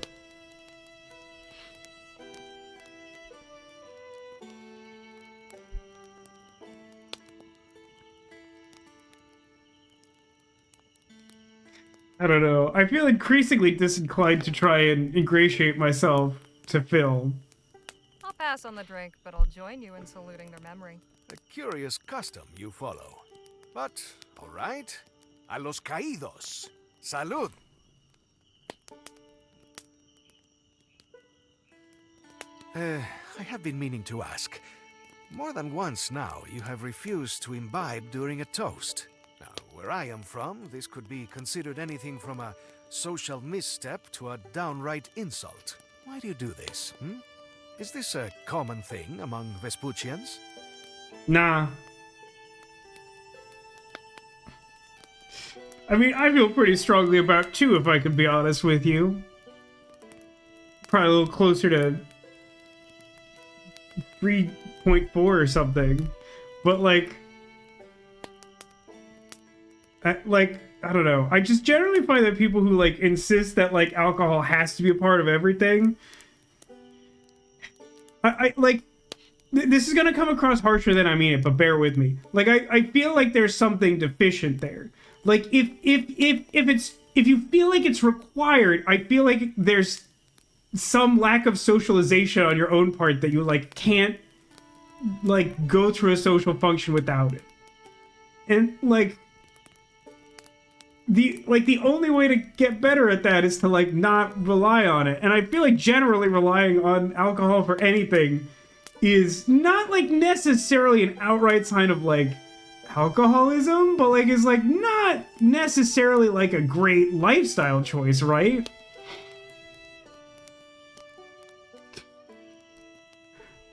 I don't know. I feel increasingly disinclined to try and ingratiate myself to Phil. I'll pass on the drink, but I'll join you in saluting their memory. A curious custom you follow. But, all right. A los caídos. Salud. I have been meaning to ask. More than once now, you have refused to imbibe during a toast. Now, where I am from, this could be considered anything from a social misstep to a downright insult. Why do you do this, Is this a common thing among Vespuccians? Nah. I mean, I feel pretty strongly about two, if I can be honest with you. Probably a little closer to 3.4 or something. But, like... I don't know. I just generally find that people who, like, insist that, like, alcohol has to be a part of everything... this is gonna come across harsher than I mean it, but bear with me. Like, I feel like there's something deficient there. Like, if you feel like it's required, I feel like there's some lack of socialization on your own part that you, like, can't, like, go through a social function without it. And, like... The only way to get better at that is to, like, not rely on it. And I feel like generally relying on alcohol for anything is not, like, necessarily an outright sign of, like, alcoholism, but, like, is, like, not necessarily, like, a great lifestyle choice, right?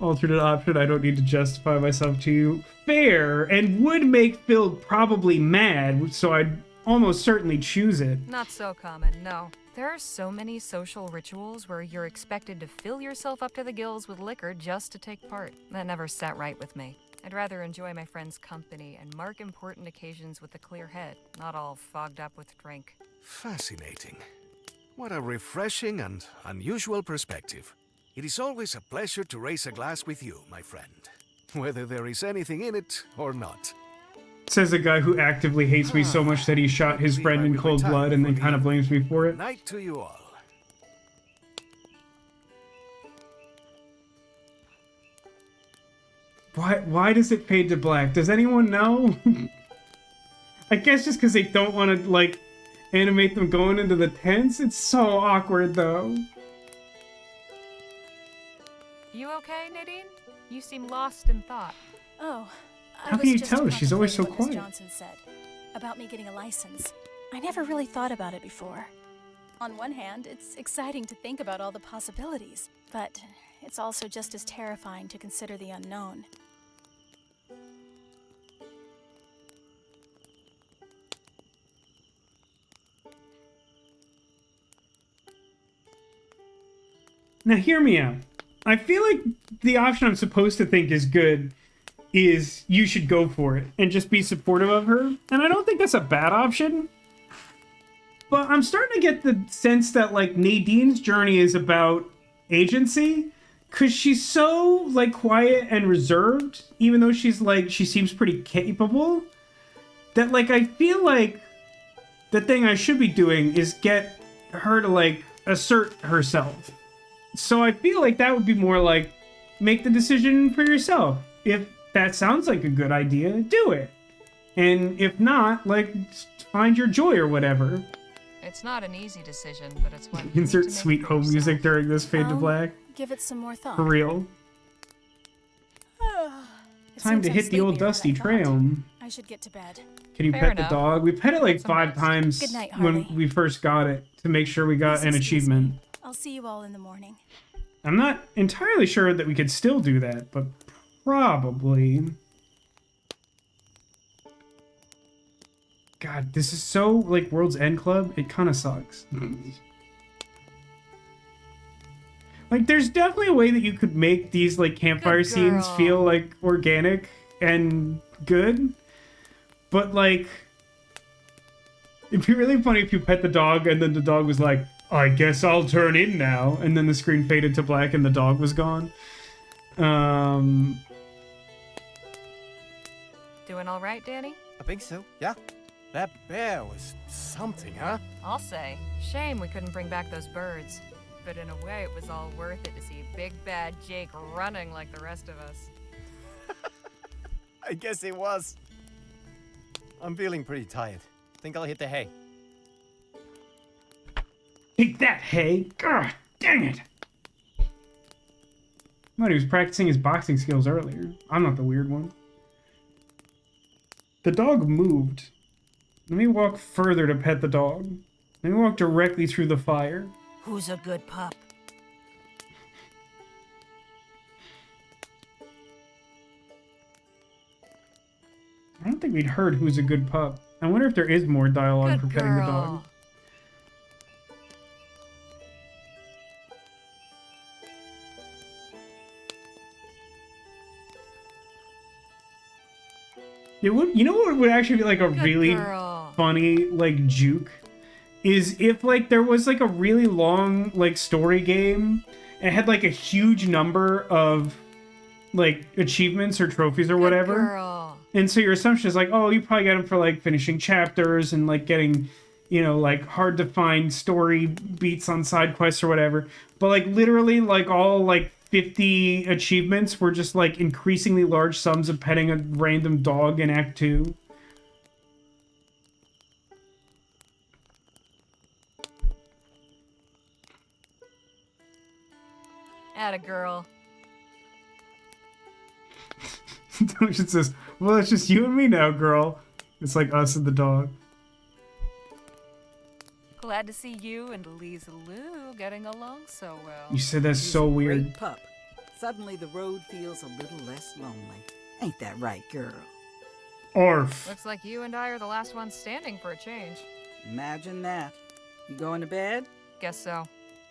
Alternate option, I don't need to justify myself to you. Fair, and would make Phil probably mad, so I'd almost certainly choose it. Not so common, no. There are so many social rituals where you're expected to fill yourself up to the gills with liquor just to take part. That never sat right with me. I'd rather enjoy my friends' company and mark important occasions with a clear head, not all fogged up with drink. Fascinating. What a refreshing and unusual perspective. It is always a pleasure to raise a glass with you, my friend, whether there is anything in it or not. Says a guy who actively hates me so much that he shot his friend in cold blood and then kind of blames me for it. Night to you all. Why does it fade to black? Does anyone know? I guess just because they don't want to, like, animate them going into the tents? It's so awkward, though. You okay, Nadine? You seem lost in thought. Oh, How can you tell her? She's always so quiet. Johnson said about me getting a license. I never really thought about it before. On one hand, it's exciting to think about all the possibilities, but it's also just as terrifying to consider the unknown. Now hear me out. I feel like the option I'm supposed to think is good is you should go for it and just be supportive of her. And I don't think that's a bad option. But I'm starting to get the sense that, like, Nadine's journey is about agency. Because she's so, like, quiet and reserved, even though she's, like, she seems pretty capable. That, like, I feel like the thing I should be doing is get her to, like, assert herself. So I feel like that would be more like, make the decision for yourself. If that sounds like a good idea, do it. And if not, like, find your joy or whatever. It's not an easy decision, but it's one. Insert sweet home music during this fade to black. Give it some more thought. For real. Time to hit the old dusty trail. I should get to bed. Can you pet the dog? We pet it like 5 times Good night, when Harley. we first got it to make sure we got an achievement. I'll see you all in the morning. I'm not entirely sure that we could still do that, but probably. God, this is so like World's End Club. It kind of sucks. Like, there's definitely a way that you could make these like campfire scenes feel like organic and good, but like, it'd be really funny if you pet the dog and then the dog was like, I guess I'll turn in now, and then the screen faded to black and the dog was gone. Doing all right, Danny? I think so, yeah. That bear was something, huh? I'll say. Shame we couldn't bring back those birds. But in a way, it was all worth it to see Big Bad Jake running like the rest of us. I guess it was. I'm feeling pretty tired. Think I'll hit the hay. Take that, hay! God dang it! I thought he was practicing his boxing skills earlier. I'm not the weird one. The dog moved. Let me walk further to pet the dog. Let me walk directly through the fire. Who's a good pup? I don't think we'd heard who's a good pup. I wonder if there is more dialogue for petting the dog. It would, you know what would actually be like a really funny like juke is if like there was like a really long like story game and it had like a huge number of like achievements or trophies or whatever. And so your assumption is like, oh, you probably get them for like finishing chapters and like getting, you know, like hard to find story beats on side quests or whatever. But like literally like all like 50 achievements were just like increasingly large sums of petting a random dog in Act 2. Atta girl. It says, well, it's just you and me now, girl. It's like us and the dog. Glad to see you and Lisa Lou getting along so well. You said that's so weird. Great pup. Suddenly the road feels a little less lonely. Ain't that right, girl? Arf. Looks like you and I are the last ones standing for a change. Imagine that. You going to bed? Guess so.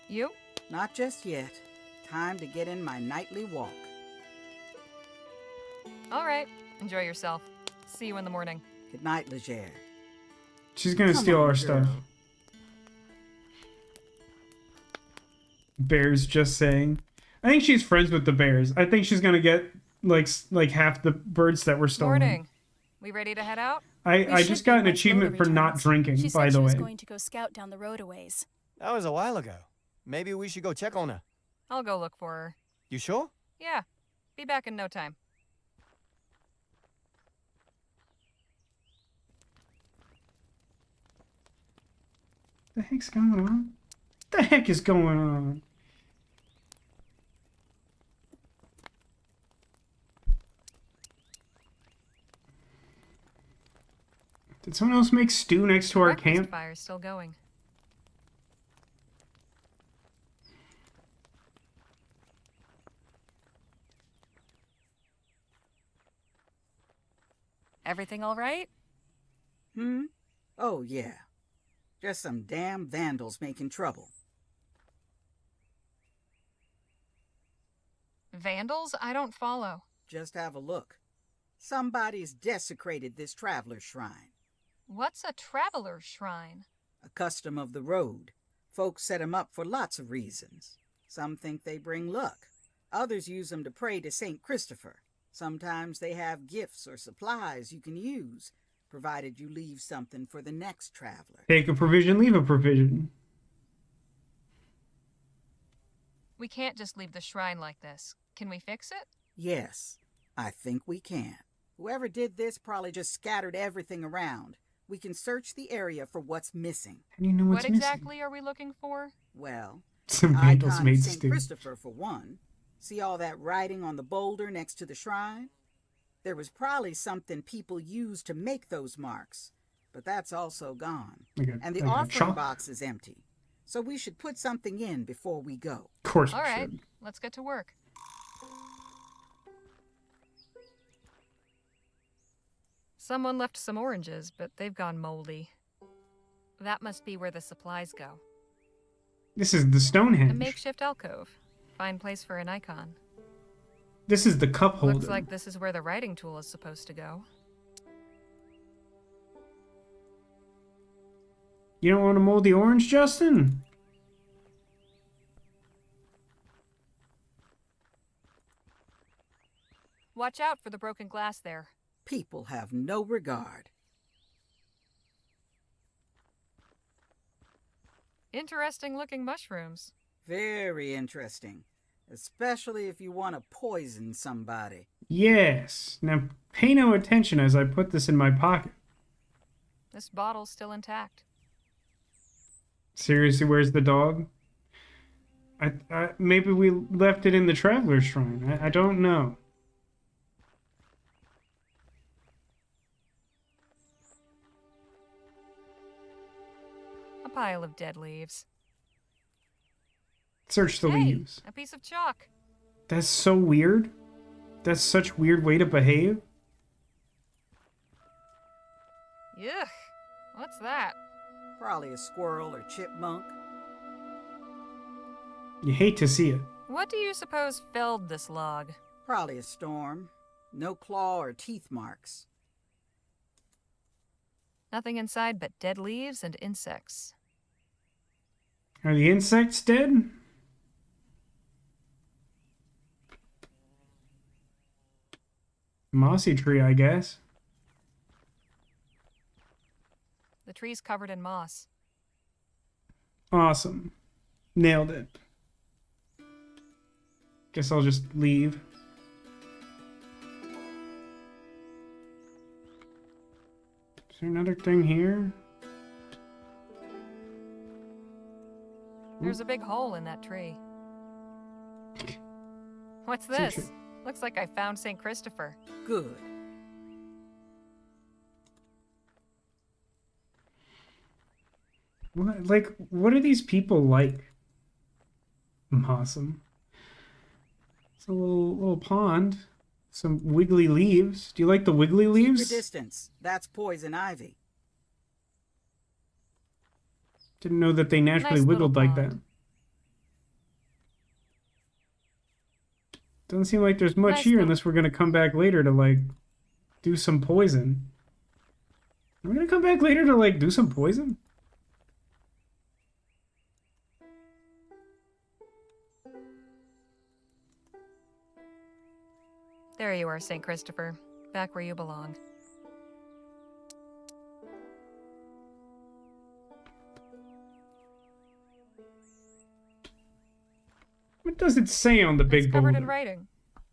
You? Not just yet. Time to get in my nightly walk. All right. Enjoy yourself. See you in the morning. Good night, Leger. She's gonna steal our stuff. Bears just saying. I think she's friends with the bears. I think she's gonna get like half the birds that were stolen. Morning. We ready to head out? I just got an achievement for not drinking, She by said the she was way. going to go scout down the road a ways. That was a while ago. Maybe we should go check on her. I'll go look for her. You sure? Yeah. Be back in no time. The heck's going on? The heck is going on? Did someone else make stew next to our Breakfast camp? fire's still going. Everything all right? Oh, yeah. Just some damn vandals making trouble. Vandals? I don't follow. Just have a look. Somebody's desecrated this traveler's shrine. What's a traveler's shrine? A custom of the road. Folks set 'em up for lots of reasons. Some think they bring luck. Others use them to pray to St. Christopher. Sometimes they have gifts or supplies you can use, provided you leave something for the next traveler. Take a provision, leave a provision. We can't just leave the shrine like this. Can we fix it? Yes, I think we can. Whoever did this probably just scattered everything around. We can search the area for what's missing. How do you know what's What exactly are we looking for? Well, Some the vandals icon made of St. stew. Christopher for one. See all that writing on the boulder next to the shrine? There was probably something people used to make those marks, but that's also gone. And the like a offering chalk? box is empty. So we should put something in before we go. Of course All we right, should. let's get to work. Someone left some oranges, but they've gone moldy. That must be where the supplies go. This is the A Stonehenge. makeshift alcove. Fine place for an icon. This is the cup holder. Looks like this is where the writing tool is supposed to go. You don't want to mold the orange, Justin? Watch out for the broken glass there. People have no regard. Interesting looking mushrooms. Very interesting. Especially if you want to poison somebody. Yes. Now pay no attention as I put this in my pocket. This bottle's still intact. Seriously, where's the dog? Maybe we left it in the Traveler's Shrine. I don't know. A pile of dead leaves. Search the Hey, leaves. a piece of chalk. That's so weird. That's such weird way to behave. Yuck. What's that? Probably a squirrel or chipmunk. You hate to see it. What do you suppose felled this log? Probably a storm. No claw or teeth marks. Nothing inside but dead leaves and insects. Are the insects dead? Mossy tree, I guess. The tree's covered in moss. Awesome. Nailed it. Guess I'll just leave. Is there another thing here? There's a big hole in that tree. What's Search this? Looks like I found St. Christopher. Good. What are these people like? Awesome. It's a little pond. Some wiggly leaves. Do you like the wiggly leaves? Keep your distance. That's poison ivy. Didn't know that they naturally Nice little wiggled like that. pond. Doesn't seem like there's much Nice here little- unless we're gonna come back later to like do some poison. We're gonna come back later to like do some poison? There you are, St. Christopher. Back where you belong. What does it say on the big It's covered boulder? in writing.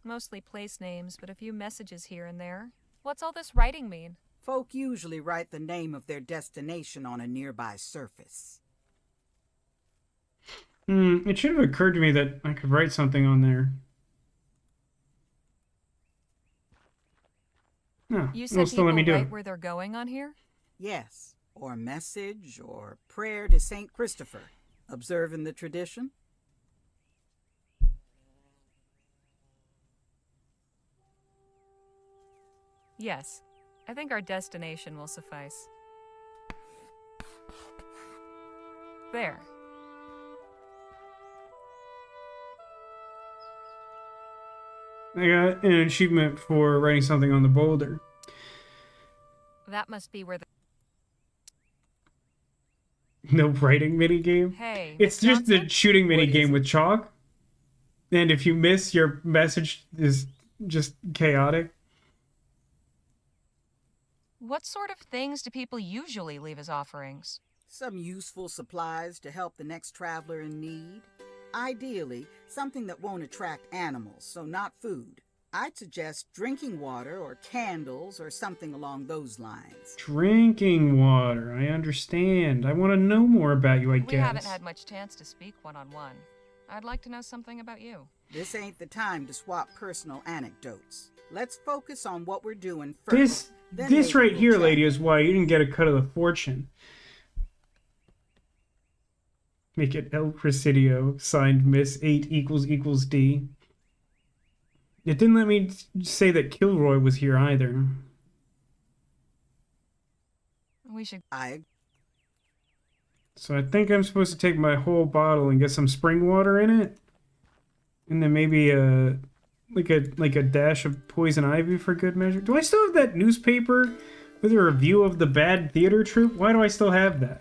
Mostly place names, but a few messages here and there. What's all this writing mean? Folk usually write the name of their destination on a nearby surface. It should have occurred to me that I could write something on there. No, You it'll said still let people me do write it. where they're going on here? Yes, or message, or prayer to St. Christopher. Observing the tradition? Yes. I think our destination will suffice. There. I got an achievement for writing something on the boulder. That must be where the... No writing minigame. Hey, It's Miss just a Johnson? shooting What is minigame with chalk. And if you miss, your message is just chaotic. What sort of things do people usually leave as offerings? Some useful supplies to help the next traveler in need. Ideally, something that won't attract animals, so not food. I'd suggest drinking water or candles or something along those lines. Drinking water. I understand. I want to know more about you, I We guess. haven't had much chance to speak one-on-one. I'd like to know something about you. This ain't the time to swap personal anecdotes. Let's focus on what we're doing first. This then this maybe right we'll here, chat. lady, is why you didn't get a cut of the fortune. Make it El Presidio, signed Miss 8 = D. It didn't let me say that Kilroy was here either. We should... So I think I'm supposed to take my whole bottle and get some spring water in it. And then maybe like a dash of poison ivy for good measure. Do I still have that newspaper with a review of the bad theater troupe? Why do I still have that?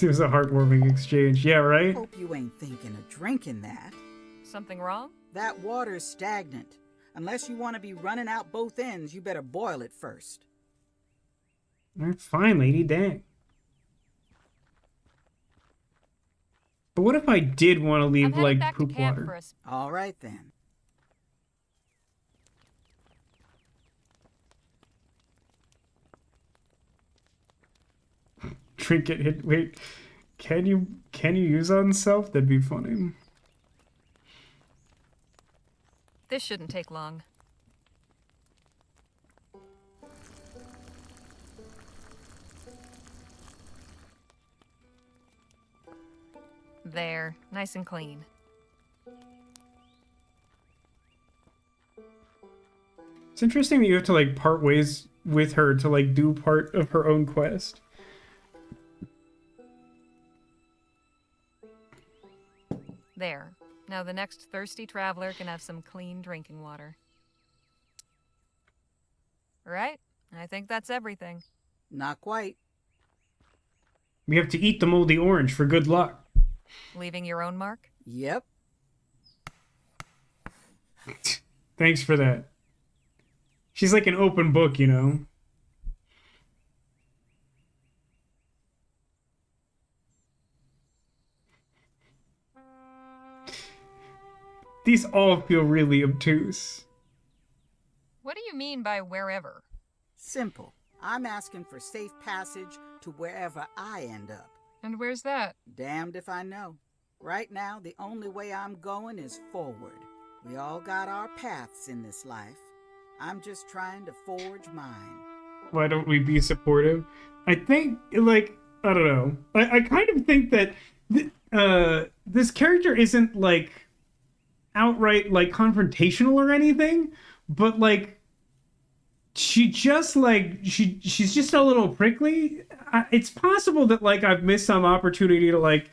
It was a heartwarming exchange. Yeah, right? Hope you ain't thinking of drinking that. Something wrong? That water's stagnant. Unless you want to be running out both ends, you better boil it first. All right, fine, lady, dang. But what if I did want to I'm leave, headed like, back poop to camp water? for a... All right, then. Trinket hit. Wait, can you use on self? That'd be funny. This shouldn't take long. There, nice and clean. It's interesting that you have to like part ways with her to like do part of her own quest. There. Now the next thirsty traveler can have some clean drinking water. Right? I think that's everything. Not quite. We have to eat the moldy orange for good luck. Leaving your own mark? Yep. Thanks for that. She's like an open book, you know? These all feel really obtuse. What do you mean by wherever? Simple. I'm asking for safe passage to wherever I end up. And where's that? Damned if I know. Right now, the only way I'm going is forward. We all got our paths in this life. I'm just trying to forge mine. Why don't we be supportive? I think, like, I don't know. I kind of think that this character isn't, like, outright, like, confrontational or anything, but, like, she just like she's just a little prickly. It's possible that like I've missed some opportunity to like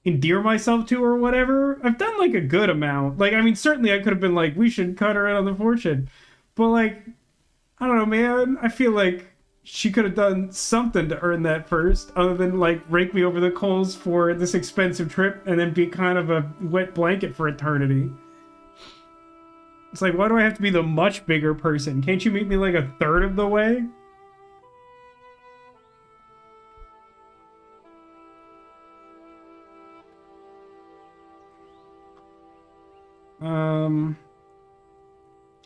endear myself to her or whatever. I've done like a good amount. Like, I mean, certainly I could have been like, we should cut her in on the fortune, but like, I don't know, man. I feel like she could have done something to earn that first, other than like rake me over the coals for this expensive trip and then be kind of a wet blanket for eternity. It's like, why do I have to be the much bigger person? Can't you meet me like a third of the way?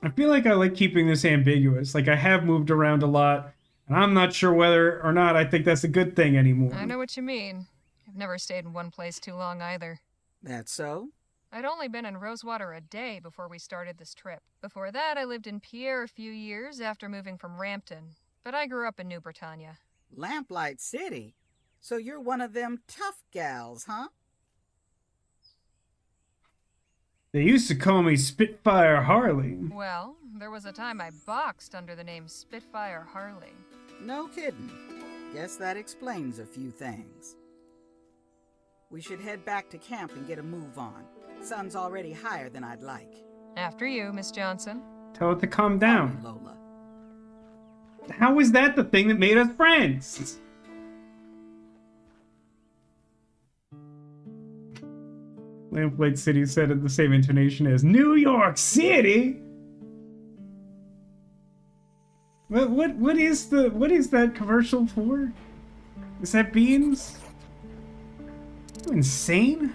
I feel like I like keeping this ambiguous. Like, I have moved around a lot, and I'm not sure whether or not I think that's a good thing anymore. I know what you mean. I've never stayed in one place too long either. That's so? I'd only been in Rosewater a day before we started this trip. Before that, I lived in Pierre a few years after moving from Rampton. But I grew up in New Britannia. Lamplight City? So you're one of them tough gals, huh? They used to call me Spitfire Harley. Well, there was a time I boxed under the name Spitfire Harley. No kidding. Guess that explains a few things. We should head back to camp and get a move on. Sun's already higher than I'd like. After you, Miss Johnson. Tell it to calm down. Lola. How is that the thing that made us friends? Lamplight City said in the same intonation as New York City. What is that commercial for? Is that Beans? You insane?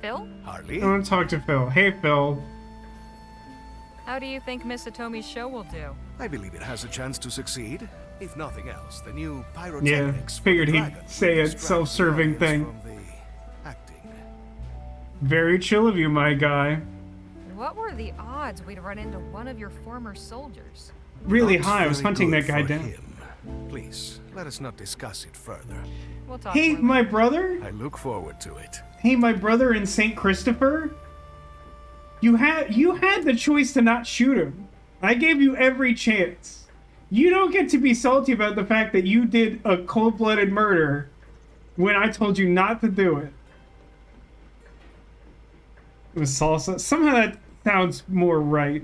Phil? Harley? I want to talk to Phil. Hey, Phil. How do you think Miss Hitomi's show will do? I believe it has a chance to succeed. If nothing else, the new Yeah, pyrotechnics. figured he'd say a self-serving thing. Very chill of you, my guy. What were the odds we'd run into one of your former soldiers? Really high. I was hunting that guy down. Please, let us not discuss it further. We'll talk Hey, more my later. brother? I look forward to it. Hey, my brother in St. Christopher? You had the choice to not shoot him. I gave you every chance. You don't get to be salty about the fact that you did a cold-blooded murder when I told you not to do it. It was salsa. Somehow that sounds more right.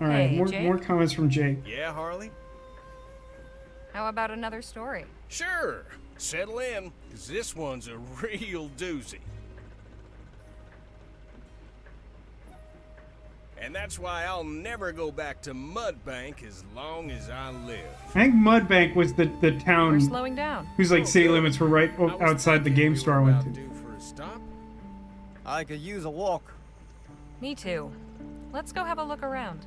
All right, Hey, more comments from Jake. Yeah, Harley? How about another story? Sure. Settle in, 'cause this one's a real doozy. And that's why I'll never go back to Mudbank as long as I live. I think Mudbank was the town We're slowing down. whose like city limits were right outside the game store I went to. Due for a stop? I could use a walk. Me too. Let's go have a look around.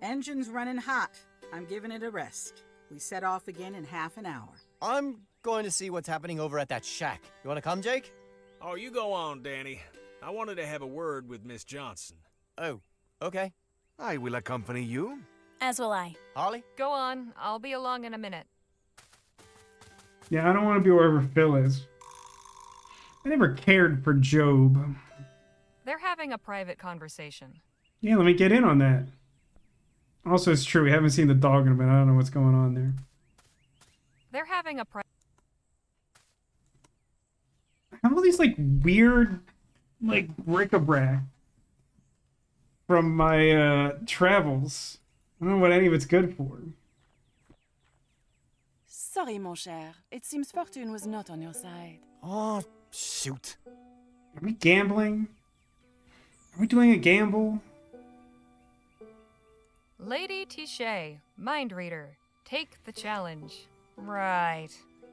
Engine's running hot. I'm giving it a rest. We set off again in half an hour. I'm going to see what's happening over at that shack. You want to come, Jake? Oh, you go on, Danny. I wanted to have a word with Miss Johnson. Oh, okay. I will accompany you. As will I. Harley? Go on. I'll be along in a minute. Yeah, I don't want to be wherever Phil is. I never cared for Job. They're having a private conversation. Yeah, let me get in on that. Also, it's true, we haven't seen the dog in a minute. I don't know what's going on there. They're having a All these, like, weird, like, bric-a-brac from my, travels. I don't know what any of it's good for. Sorry, mon cher. It seems fortune was not on your side. Oh, shoot. Are we gambling? Are we doing a gamble? Lady Tichet, mind reader. Take the challenge. Right.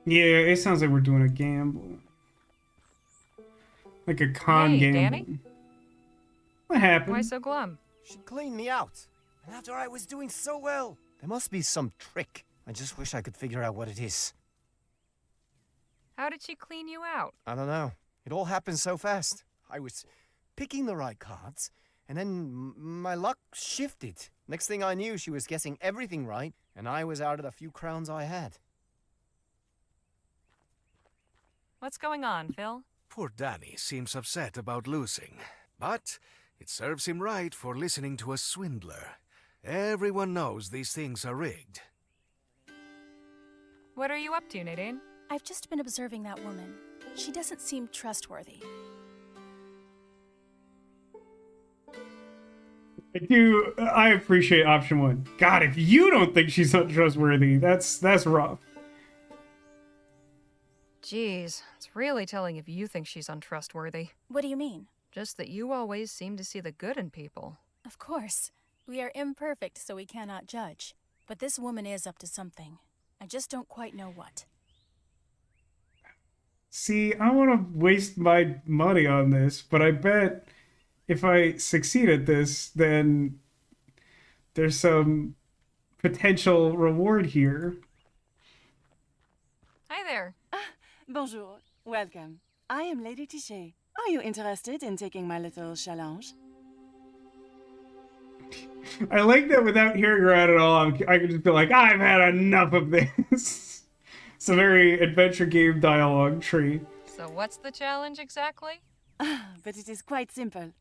Yeah, it sounds like we're doing a gamble. Like a con Hey, gamble. Danny? What happened? Why so glum? She cleaned me out. And after I was doing so well. There must be some trick. I just wish I could figure out what it is. How did she clean you out? I don't know. It all happened so fast. I was picking the right cards, and then my luck shifted. Next thing I knew, she was guessing everything right, and I was out of the few crowns I had. What's going on, Phil? Poor Danny seems upset about losing, but it serves him right for listening to a swindler. Everyone knows these things are rigged. What are you up to, Nadine? I've just been observing that woman. She doesn't seem trustworthy. I appreciate option one. God, if you don't think she's untrustworthy, that's rough. Jeez, it's really telling if you think she's untrustworthy. What do you mean? Just that you always seem to see the good in people. Of course. We are imperfect, so we cannot judge. But this woman is up to something. I just don't quite know what. See, I want to waste my money on this, but I bet if I succeed at this, then there's some potential reward here. Hi there. Bonjour. Welcome. I am Lady Tichet. Are you interested in taking my little challenge? I like that without hearing her out at all, I can just be like, I've had enough of this. It's a very adventure game dialogue tree. So what's the challenge exactly? But it is quite simple.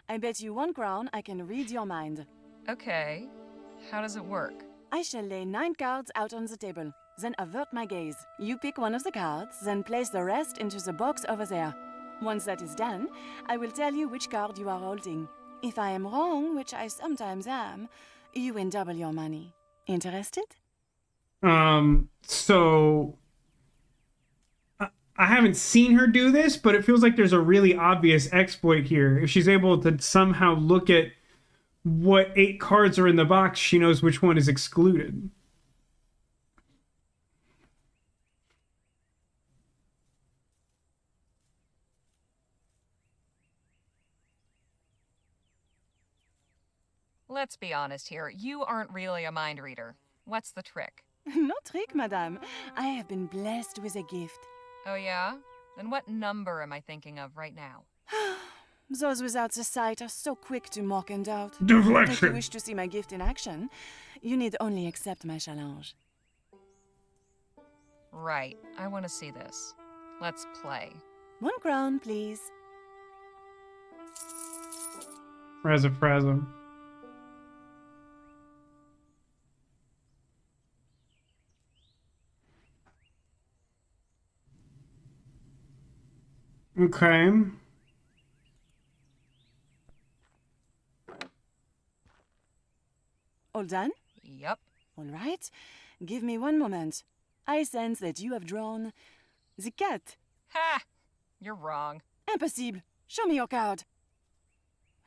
I bet you 1 crown I can read your mind. Okay. How does it work? I shall lay 9 cards out on the table, then avert my gaze. You pick one of the cards, then place the rest into the box over there. Once that is done, I will tell you which card you are holding. If I am wrong, which I sometimes am, you win double your money. Interested? So I haven't seen her do this, but it feels like there's a really obvious exploit here. If she's able to somehow look at what 8 cards are in the box, she knows which one is excluded. Let's be honest here. You aren't really a mind reader. What's the trick? No trick, madame. I have been blessed with a gift. Oh yeah? Then what number am I thinking of right now? Those without the sight are so quick to mock and doubt. Deflection. If you wish to see my gift in action, you need only accept my challenge. Right. I want to see this. Let's play. 1 crown, please. Razafrazum. Okay. All done? Yep. All right. Give me 1 moment. I sense that you have drawn the cat. Ha! You're wrong. Impossible. Show me your card.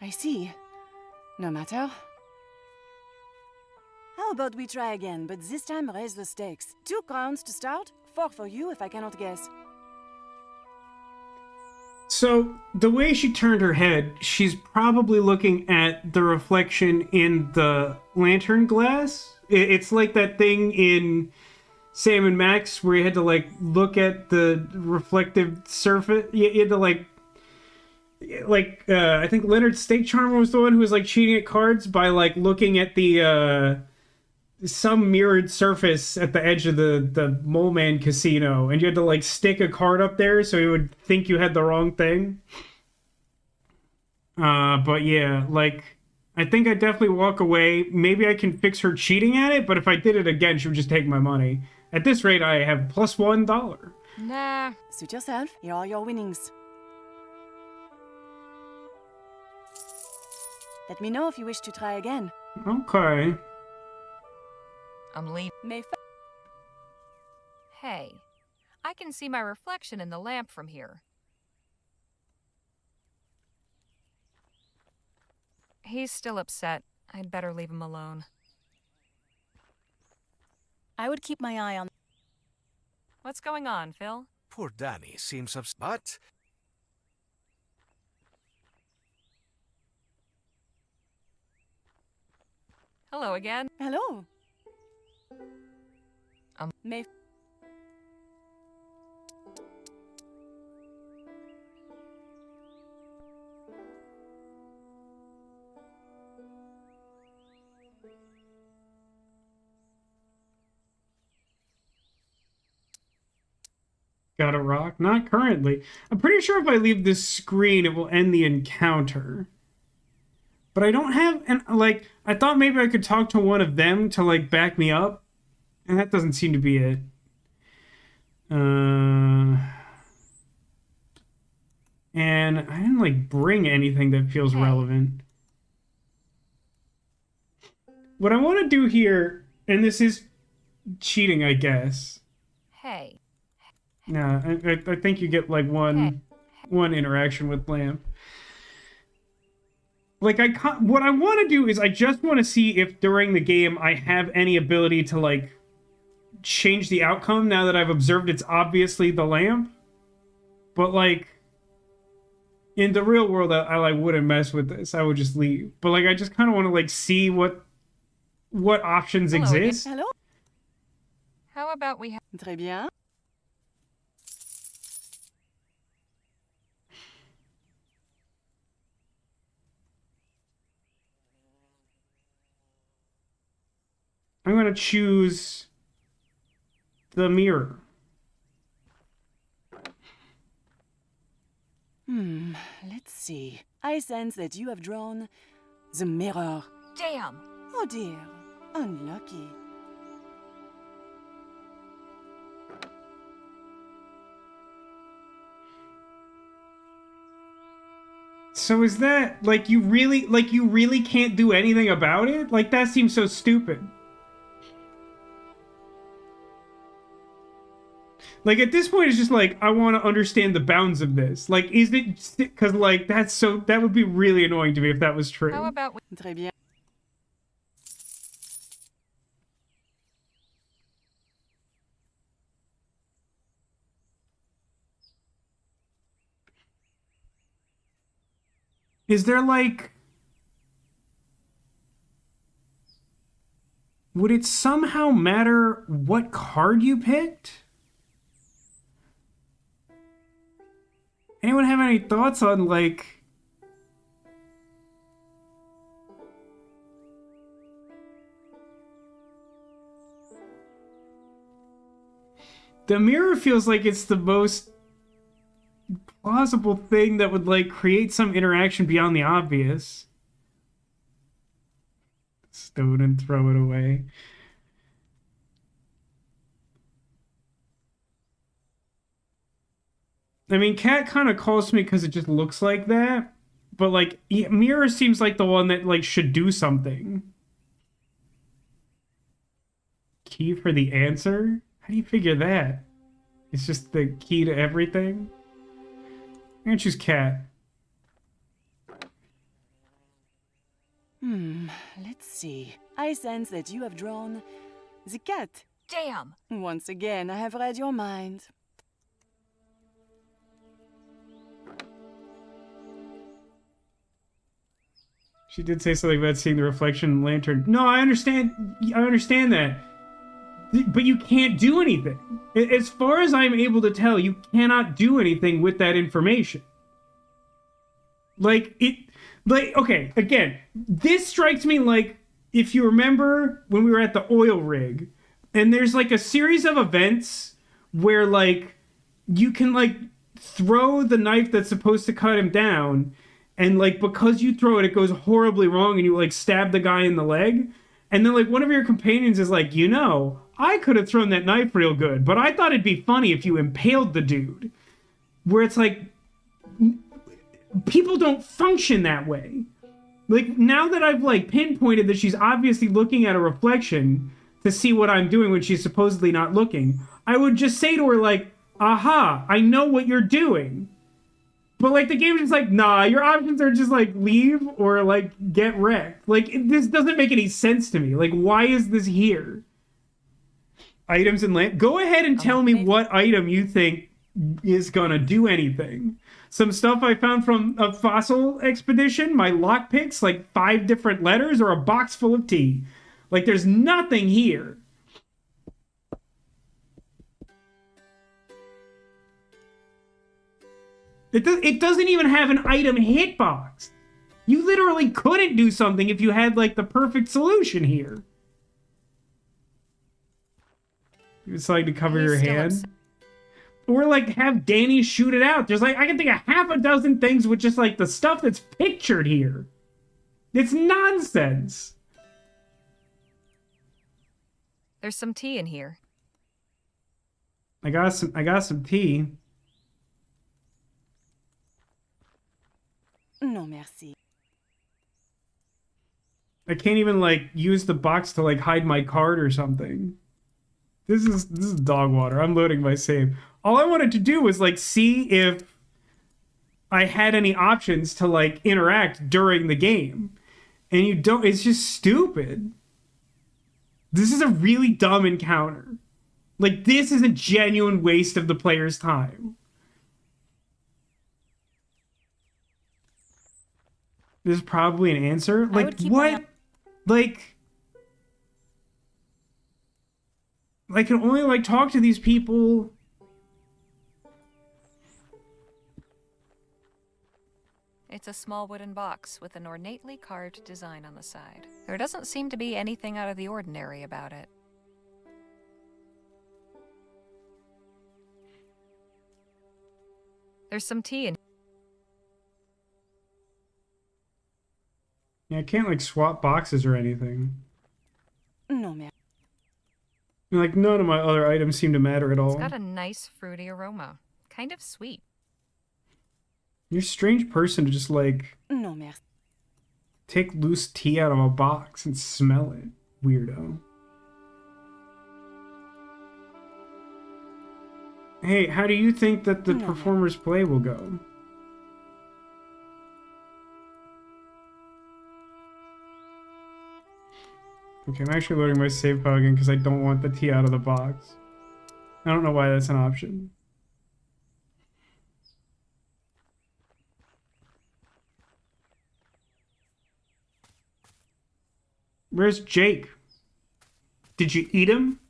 I see. No matter. How about we try again, but this time raise the stakes. 2 crowns to start, 4 for you if I cannot guess. So, the way she turned her head, she's probably looking at the reflection in the lantern glass. It's like that thing in Sam and Max where you had to, like, look at the reflective surface. You had to, I think Leonard State Charmer was the one who was, like, cheating at cards by, like, looking at the, some mirrored surface at the edge of the Mole Man casino, and you had to like stick a card up there so he would think you had the wrong thing. But yeah, like I think I'd definitely walk away. Maybe I can fix her cheating at it, but if I did it again, she would just take my money. At this rate, I have plus $1. Nah. Suit yourself. Here are your winnings. Let me know if you wish to try again. Okay. I'm leaving. Hey, I can see my reflection in the lamp from here. He's still upset. I'd better leave him alone. I would keep my eye on... What's going on, Phil? Poor Danny seems upset, but... Hello again. Hello. May... Got a rock? Not currently. I'm pretty sure if I leave this screen, it will end the encounter. But I don't have... And like, I thought maybe I could talk to one of them to, like, back me up. And that doesn't seem to be it. And I didn't, like, bring anything that feels relevant. What I want to do here, and this is cheating, I guess. Hey. Nah, I think you get, like, one interaction with Lamp. Like, what I want to do is I just want to see if during the game I have any ability to, like, change the outcome now that I've observed it's obviously the lamp. But, like, in the real world, I like, wouldn't mess with this. I would just leave. But, like, I just kind of want to, like, see what options exist. Hello? How about we have... Très bien. I'm going to choose the mirror. Let's see. I sense that you have drawn the mirror. Damn! Oh dear. Unlucky. So is that, like, you really can't do anything about it? Like, that seems so stupid. Like, at this point, it's just like, I want to understand the bounds of this. Like, is it... Because, like, that would be really annoying to me if that was true. How about we... Très bien. Is there, like... Would it somehow matter what card you picked? Anyone have any thoughts on, like... The mirror feels like it's the most plausible thing that would, like, create some interaction beyond the obvious. Stow it and throw it away. I mean, cat kind of calls to me because it just looks like that. But, like, mirror seems like the one that, like, should do something. Key for the answer? How do you figure that? It's just the key to everything? I'm gonna choose cat. Let's see. I sense that you have drawn the cat. Damn! Once again, I have read your mind. She did say something about seeing the reflection in the lantern. No, I understand that. But you can't do anything. As far as I'm able to tell, you cannot do anything with that information. Okay, again, this strikes me like, if you remember when we were at the oil rig, and there's, like, a series of events where, like, you can, like, throw the knife that's supposed to cut him down, and, like, because you throw it, it goes horribly wrong, and you, like, stab the guy in the leg. And then, like, one of your companions is like, you know, I could have thrown that knife real good, but I thought it'd be funny if you impaled the dude. Where it's like, people don't function that way. Like, now that I've, like, pinpointed that she's obviously looking at a reflection to see what I'm doing when she's supposedly not looking, I would just say to her, like, aha, I know what you're doing. But, like, the game is just like, nah, your options are just, like, leave or, like, get wrecked. Like, this doesn't make any sense to me. Like, why is this here? Items and lamp. Go ahead and tell me what item you think is gonna do anything. Some stuff I found from a fossil expedition, my lockpicks, like 5 different letters, or a box full of tea. Like, there's nothing here. It doesn't even have an item hitbox. You literally couldn't do something if you had, like, the perfect solution here. You decide to cover your hand. Or, like, have Danny shoot it out. There's, like, I can think of half a dozen things with just, like, the stuff that's pictured here. It's nonsense. There's some tea in here. I got some tea. No, merci. I can't even, like, use the box to, like, hide my card or something. This is dog water. I'm loading my save. All I wanted to do was, like, see if I had any options to, like, interact during the game. And you don't. It's just stupid. This is a really dumb encounter. Like, this is a genuine waste of the player's time. There's probably an answer. Like, what? Like, I can only, like, talk to these people. It's a small wooden box with an ornately carved design on the side. There doesn't seem to be anything out of the ordinary about it. There's some tea in. Yeah, I can't, like, swap boxes or anything. No, man. Like, none of my other items seem to matter at all. It's got a nice fruity aroma. Kind of sweet. You're a strange person to just, like, No, merci. take loose tea out of a box and smell it. Weirdo. Hey, how do you think that the performer's play will go? Okay, I'm actually loading my save file again because I don't want the tea out of the box. I don't know why that's an option. Where's Jake? Did you eat him?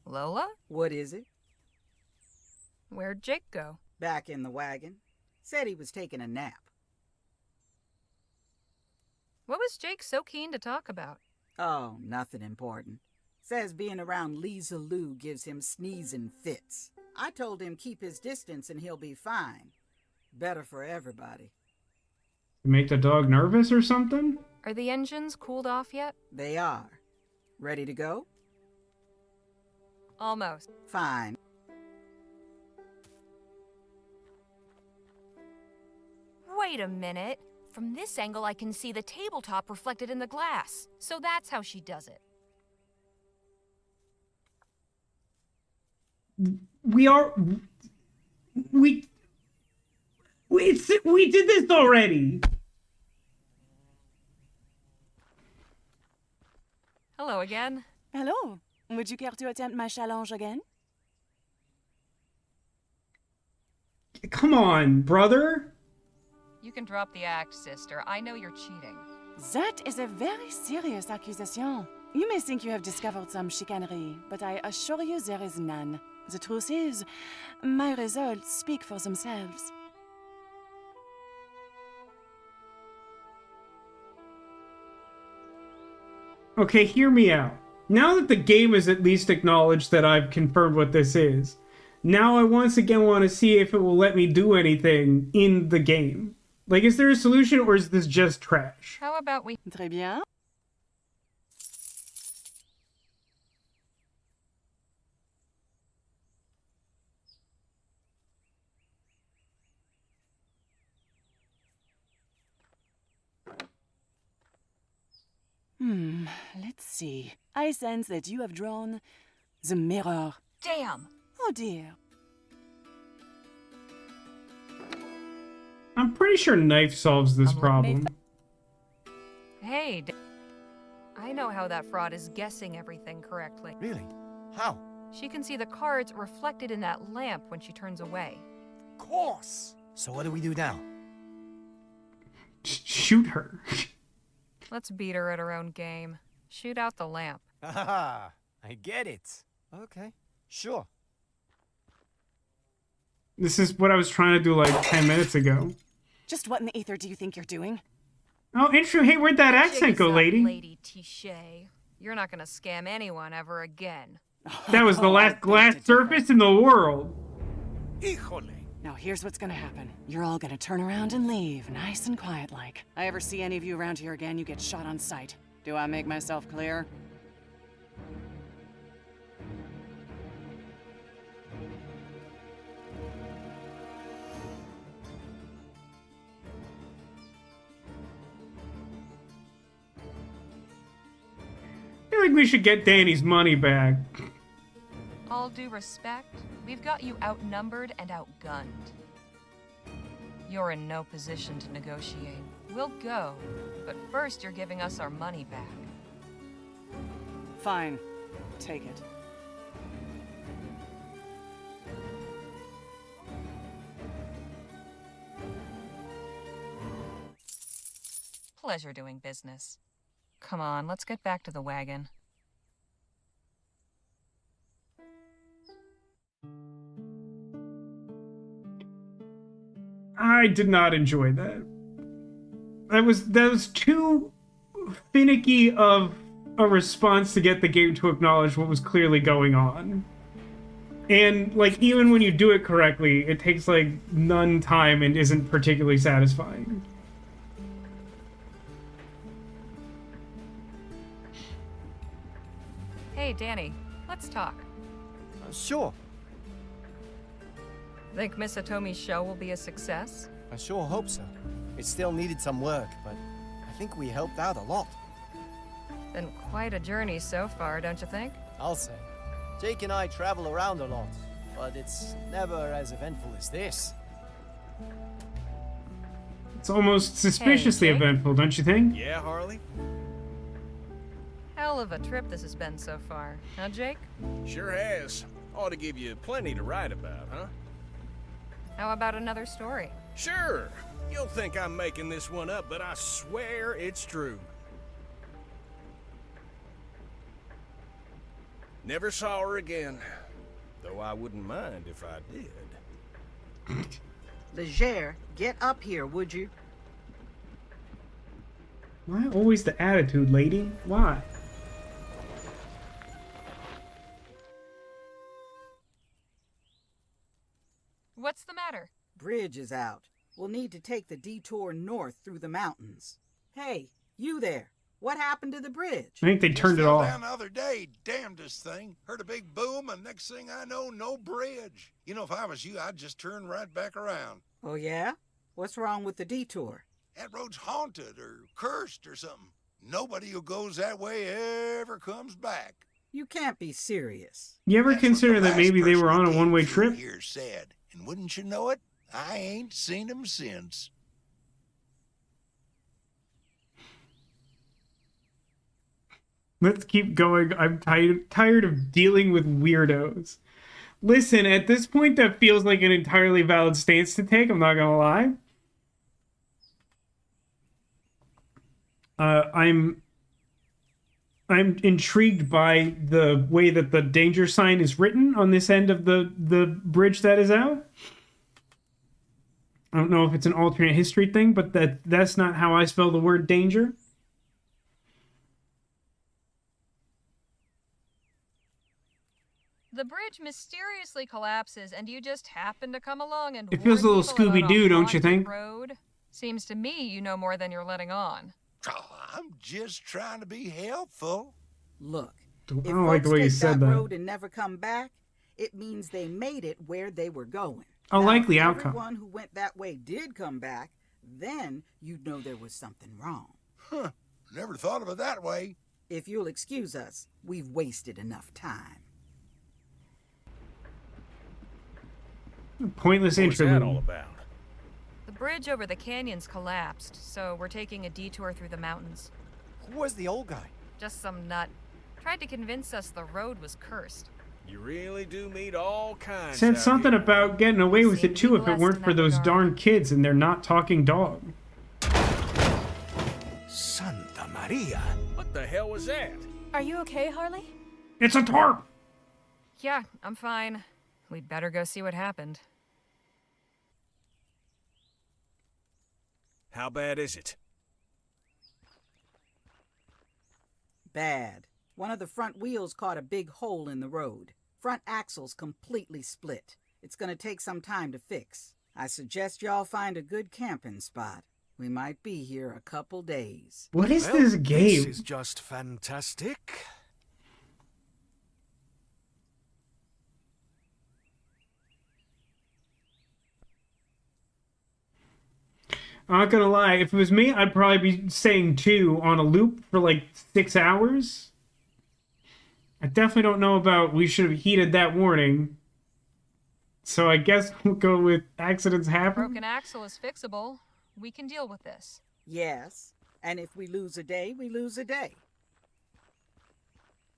Lola? What is it? Where'd Jake go? Back in the wagon. Said he was taking a nap. What was Jake so keen to talk about? Oh, nothing important. Says being around Lisa Lou gives him sneezing fits. I told him keep his distance and he'll be fine. Better for everybody. Make the dog nervous or something? Are the engines cooled off yet? They are. Ready to go? Almost. Fine. Wait a minute. From this angle, I can see the tabletop reflected in the glass. So that's how she does it. We did this already. Hello again. Hello. Would you care to attempt my challenge again? Come on, brother. You can drop the act, sister. I know you're cheating. That is a very serious accusation. You may think you have discovered some chicanery, but I assure you there is none. The truth is, my results speak for themselves. Okay, hear me out. Now that the game has at least acknowledged that I've confirmed what this is, now I once again want to see if it will let me do anything in the game. Like, is there a solution or is this just trash? How about we... Très bien. Let's see. I sense that you have drawn the mirror. Damn! Oh dear. I'm pretty sure knife solves this problem. Hey, I know how that fraud is guessing everything correctly. Really? How? She can see the cards reflected in that lamp when she turns away. Of course! So what do we do now? Shoot her. Let's beat her at her own game. Shoot out the lamp. Ah, I get it. Okay, sure. This is what I was trying to do like 10 minutes ago. Just what in the ether do you think you're doing? Oh, interesting. Hey, where'd that accent go, lady? Lady Tichet. You're not gonna scam anyone ever again. That was the last glass surface in the world. Híjole. Now here's what's gonna happen. You're all gonna turn around and leave, nice and quiet like. I ever see any of you around here again, you get shot on sight. Do I make myself clear? I feel like we should get Danny's money back. All due respect, we've got you outnumbered and outgunned. You're in no position to negotiate. We'll go, but first you're giving us our money back. Fine. Take it. Pleasure doing business. Come on, let's get back to the wagon. I did not enjoy that. That was too finicky of a response to get the game to acknowledge what was clearly going on. And, like, even when you do it correctly, it takes, like, none time and isn't particularly satisfying. Hey, Danny, let's talk. Sure. Think Miss Hitomi's show will be a success? I sure hope so. It still needed some work, but I think we helped out a lot. Been quite a journey so far, don't you think? I'll say. Jake and I travel around a lot, but it's never as eventful as this. It's almost suspiciously Hey, Jake? eventful, don't you think? Yeah, Harley? Hell of a trip this has been so far, huh, Jake? Sure has. Ought to give you plenty to write about, huh? How about another story? Sure. You'll think I'm making this one up, but I swear it's true. Never saw her again, though I wouldn't mind if I did. Leger, get up here, would you? Why always the attitude, lady? Why? What's the matter? Bridge is out. We'll need to take the detour north through the mountains. Hey, you there. What happened to the bridge? I think they turned it Fell off. down the other day, damnedest thing. Heard a big boom, and next thing I know, no bridge. You know, if I was you, I'd just turn right back around. Oh, yeah? What's wrong with the detour? That road's haunted or cursed or something. Nobody who goes that way ever comes back. You can't be serious. You ever That's what consider the that last maybe they person were on who a came one-way through trip? here said, and wouldn't you know it, I ain't seen him since. Let's keep going. I'm tired of dealing with weirdos. Listen, at this point, that feels like an entirely valid stance to take. I'm not gonna lie. I'm intrigued by the way that the danger sign is written on this end of the bridge that is out. I don't know if it's an alternate history thing, but that's not how I spell the word danger. The bridge mysteriously collapses, and you just happen to come along and It feels a warn little people about Scooby-Doo, don't you haunted think? Road. Seems to me you know more than you're letting on. Oh, I'm just trying to be helpful. Look, I if don't like the folks way you take said that that. road and never come back, it means they made it where they were going. A Now, likely if outcome. everyone who went that way did come back, then you'd know there was something wrong. Huh, never thought of it that way. If you'll excuse us, we've wasted enough time. Pointless What was interlude. that all about? The bridge over the canyon's collapsed, so we're taking a detour through the mountains. Who was the old guy? Just some nut. Tried to convince us the road was cursed. You really do meet all kinds Said out something here. about getting away with Seemed it to too be if it blessed weren't in for that those regard. darn kids and their not talking dog. Santa Maria. What the hell was that? Are you okay, Harley? It's a tarp! Yeah, I'm fine. We'd better go see what happened. How bad is it? Bad. One of the front wheels caught a big hole in the road. Front axle's completely split. It's gonna take some time to fix. I suggest y'all find a good camping spot. We might be here a couple days. What is this game? This is just fantastic. I'm not gonna lie, if it was me, I'd probably be saying 2 on a loop for like 6 hours. I definitely don't know about we should have heeded that warning. So I guess we'll go with accidents happen. Broken axle is fixable. We can deal with this. Yes, and if we lose a day, we lose a day.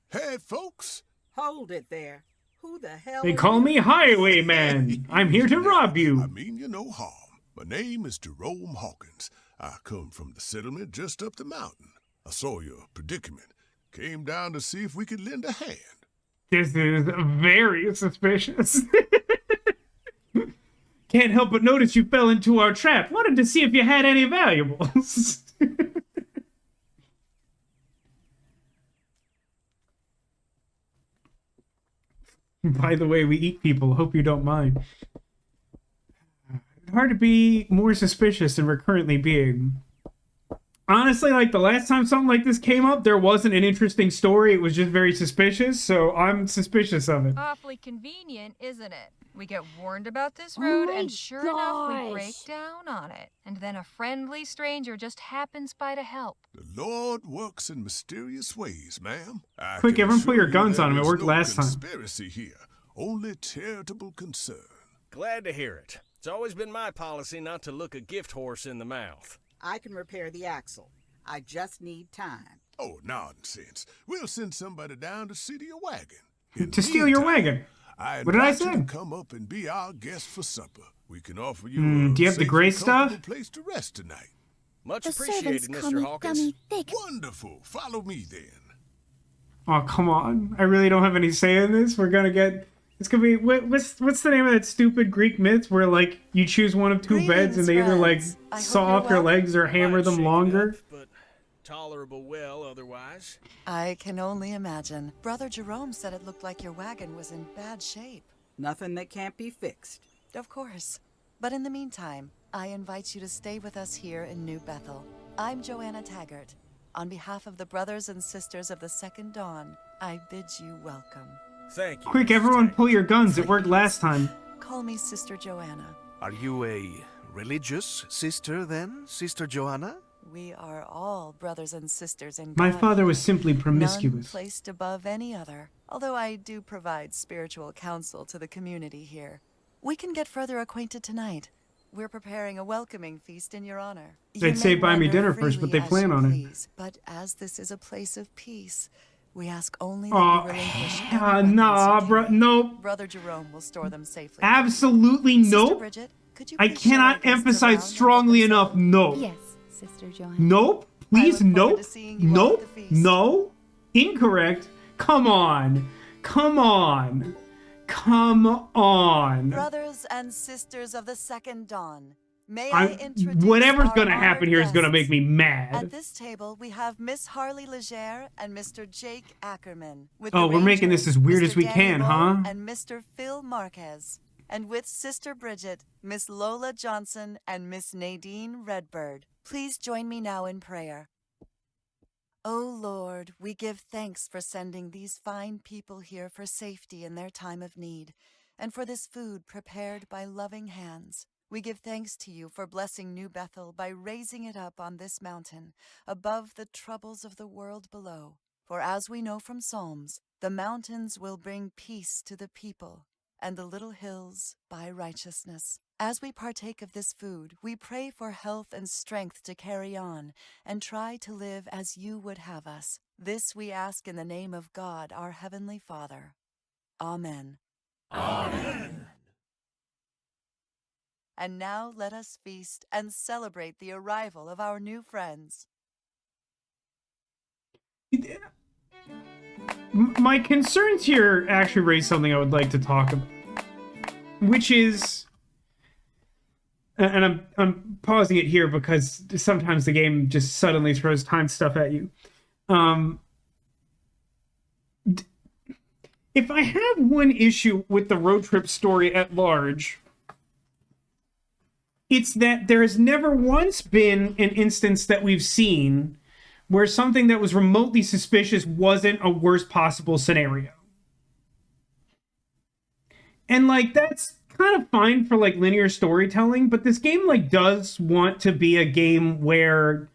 Hey, folks. Hold it there. Who the hell They are call you? me Highwayman. I'm here to rob you. I mean you no harm. My name is Jerome Hawkins. I come from the settlement just up the mountain. I saw your predicament. Came down to see if we could lend a hand. This is very suspicious. Can't help but notice you fell into our trap. Wanted to see if you had any valuables. By the way, we eat people. Hope you don't mind. Hard to be more suspicious than we're currently being. Honestly, like the last time something like this came up, there wasn't an interesting story. It was just very suspicious, so I'm suspicious of it. Awfully convenient, isn't it? We get warned about this road, and sure enough, we break down on it. And then a friendly stranger just happens by to help. The Lord works in mysterious ways, ma'am. Quick, everyone put your guns on him. It worked last time. Conspiracy here, only charitable concern. Glad to hear it. It's always been my policy not to look a gift horse in the mouth. I can repair the axle. I just need time. Oh, nonsense. We'll send somebody down to steal your wagon. To steal your wagon? What did I say? You to come up and be our guest for supper. We can offer you do you have the gray stuff? Place to rest tonight. Much appreciated, Mr. Hawkins. Wonderful. Follow me then. Oh, come on. I really don't have any say in this. We're gonna get... It's gonna be... What's the name of that stupid Greek myth where, like, you choose one of 2 beds and they either, like, saw off your legs or hammer them longer? But tolerable well otherwise. I can only imagine. Brother Jerome said it looked like your wagon was in bad shape. Nothing that can't be fixed. Of course. But in the meantime, I invite you to stay with us here in New Bethel. I'm Joanna Taggart. On behalf of the brothers and sisters of the Second Dawn, I bid you welcome. Thank you. Quick, everyone pull your guns. It worked last time. Call me Sister Joanna. Are you a religious sister then, Sister Joanna? We are all brothers and sisters in God. My father was simply None promiscuous. placed above any other, although I do provide spiritual counsel to the community here. We can get further acquainted tonight. We're preparing a welcoming feast in your honor. They'd say buy me dinner first, but they plan on it. But as this is a place of peace, we ask only that Oh, you relinquish nah, bro. Nope. Brother Jerome will store them safely. Absolutely Sister nope. Bridget, could you I please show our cannot guests emphasize around strongly enough nope. Yes, Sister Joanna. Nope. Please, nope. to seeing you Nope. at the feast. No. Incorrect. Come on. Come on. Come on. Brothers and sisters of the Second Dawn, may I introduce Whatever's our gonna happen honored here is gonna guests. make me mad. At this table, we have Miss Harley Leger and Mr. Jake Ackerman. With Oh, the we're making this Rangers, as weird Mr. as we Danny can, Moe huh? And Mr. Phil Marquez. And with Sister Bridget, Miss Lola Johnson and Miss Nadine Redbird. Please join me now in prayer. O Lord, we give thanks for sending these fine people here for safety in their time of need, and for this food prepared by loving hands. We give thanks to you for blessing New Bethel by raising it up on this mountain, above the troubles of the world below. For as we know from Psalms, the mountains will bring peace to the people, and the little hills by righteousness. As we partake of this food, we pray for health and strength to carry on, and try to live as you would have us. This we ask in the name of God, our Heavenly Father. Amen. Amen. And now let us feast and celebrate the arrival of our new friends. My concerns here actually raise something I would like to talk about, which is, and I'm pausing it here because sometimes the game just suddenly throws time stuff at you. if I have one issue with the road trip story at large, it's that there has never once been an instance that we've seen where something that was remotely suspicious wasn't a worst possible scenario. And, like, that's kind of fine for, like, linear storytelling, but this game, like, does want to be a game where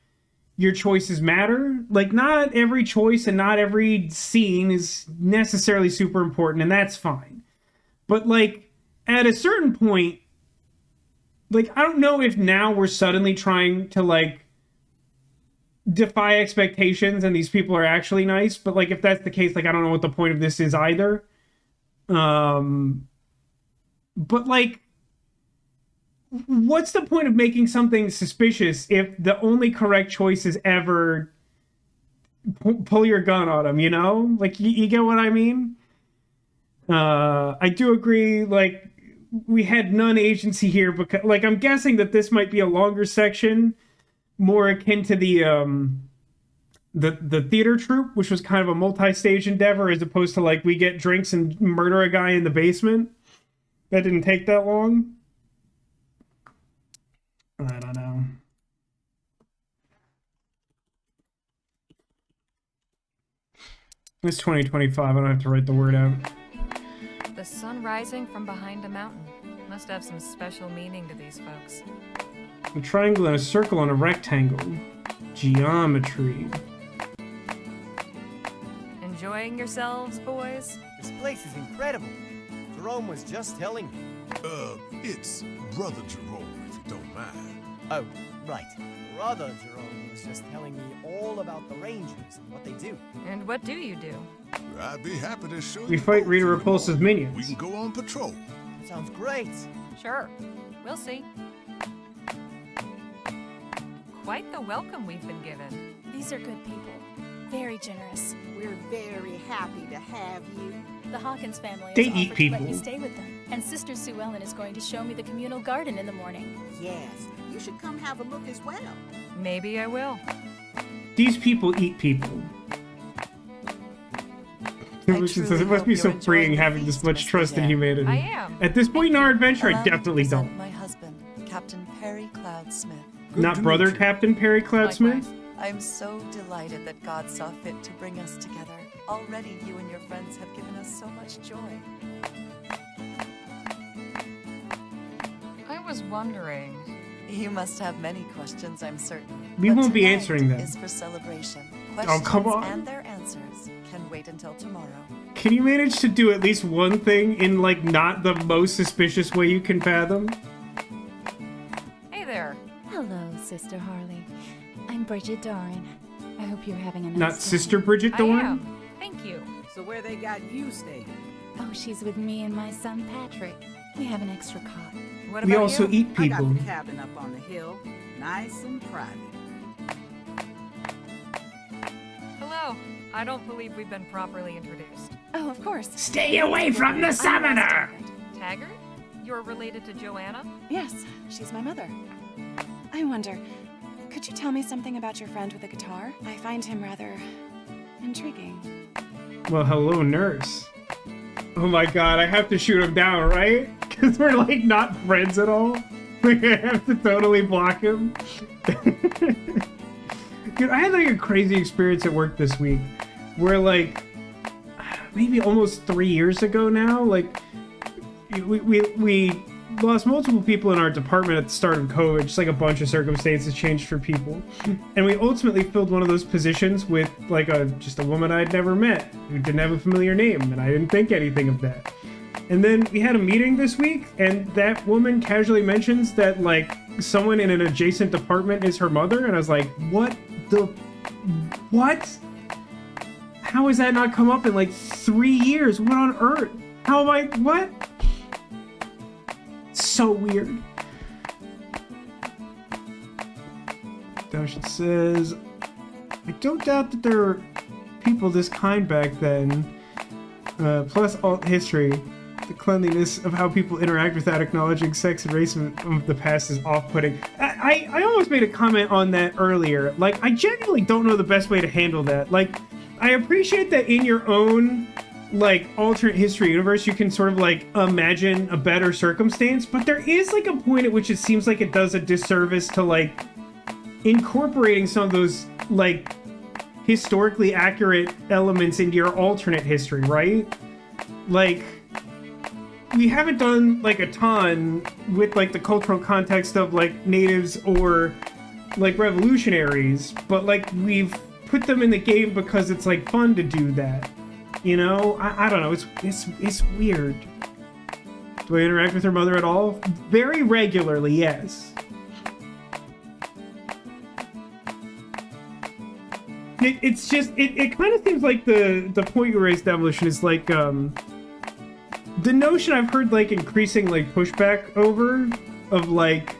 your choices matter. Like, not every choice and not every scene is necessarily super important, and that's fine. But, like, at a certain point, like, I don't know if now we're suddenly trying to, like, defy expectations and these people are actually nice, but, like, if that's the case, like, I don't know what the point of this is either. But, like, what's the point of making something suspicious if the only correct choice is ever pull your gun on them, you know? Like, you get what I mean? I do agree, like, we had none agency here, because, like, I'm guessing that this might be a longer section, more akin to the theater troupe, which was kind of a multi-stage endeavor, as opposed to, like, we get drinks and murder a guy in the basement. That didn't take that long. I don't know. It's 2025. I don't have to write the word out. The sun rising from behind a mountain. Must have some special meaning to these folks. A triangle and a circle and a rectangle. Geometry. Enjoying yourselves, boys? This place is incredible. Jerome was just telling me. It's Brother Jerome, if you don't mind. Oh, right. Brother Jerome was just telling me all about the Rangers and what they do. And what do you do? I'd be happy to show you. We fight Rita Repulsa's minions. We can go on patrol. Sounds great. Sure. We'll see. Quite the welcome we've been given. These are good people. Very generous. We're very happy to have you. The Hawkins family They has eat offered people. to let me stay with them. And Sister Sue Ellen is going to show me the communal garden in the morning. Yes, you should come have a look as well. Maybe I will. These people eat people. It must be so freeing having this much trust in humanity. I am. At this point in our adventure, I Allow me to definitely present don't. My husband, Captain Perry Cloud Smith. Not brother Captain Perry Cloud Smith? I'm so delighted that God saw fit to bring us together. Already you and your friends have given us so much joy. I was wondering. You must have many questions, I'm certain. We But won't be tonight answering them. is for celebration. Oh, Questions come on. and their answers can wait until tomorrow. Can you manage to do at least one thing in, like, not the most suspicious way you can fathom? Hey there. Hello, Sister Harley. I'm Bridget Doran. I hope you're having a nice Not day. Sister Bridget Doran? Thank you. So where they got you staying? Oh, she's with me and my son Patrick. We have an extra cot. What We about also you? eat I got people. the cabin up on the hill, nice and private. Hello. I don't believe we've been properly introduced. Oh, of course. Stay away from the summoner! Taggart? You're related to Joanna? Yes, she's my mother. I wonder, could you tell me something about your friend with the guitar? I find him rather intriguing. Well, hello, nurse. Oh my god, I have to shoot him down, right? Because we're, like, not friends at all? Like, I have to totally block him? Dude, I had, like, a crazy experience at work this week where, like, maybe almost 3 years ago now, like, we lost multiple people in our department at the start of COVID. Just, like, a bunch of circumstances changed for people. And we ultimately filled one of those positions with, like, just a woman I'd never met who didn't have a familiar name, and I didn't think anything of that. And then we had a meeting this week, and that woman casually mentions that, like, someone in an adjacent department is her mother, and I was like, what? How has that not come up in, like, 3 years? What on earth? How am I, what? So weird. Dash, it says, I don't doubt that there were people this kind back then. Plus alt history. The cleanliness of how people interact without acknowledging sex and race of the past is off-putting. I almost made a comment on that earlier. Like, I genuinely don't know the best way to handle that. Like, I appreciate that in your own like alternate history universe you can sort of like imagine a better circumstance, but there is like a point at which it seems like it does a disservice to like incorporating some of those like historically accurate elements into your alternate history, right? Like we haven't done like a ton with like the cultural context of like natives or like revolutionaries, but like we've put them in the game because it's like fun to do that, you know? I don't know, it's weird. Do I interact with her mother at all? Very regularly, yes. It's just it kind of seems like the point you raised, Demolition, is like the notion I've heard like increasing like pushback over of like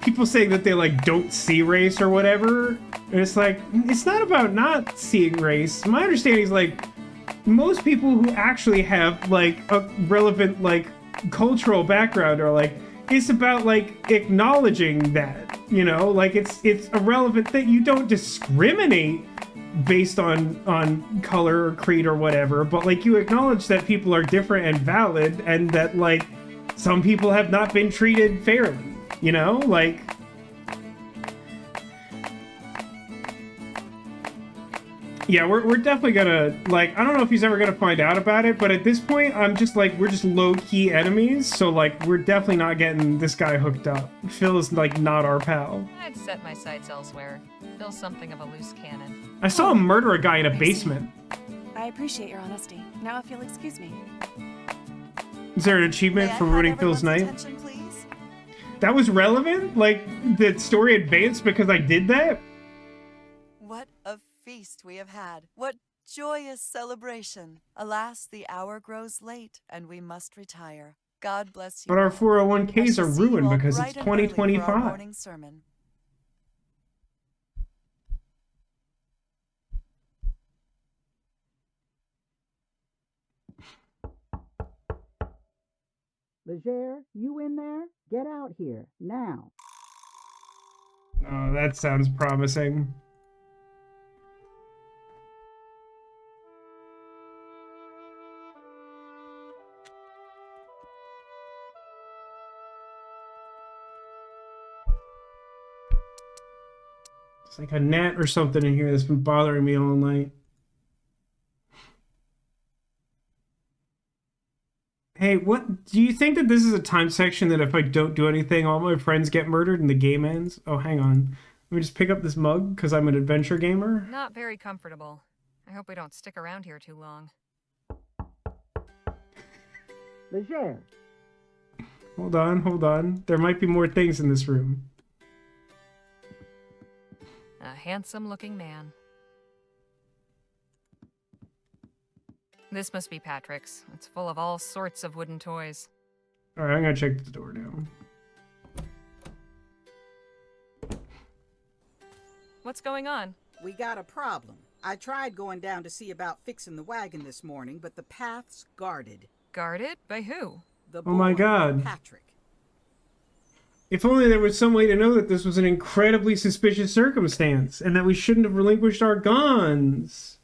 people saying that they like don't see race or whatever, and it's like it's not about not seeing race. My understanding is like most people who actually have like a relevant like cultural background are like it's about like acknowledging that, you know, like it's a relevant thing. You don't discriminate based on color or creed or whatever, but like you acknowledge that people are different and valid, and that like some people have not been treated fairly, you know, like yeah, we're definitely gonna like I don't know if he's ever gonna find out about it, but at this point I'm just like we're just low-key enemies, so like we're definitely not getting this guy hooked up. Phil is like not our pal. I'd set my sights elsewhere. Phil's something of a loose cannon. I saw him murder a guy in a basement. I appreciate your honesty. Now if you'll excuse me. Is there an achievement for ruining Phil's night? That was relevant? Like the story advanced because I did that? What a feast we have had. What joyous celebration. Alas, the hour grows late and we must retire. God bless you. But our 401ks are ruined because it's 2025. Morning sermon. Leger, you in there? Get out here, now. Oh, that sounds promising. It's like a gnat or something in here that's been bothering me all night. Hey, what do you think that this is a time section that if I don't do anything, all my friends get murdered and the game ends? Oh, hang on. Let me just pick up this mug because I'm an adventure gamer. Not very comfortable. I hope we don't stick around here too long. Leger. Hold on. There might be more things in this room. A handsome-looking man. This must be Patrick's. It's full of all sorts of wooden toys. Alright, I'm gonna check the door now. What's going on? We got a problem. I tried going down to see about fixing the wagon this morning, but the path's guarded. Guarded? By who? The Oh my god. Patrick. If only there was some way to know that this was an incredibly suspicious circumstance, and that we shouldn't have relinquished our guns.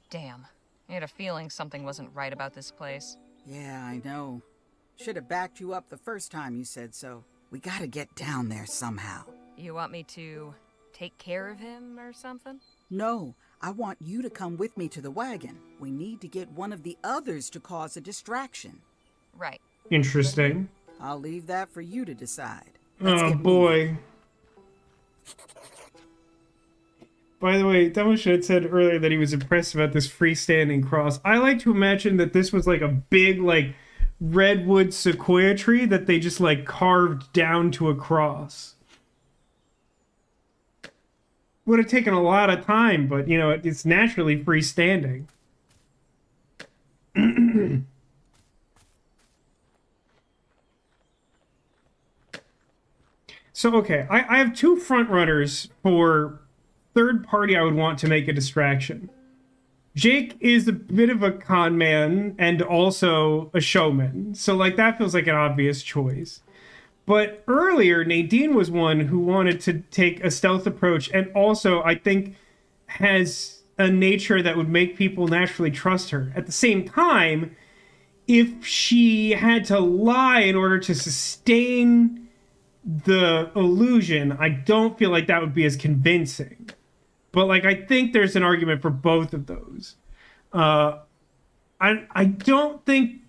Damn. I had a feeling something wasn't right about this place. Yeah, I know. Should have backed you up the first time you said so. We gotta get down there somehow. You want me to take care of him or something? No, I want you to come with me to the wagon. We need to get one of the others to cause a distraction. Right. Interesting. I'll leave that for you to decide. Oh boy. By the way, Demolition had said earlier that he was impressed about this freestanding cross. I like to imagine that this was like a big, like, redwood sequoia tree that they just, like, carved down to a cross. Would have taken a lot of time, but, you know, it's naturally freestanding. So, okay, I have two front runners for third party I would want to make a distraction. Jake is a bit of a con man and also a showman, so like that feels like an obvious choice. But earlier, Nadine was one who wanted to take a stealth approach, and also, I think, has a nature that would make people naturally trust her. At the same time, if she had to lie in order to sustain the illusion, I don't feel like that would be as convincing. But, like, I think there's an argument for both of those. I don't think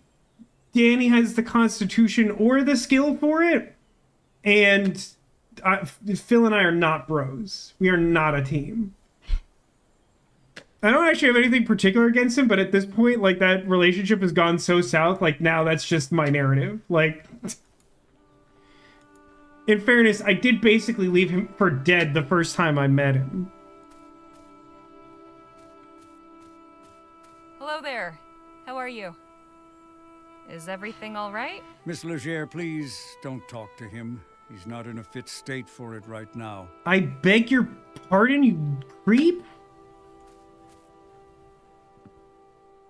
Danny has the constitution or the skill for it. And Phil and I are not bros. We are not a team. I don't actually have anything particular against him, but at this point, like, that relationship has gone so south, like, now that's just my narrative. Like, in fairness, I did basically leave him for dead the first time I met him. Hello there. How are you? Is everything all right? Miss Leger, please don't talk to him. He's not in a fit state for it right now. I beg your pardon, you creep?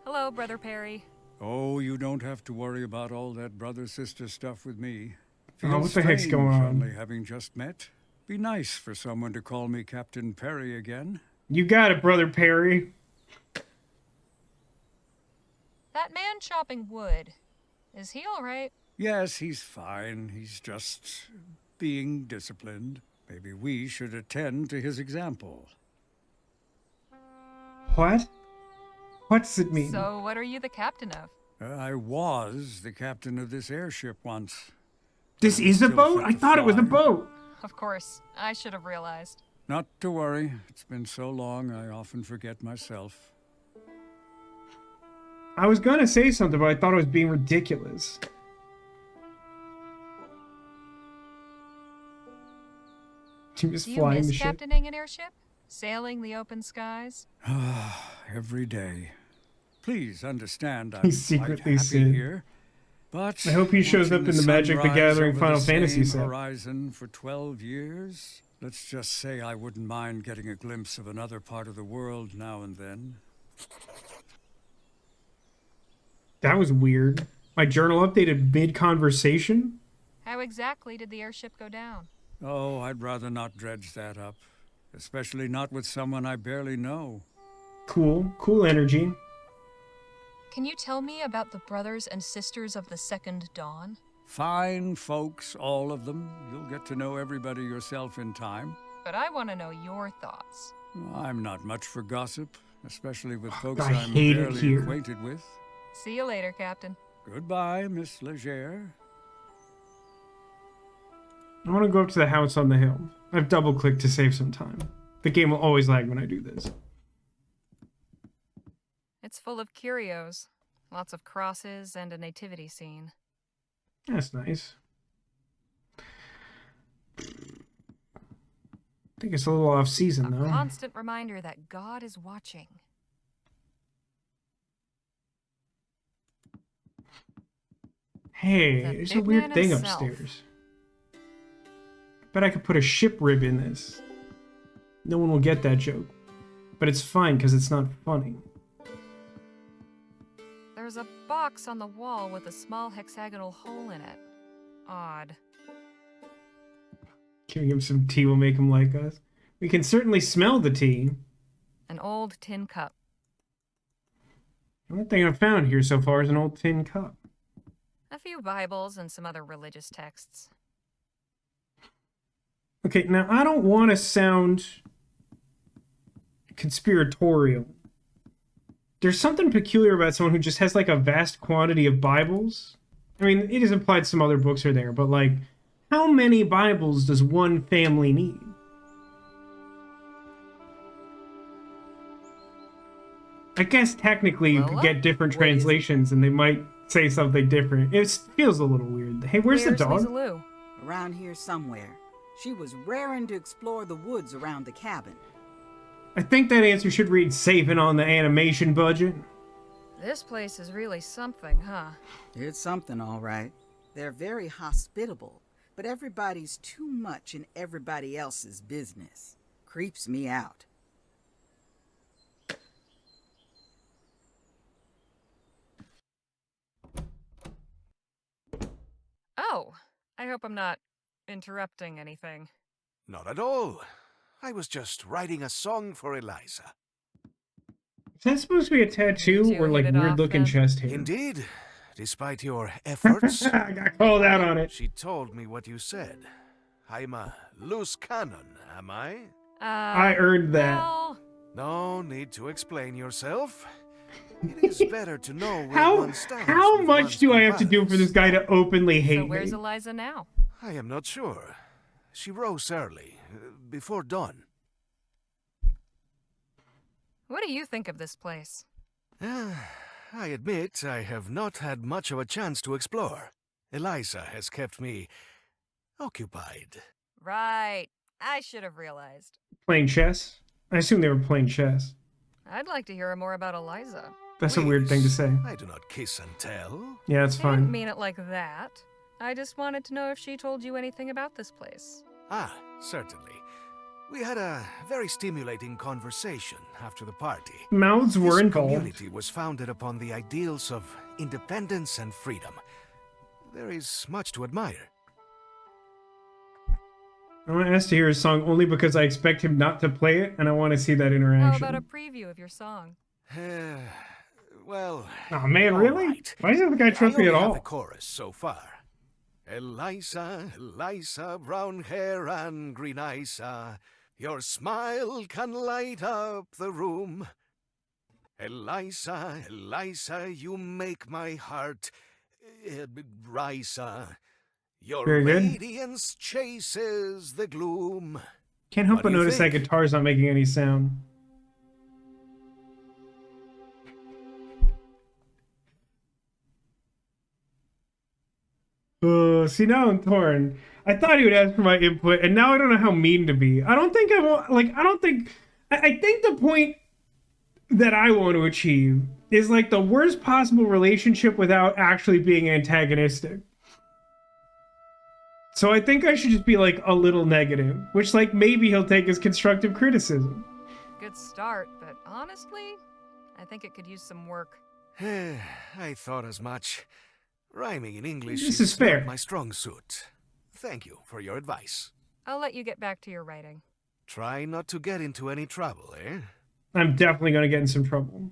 Hello, Brother Perry. Oh, you don't have to worry about all that brother-sister stuff with me. Oh, what the heck's going on? Only having just met. Be nice for someone to call me Captain Perry again. You got it, Brother Perry. That man chopping wood, is he all right? Yes, he's fine. He's just being disciplined. Maybe we should attend to his example. What? What does it mean? So, what are you the captain of? I was the captain of this airship once. This is a boat? I thought it was a boat. Of course. I should have realized. Not to worry. It's been so long, I often forget myself. I was gonna say something, but I thought it was being ridiculous. She was Do you flying miss the ship. captaining an airship? Sailing the open skies? Every day. Please understand, I'm He's quite secretly happy Sid. here. But I hope he shows up watching in the Magic the sunrise Gathering over Final the Fantasy same set. horizon for 12 years. Let's just say I wouldn't mind getting a glimpse of another part of the world now and then. That was weird. My journal updated mid-conversation? How exactly did the airship go down? Oh, I'd rather not dredge that up. Especially not with someone I barely know. Cool energy. Can you tell me about the brothers and sisters of the Second Dawn? Fine folks, all of them. You'll get to know everybody yourself in time. But I want to know your thoughts. I'm not much for gossip, especially with folks I I'm hate it barely here. acquainted with. See you later, Captain. Goodbye, Miss Leger. I want to go up to the house on the hill. I've double-clicked to save some time. The game will always lag when I do this. It's full of curios. Lots of crosses and a nativity scene. That's nice. I think it's a little off-season, though. Constant reminder that God is watching. Hey, The there's a big weird man thing himself. upstairs. Bet I could put a ship rib in this. No one will get that joke. But it's fine, because it's not funny. There's a box on the wall with a small hexagonal hole in it. Odd. Giving him some tea will make him like us. We can certainly smell the tea. An old tin cup. The only thing I've found here so far is an old tin cup. A few Bibles and some other religious texts. Okay, now I don't want to sound conspiratorial. There's something peculiar about someone who just has like a vast quantity of Bibles. I mean, it is implied some other books are there, but like, how many Bibles does one family need? I guess technically you could get different translations and they might say something different. It feels a little weird. Hey, where's the dog? Lisaloo? Around here somewhere. She was raring to explore the woods around the cabin. I think that answer should read saving on the animation budget. This place is really something, huh? It's something, all right. They're very hospitable, but everybody's too much in everybody else's business. Creeps me out. Oh, I hope I'm not interrupting anything. Not at all. I was just writing a song for Eliza. Is that supposed to be a tattoo or like weird looking chest hair? Indeed. Despite your efforts, I got called out on it. She told me what you said. I'm a loose cannon, am I? I earned that. Well... No need to explain yourself. It is better to know where one stands. How with much one's do I have to do for compadres. this guy to openly hate So where's me? Eliza now? I am not sure. She rose early, before dawn. What do you think of this place? I admit I have not had much of a chance to explore. Eliza has kept me occupied. Right. I should have realized. Playing chess? I assume they were playing chess. I'd like to hear more about Eliza. That's a weird thing to say. I do not kiss and tell. Yeah, that's I didn't fine. mean it like that. I just wanted to know if she told you anything about this place. Ah, certainly. We had a very stimulating conversation after the party. Mouths were This involved. community was founded upon the ideals of independence and freedom. There is much to admire. I want to ask to hear his song only because I expect him not to play it, and I want to see that How interaction. about a preview of your song? Well... Oh man, all really? right. Why doesn't the guy trust me I at only have all? the chorus so far. Eliza, Eliza, brown hair and green eyes, your smile can light up the room. Eliza, Eliza, you make my heart rise. Your Very good. radiance chases the gloom. Can't help What but do you notice that think? guitar's not making any sound. See, now I'm torn. I thought he would ask for my input, and now I don't know how mean to be. I don't think I want, like, I don't think, I think the point that I want to achieve is, like, the worst possible relationship without actually being antagonistic. So I think I should just be, like, a little negative, which, like, maybe he'll take as constructive criticism. Good start, but honestly, I think it could use some work. I thought as much. Rhyming in English This is is fair. not my strong suit. Thank you for your advice. I'll let you get back to your writing. Try not to get into any trouble, eh? I'm definitely going to get in some trouble.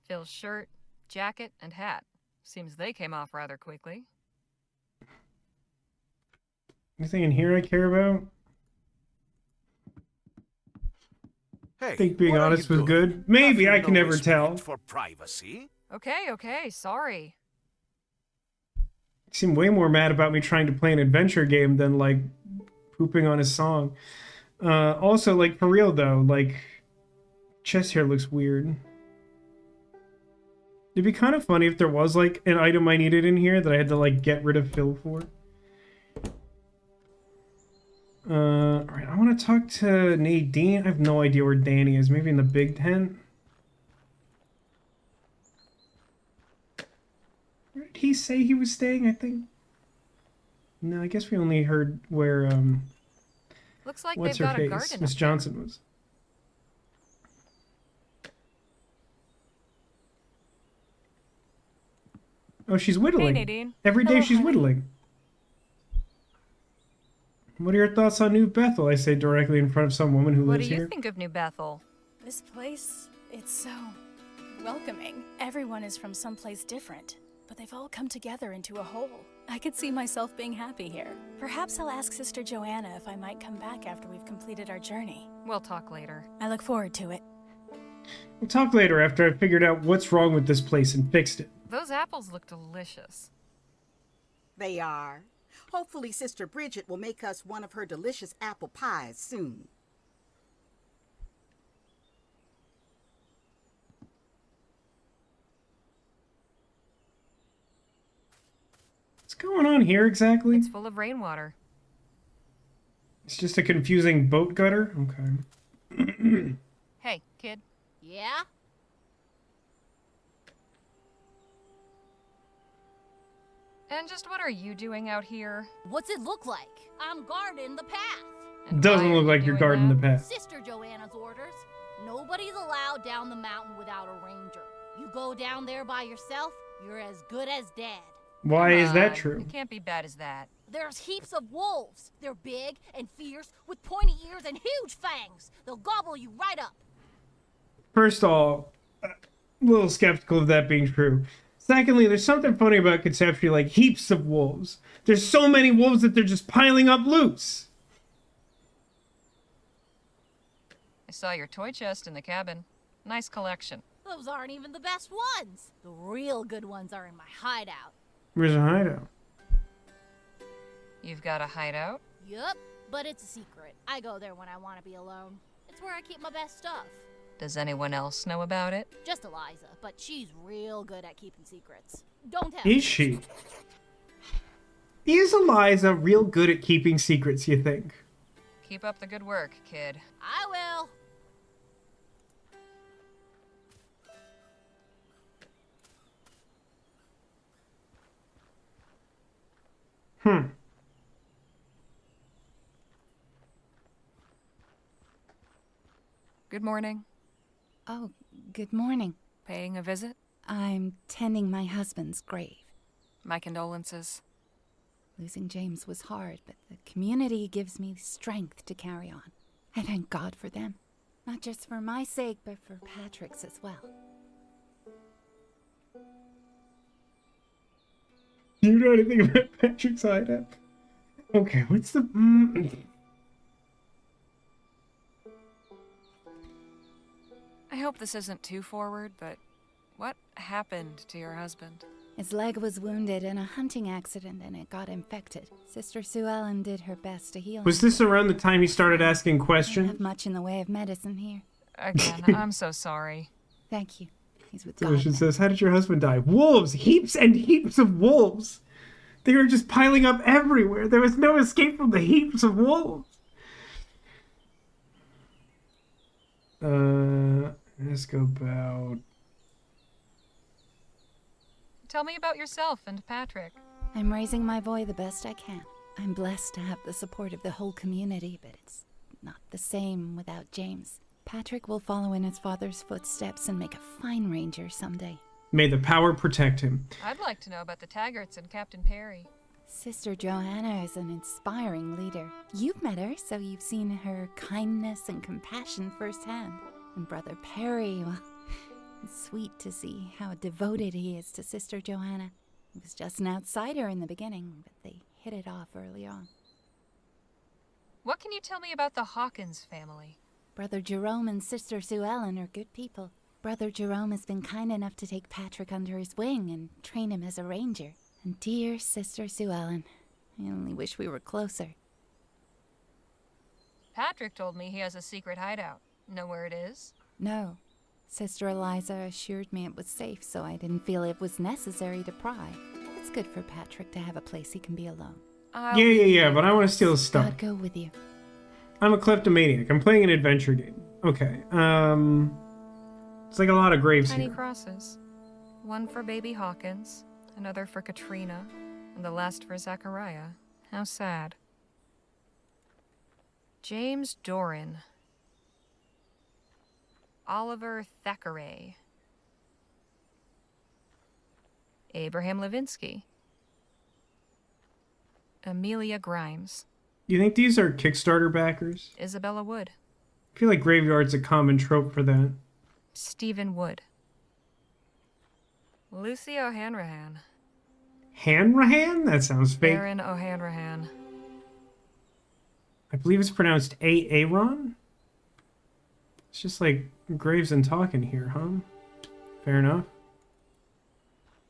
Phil's shirt, jacket, and hat. Seems they came off rather quickly. Anything in here I care about? Hey, I think being what are honest you was doing? good. Maybe, Have I you can no never respect tell. For privacy? Okay, sorry. He seemed way more mad about me trying to play an adventure game than, like, pooping on his song. Also, like, for real, though, like, chest hair looks weird. It'd be kind of funny if there was, like, an item I needed in here that I had to, like, get rid of Phil for. Alright, I want to talk to Nadine. I have no idea where Danny is. Maybe in the big tent? Where did he say he was staying, I think? No, I guess we only heard where, Looks like what's they've her got a face? garden. Miss up there. Johnson was. Oh, she's whittling. Nadine. Every day Hello, she's Harley. whittling. What are your thoughts on New Bethel? I say directly in front of some woman who What do lives you here. think of New Bethel? This place, it's so welcoming. Everyone is from someplace different, but they've all come together into a whole. I could see myself being happy here. Perhaps I'll ask Sister Joanna if I might come back after we've completed our journey. We'll talk later. I look forward to it. We'll talk later after I've figured out what's wrong with this place and fixed it. Those apples look delicious. They are. Hopefully Sister Bridget will make us one of her delicious apple pies soon. What's going on here exactly? It's full of rainwater. It's just a confusing boat gutter? Okay. Hey, kid. Yeah? And just what are you doing out here? What's it look like? I'm guarding the path. And Doesn't why are look you like you're doing guarding that? the path. Sister Joanna's orders. Nobody's allowed down the mountain without a ranger. You go down there by yourself, you're as good as dead. Why Come is that on, true? It can't be bad as that. There's heaps of wolves. They're big and fierce with pointy ears and huge fangs. They'll gobble you right up. First of all, a little skeptical of that being true. Secondly, there's something funny about conceptually, like heaps of wolves. There's so many wolves that they're just piling up loose. I saw your toy chest in the cabin. Nice collection. Those aren't even the best ones. The real good ones are in my hideout. Where's a hideout? You've got a hideout? Yup, but it's a secret. I go there when I want to be alone. It's where I keep my best stuff. Does anyone else know about it? Just Eliza, but she's real good at keeping secrets. Don't tell. Is she? Is Eliza real good at keeping secrets, you think? Keep up the good work, kid. I will. Good morning. Oh, good morning. Paying a visit? I'm tending my husband's grave. My condolences. Losing James was hard, but the community gives me strength to carry on. I thank God for them. Not just for my sake, but for Patrick's as well. Do you know anything about Patrick's hideout? Okay, what's the... I hope this isn't too forward, but what happened to your husband? His leg was wounded in a hunting accident and it got infected. Sister Sue Ellen did her best to heal him. Was this around the time he started asking I don't questions? have much in the way of medicine here. Again, I'm so sorry. Thank you. He's with So God she now. says, how did your husband die? Wolves! Heaps and heaps of wolves! They were just piling up everywhere. There was no escape from the heaps of wolves. Let's go about... Tell me about yourself and Patrick. I'm raising my boy the best I can. I'm blessed to have the support of the whole community, but it's not the same without James. Patrick will follow in his father's footsteps and make a fine ranger someday. May the power protect him. I'd like to know about the Taggarts and Captain Perry. Sister Johanna is an inspiring leader. You've met her, so you've seen her kindness and compassion firsthand. And Brother Perry, well, it's sweet to see how devoted he is to Sister Johanna. He was just an outsider in the beginning, but they hit it off early on. What can you tell me about the Hawkins family? Brother Jerome and Sister Sue Ellen are good people. Brother Jerome has been kind enough to take Patrick under his wing and train him as a ranger. And dear Sister Sue Ellen, I only wish we were closer. Patrick told me he has a secret hideout. Know where it is? No. Sister Eliza assured me it was safe, so I didn't feel it was necessary to pry. It's good for Patrick to have a place he can be alone. Yeah, but I want to steal his stuff. God go with you. I'm a kleptomaniac. I'm playing an adventure game. Okay, it's like a lot of graves Tiny here. crosses. One for baby Hawkins, another for Katrina, and the last for Zachariah. How sad. James Doran. Oliver Thackeray. Abraham Levinsky. Amelia Grimes. You think these are Kickstarter backers? Isabella Wood. I feel like Graveyard's a common trope for that. Stephen Wood. Lucy O'Hanrahan. Hanrahan? That sounds fake. Aaron O'Hanrahan. I believe it's pronounced Aaron. It's just like Graves and talking here, huh? Fair enough.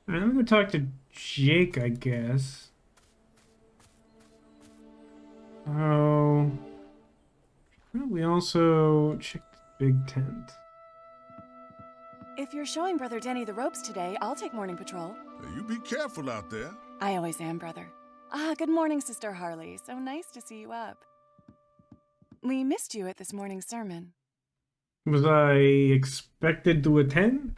Alright, I'm gonna go talk to Jake, I guess. Oh. We also checked the big tent. If you're showing Brother Denny the ropes today, I'll take morning patrol. You be careful out there. I always am, brother. Good morning, Sister Harley. So nice to see you up. We missed you at this morning's sermon. Was I expected to attend?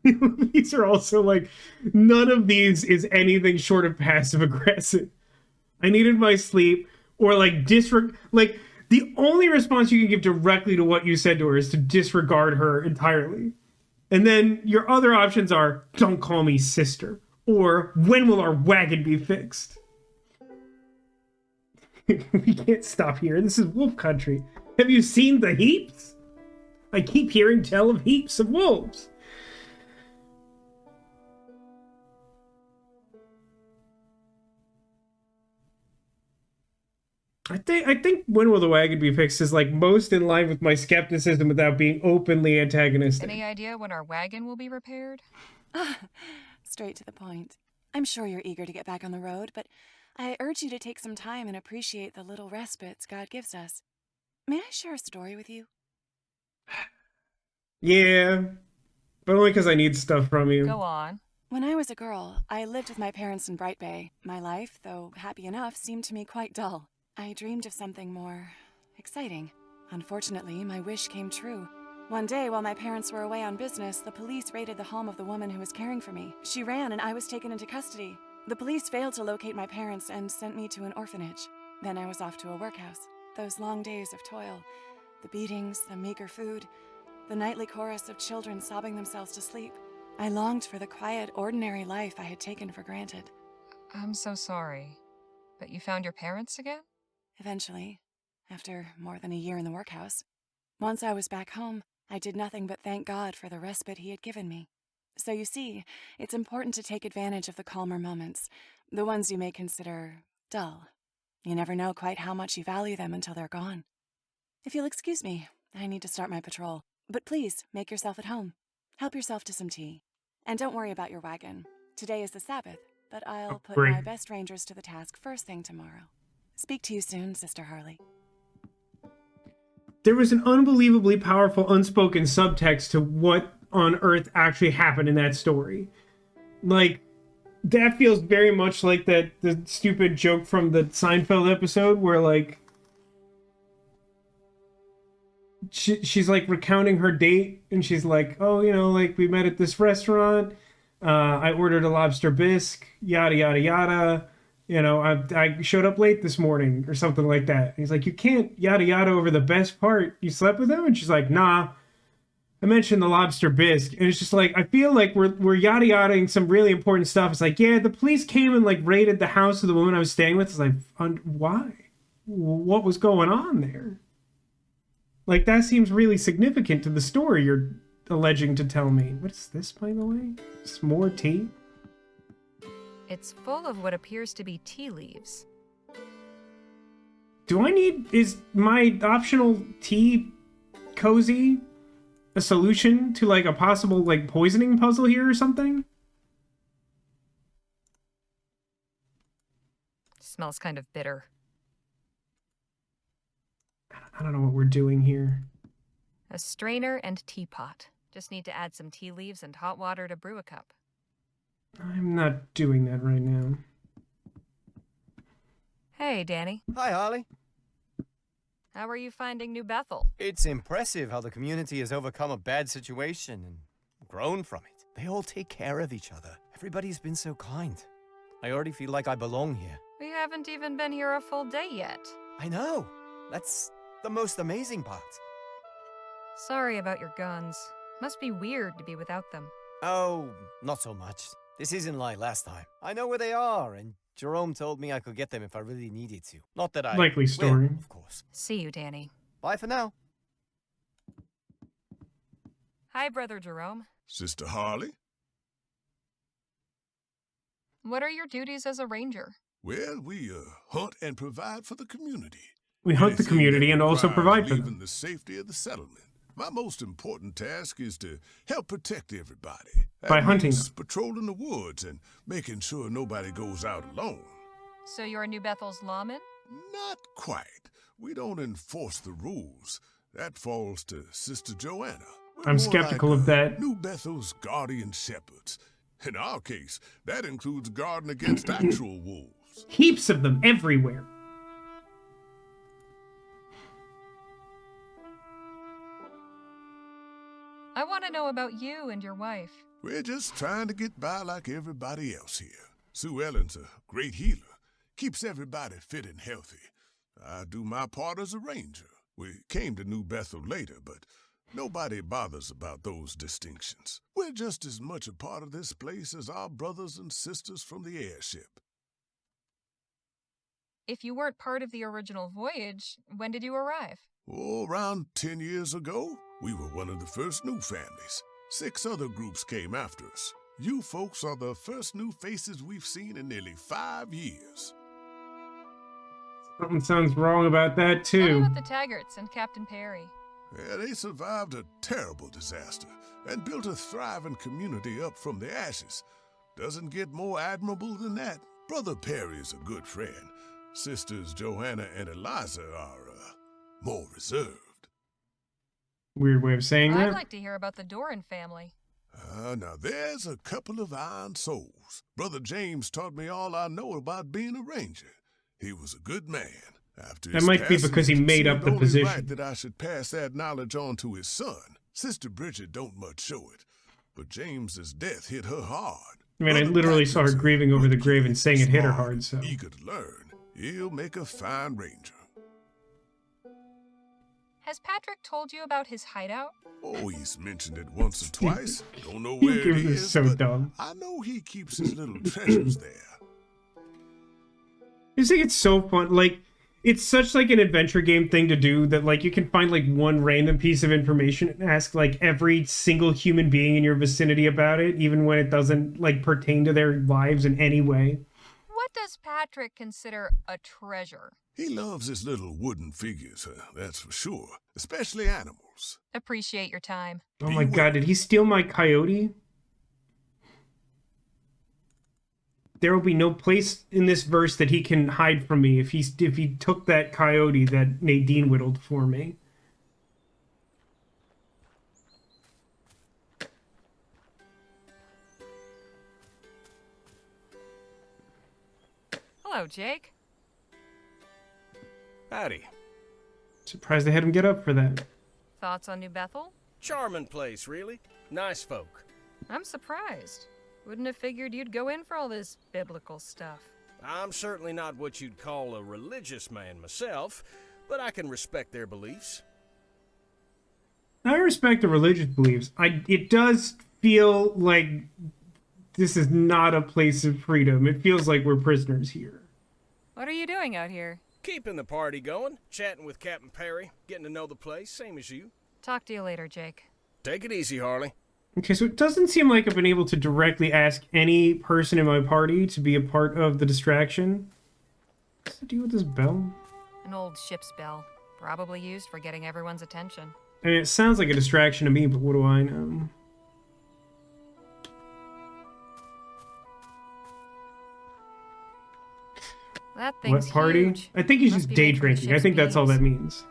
These are also like, none of these is anything short of passive aggressive. I needed my sleep, or like like the only response you can give directly to what you said to her is to disregard her entirely. And then your other options are, don't call me sister, or when will our wagon be fixed? We can't stop here. This is wolf country. Have you seen the heaps? I keep hearing tell of heaps of wolves. I think when will the wagon be fixed is like most in line with my skepticism without being openly antagonistic. Any idea when our wagon will be repaired? Straight to the point. I'm sure you're eager to get back on the road, but I urge you to take some time and appreciate the little respites God gives us. May I share a story with you? Yeah, but only because I need stuff from you. Go on. When I was a girl, I lived with my parents in Bright Bay. My life, though happy enough, seemed to me quite dull. I dreamed of something more exciting. Unfortunately, my wish came true. One day, while my parents were away on business, the police raided the home of the woman who was caring for me. She ran and I was taken into custody. The police failed to locate my parents and sent me to an orphanage. Then I was off to a workhouse. Those long days of toil, the beatings, the meager food, the nightly chorus of children sobbing themselves to sleep. I longed for the quiet, ordinary life I had taken for granted. I'm so sorry. But you found your parents again? Eventually, after more than a year in the workhouse. Once I was back home, I did nothing but thank God for the respite he had given me. So you see, it's important to take advantage of the calmer moments, the ones you may consider dull. You never know quite how much you value them until they're gone. If you'll excuse me, I need to start my patrol. But please, make yourself at home. Help yourself to some tea. And don't worry about your wagon. Today is the Sabbath, but I'll put my best rangers to the task first thing tomorrow. Speak to you soon, Sister Harley. There was an unbelievably powerful unspoken subtext to what on earth actually happened in that story. Like, that feels very much like the stupid joke from the Seinfeld episode where, like, she's like recounting her date and she's like, oh, you know, like we met at this restaurant. I ordered a lobster bisque, yada, yada, yada. You know, I showed up late this morning or something like that. And he's like, you can't yada, yada over the best part. You slept with him? And she's like, nah, I mentioned the lobster bisque. And it's just like, I feel like we're yada, yadaing some really important stuff. It's like, yeah, the police came and like raided the house of the woman I was staying with. It's like, why? What was going on there? Like, that seems really significant to the story you're alleging to tell me. What is this, by the way? Just more tea? It's full of what appears to be tea leaves. Is my optional tea cozy a solution to, like, a possible, like, poisoning puzzle here or something? Smells kind of bitter. I don't know what we're doing here. A strainer and teapot. Just need to add some tea leaves and hot water to brew a cup. I'm not doing that right now. Hey, Danny. Hi, Harley. How are you finding New Bethel? It's impressive how the community has overcome a bad situation and grown from it. They all take care of each other. Everybody's been so kind. I already feel like I belong here. We haven't even been here a full day yet. I know. That's the most amazing part. Sorry about your guns. Must be weird to be without them. Oh, not so much. This isn't like last time. I know where they are, and Jerome told me I could get them if I really needed to. Not that I likely story, will, of course. See you, Danny. Bye for now. Hi, Brother Jerome. Sister Harley? What are your duties as a ranger? Well, we hunt and provide for the community. We hunt the community and also provide for them. Leaving the safety of the settlement. My most important task is to help protect everybody. By hunting them. Patrolling the woods and making sure nobody goes out alone. So you're New Bethel's lawman? Not quite. We don't enforce the rules. That falls to Sister Joanna. I'm skeptical of that. New Bethel's guardian shepherds. In our case, that includes guarding against actual wolves. Heaps of them everywhere. I want to know about you and your wife. We're just trying to get by like everybody else here. Sue Ellen's a great healer. Keeps everybody fit and healthy. I do my part as a ranger. We came to New Bethel later, but Nobody bothers about those distinctions. We're just as much a part of this place as our brothers and sisters from the airship. If you weren't part of the original voyage, when did you arrive? Oh, around 10 years ago, we were one of the first new families. 6 other groups came after us. You folks are the first new faces we've seen in nearly 5 years. Something sounds wrong about that, Tell me too. about the Taggarts and Captain Perry. Yeah, they survived a terrible disaster and built a thriving community up from the ashes. Doesn't get more admirable than that. Brother Perry is a good friend. Sisters Johanna and Eliza are, more reserved. Weird way of saying that. I'd like to hear about the Doran family. Now there's a couple of iron souls. Brother James taught me all I know about being a ranger. He was a good man. After That his might be passing, because he it made up seemed the only position. right that I should pass that knowledge on to his son. Sister Bridget don't much show it, but James's death hit her hard. I mean, I literally saw her grieving over the grave and saying it hit her hard, so. Eager to learn. He'll make a fine ranger. Has Patrick told you about his hideout? Oh, he's mentioned it once or twice. Don't know You where it guys are is, so but dumb. I know he keeps his little treasures there. I just think it's so fun. Like, it's such like an adventure game thing to do that like you can find like one random piece of information and ask like every single human being in your vicinity about it, even when it doesn't like pertain to their lives in any way. What does Patrick consider a treasure? He loves his little wooden figures, that's for sure. Especially animals. Appreciate your time. Oh my god, did he steal my coyote? There will be no place in this verse that he can hide from me if he took that coyote that Nadine whittled for me. Hello, Jake. Howdy. Surprised they had him get up for that. Thoughts on New Bethel? Charming place, really. Nice folk. I'm surprised. Wouldn't have figured you'd go in for all this biblical stuff. I'm certainly not what you'd call a religious man myself, but I can respect their beliefs. I respect the religious beliefs. It does feel like this is not a place of freedom. It feels like we're prisoners here. What are you doing out here? Keeping the party going, chatting with Captain Perry, getting to know the place, same as you. Talk to you later, Jake. Take it easy, Harley. Okay, so it doesn't seem like I've been able to directly ask any person in my party to be a part of the distraction. What's the deal with this bell? An old ship's bell. Probably used for getting everyone's attention. I mean, it sounds like a distraction to me, but what do I know? That thing's What party? huge. I think he's Must just be day made for the drinking. I ship's think that's all beams. that means.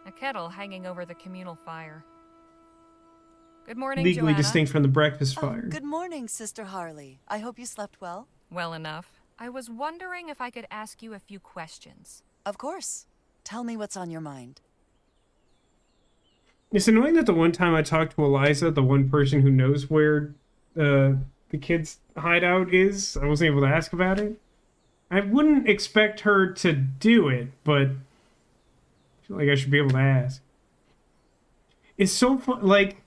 A kettle hanging over the communal fire. Good morning, Legally Joanna. distinct from the breakfast Oh, fire. good morning, Sister Harley. I hope you slept well. Well enough. I was wondering if I could ask you a few questions. Of course. Tell me what's on your mind. It's annoying that the one time I talked to Eliza, the one person who knows where the kid's hideout is, I wasn't able to ask about it. I wouldn't expect her to do it, but I feel like I should be able to ask. It's so fun, like,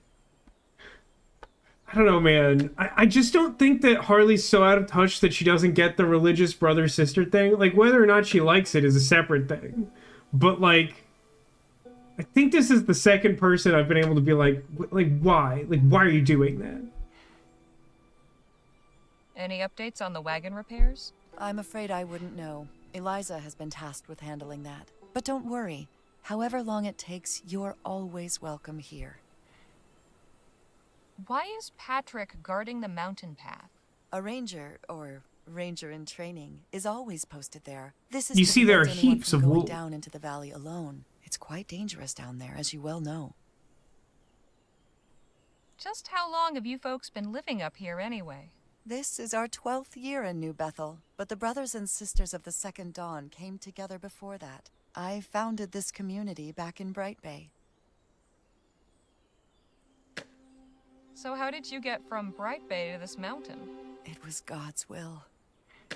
I don't know, man. I just don't think that Harley's so out of touch that she doesn't get the religious brother-sister thing. Like, whether or not she likes it is a separate thing. But, like, I think this is the second person I've been able to be like, why? Like, why are you doing that? Any updates on the wagon repairs? I'm afraid I wouldn't know. Eliza has been tasked with handling that. But don't worry. However long it takes, you're always welcome here. Why is Patrick guarding the mountain path? A ranger, or ranger in training, is always posted there. This is You to see, there are prevent anyone heaps from of going wolves. down into the valley alone. It's quite dangerous down there, as you well know. Just how long have you folks been living up here anyway? This is our 12th year in New Bethel, but the brothers and sisters of the Second Dawn came together before that. I founded this community back in Bright Bay. So how did you get from Bright Bay to this mountain? It was God's will.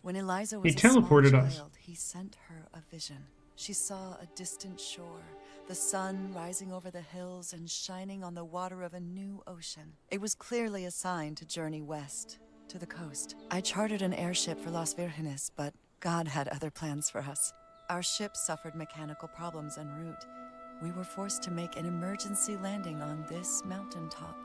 When Eliza He was a small teleported us. child, he sent her a vision. She saw a distant shore, the sun rising over the hills and shining on the water of a new ocean. It was clearly a sign to journey west, to the coast. I chartered an airship for Las Virgenes, but God had other plans for us. Our ship suffered mechanical problems en route. We were forced to make an emergency landing on this mountaintop.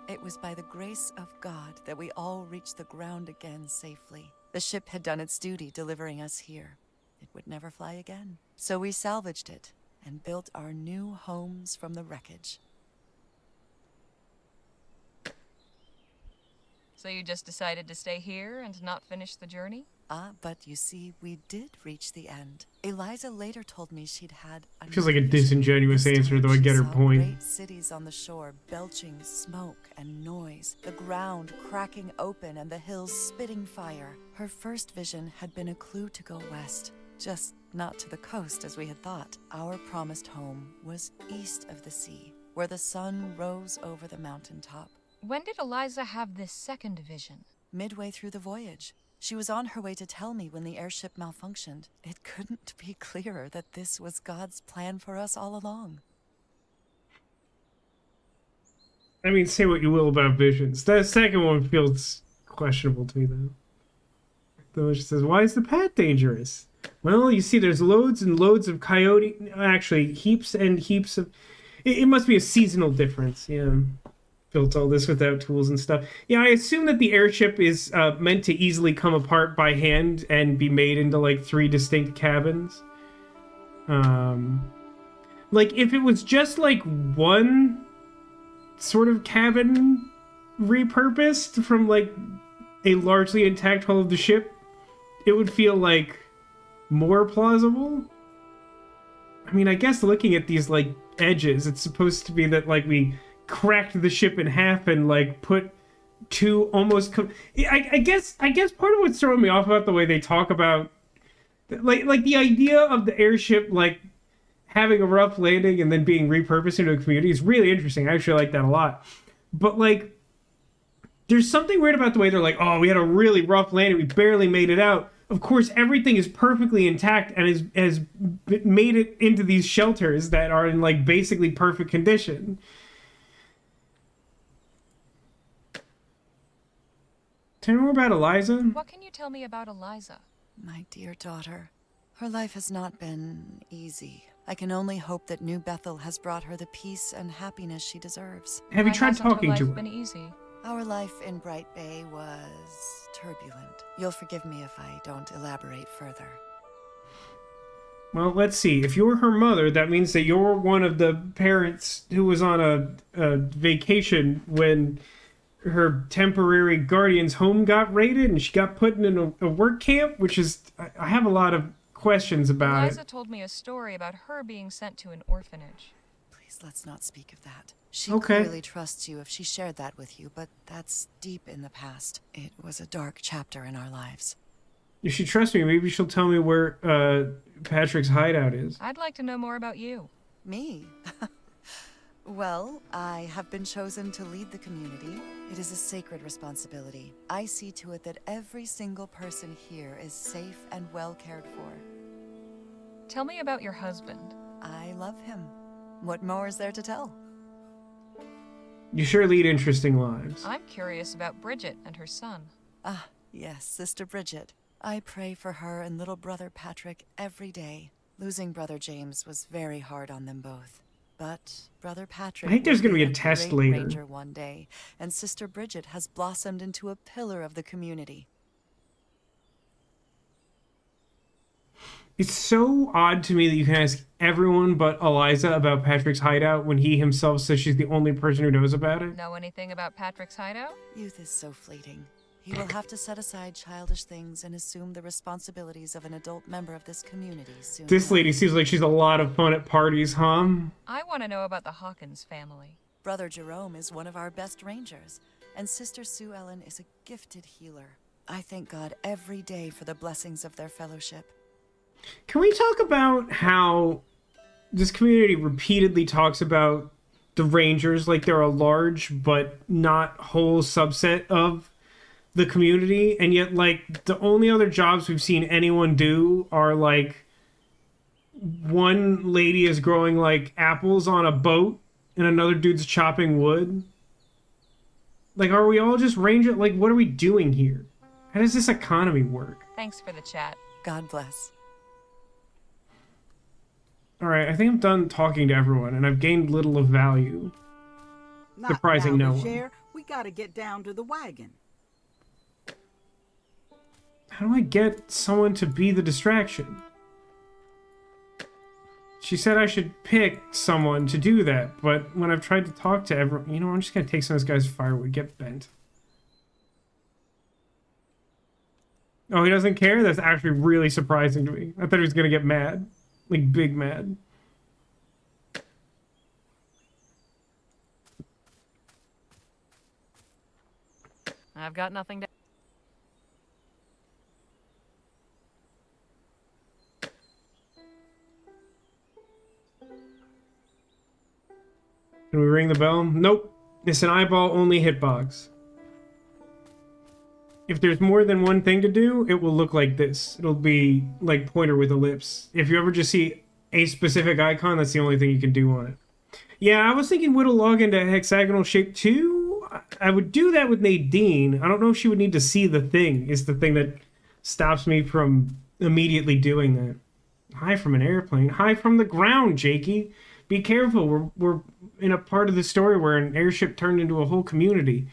It was by the grace of God that we all reached the ground again safely. The ship had done its duty delivering us here. It would never fly again. So we salvaged it and built our new homes from the wreckage. So you just decided to stay here and not finish the journey? But you see, we did reach the end. Eliza later told me she'd had Feels like a disingenuous answer, though I get her point. Great cities on the shore belching smoke and noise, the ground cracking open and the hills spitting fire. Her first vision had been a clue to go west, just not to the coast as we had thought. Our promised home was east of the sea, where the sun rose over the mountaintop. When did Eliza have this second vision? Midway through the voyage. She was on her way to tell me when the airship malfunctioned. It couldn't be clearer that this was God's plan for us all along. I mean, say what you will about visions. That second one feels questionable to me, though. Though she says, why is the path dangerous? Well, you see, there's loads and loads of coyote... Actually, heaps and heaps of... It must be a seasonal difference, yeah. Built all this without tools and stuff. Yeah, I assume that the airship is meant to easily come apart by hand and be made into, like, 3 distinct cabins. Like, if it was just, like, one sort of cabin repurposed from, like, a largely intact hull of the ship, it would feel, like, more plausible. I mean, I guess looking at these, like, edges, it's supposed to be that, like, we cracked the ship in half and, like, put two almost... I guess part of what's throwing me off about the way they talk about... Like the idea of the airship, like, having a rough landing and then being repurposed into a community is really interesting. I actually like that a lot. But, like, there's something weird about the way they're like, oh, we had a really rough landing, we barely made it out. Of course, everything is perfectly intact and has made it into these shelters that are in, like, basically perfect condition. Tell me more about Eliza. What can you tell me about Eliza? My dear daughter, her life has not been easy. I can only hope that New Bethel has brought her the peace and happiness she deserves. Have you tried talking to her? Been easy. Our life in Bright Bay was turbulent. You'll forgive me if I don't elaborate further. Well, let's see. If you're her mother, that means that you're one of the parents who was on a vacation when her temporary guardian's home got raided and she got put in a work camp, which is... I have a lot of questions about Eliza told me a story about her being sent to an orphanage. Please, let's not speak of that. She Okay. clearly trusts you if she shared that with you, but that's deep in the past. It was a dark chapter in our lives. If she trusts me, maybe she'll tell me where Patrick's hideout is. I'd like to know more about you. Me? Well, I have been chosen to lead the community. It is a sacred responsibility. I see to it that every single person here is safe and well cared for. Tell me about your husband. I love him. What more is there to tell? You sure lead interesting lives. I'm curious about Bridget and her son. Ah, yes, Sister Bridget. I pray for her and little brother Patrick every day. Losing Brother James was very hard on them both. But Brother Patrick... I think there's will going to be be a test great later. ranger one day, and Sister Bridget has blossomed into a pillar of the community. It's so odd to me that you can ask everyone but Eliza about Patrick's hideout when he himself says she's the only person who knows about it. Know anything about Patrick's hideout? Youth is so fleeting. He will have to set aside childish things and assume the responsibilities of an adult member of this community soon. This lady seems like she's a lot of fun at parties, huh? I want to know about the Hawkins family. Brother Jerome is one of our best rangers, and Sister Sue Ellen is a gifted healer. I thank God every day for the blessings of their fellowship. Can we talk about how this community repeatedly talks about the Rangers like they're a large but not whole subset of the community, and yet, like, the only other jobs we've seen anyone do are, like, one lady is growing, like, apples on a boat, and another dude's chopping wood. Like, are we all just ranger? Like, what are we doing here? How does this economy work? Thanks for the chat. God bless. Alright, I think I'm done talking to everyone, and I've gained little of value. Not Surprising now, no one. Leger. We gotta get down to the wagon. How do I get someone to be the distraction? She said I should pick someone to do that, but when I've tried to talk to everyone... You know, I'm just gonna take some of this guy's firewood, get bent. Oh, he doesn't care? That's actually really surprising to me. I thought he was gonna get mad. Like, big mad. I've got nothing to... Can we ring the bell? Nope. It's an eyeball-only hitbox. If there's more than one thing to do, it will look like this. It'll be like pointer with ellipse. If you ever just see a specific icon, that's the only thing you can do on it. Yeah, I was thinking would it log into hexagonal shape too? I would do that with Nadine. I don't know if she would need to see the thing, is the thing that stops me from immediately doing that. Hi from an airplane. Hi from the ground, Jakey. Be careful. We're in a part of the story where an airship turned into a whole community.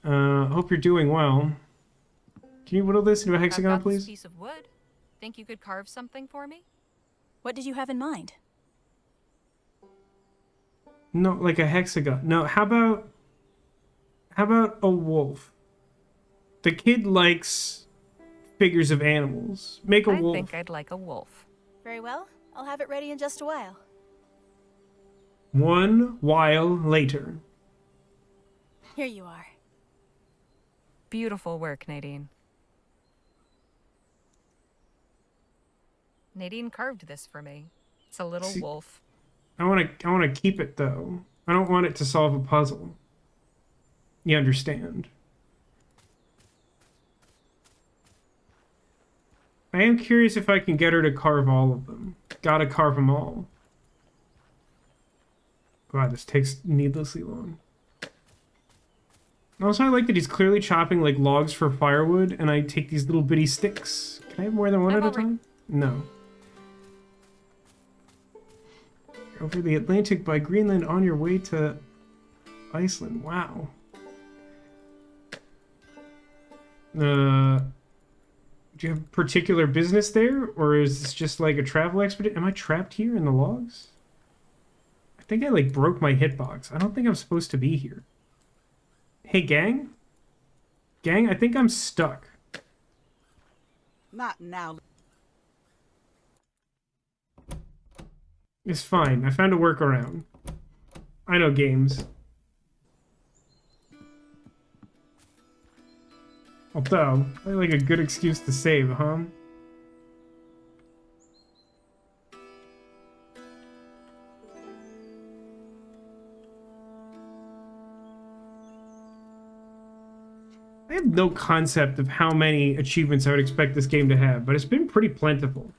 Hope you're doing well. Can you whittle this into a hexagon, I've got please? This piece of wood. Think you could carve something for me? What did you have in mind? No, like a hexagon. No, how about a wolf? The kid likes figures of animals. Make a wolf. I think I'd like a wolf. Very well. I'll have it ready in just a while. One while later. Here you are. Beautiful work, Nadine. Nadine carved this for me. It's a little wolf. I want to keep it though. I don't want it to solve a puzzle. You understand? I am curious if I can get her to carve all of them. Gotta carve them all. God, this takes needlessly long. Also, I like that he's clearly chopping like logs for firewood, and I take these little bitty sticks. Can I have more than one at a time? No. Over the Atlantic by Greenland on your way to Iceland. Wow. Do you have particular business there, or is this just like a travel expedition? Am I trapped here in the logs? I think I like broke my hitbox. I don't think I'm supposed to be here. Hey, gang? Gang, I think I'm stuck. Not now. It's fine. I found a workaround. I know games. Although, I like a good excuse to save, huh? I have no concept of how many achievements I would expect this game to have, but it's been pretty plentiful.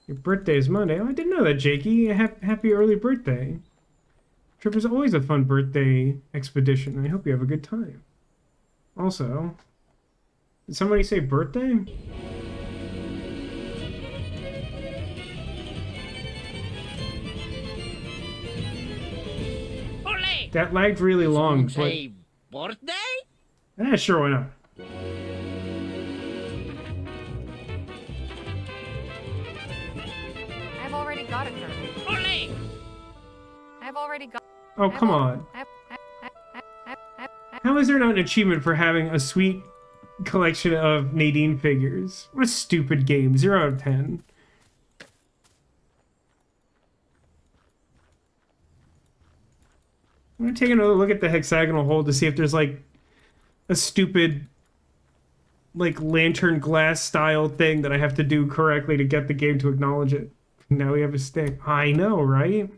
Your birthday is Monday. Oh, I didn't know that, Jakey. Happy early birthday. Trip is always a fun birthday expedition. I hope you have a good time. Also, did somebody say birthday? That lagged really long, but... birthday? Yeah, sure, why not? I've already got a curve. Ole! I've already got... Oh, come on. How is there not an achievement for having a sweet collection of Nadine figures? What a stupid game. 0 out of 10. I'm gonna take another look at the hexagonal hole to see if there's like a stupid like lantern glass style thing that I have to do correctly to get the game to acknowledge it. Now we have a stick. I know, right?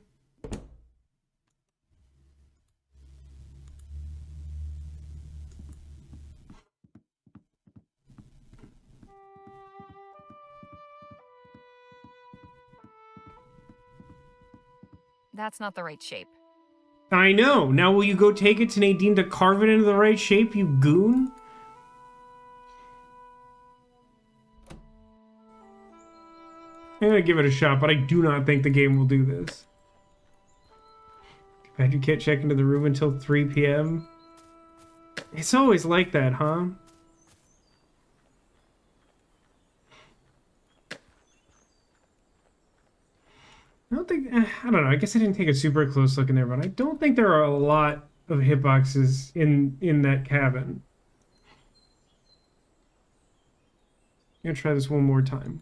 that's not the right shape. I know. Now will you go take it to Nadine to carve it into the right shape, you goon? I'm gonna give it a shot, but I do not think the game will do this. Glad you can't check into the room until 3 p.m. It's always like that, huh? I don't think, I don't know, I guess I didn't take a super close look in there, but I don't think there are a lot of hitboxes in that cabin. I'm gonna try this one more time.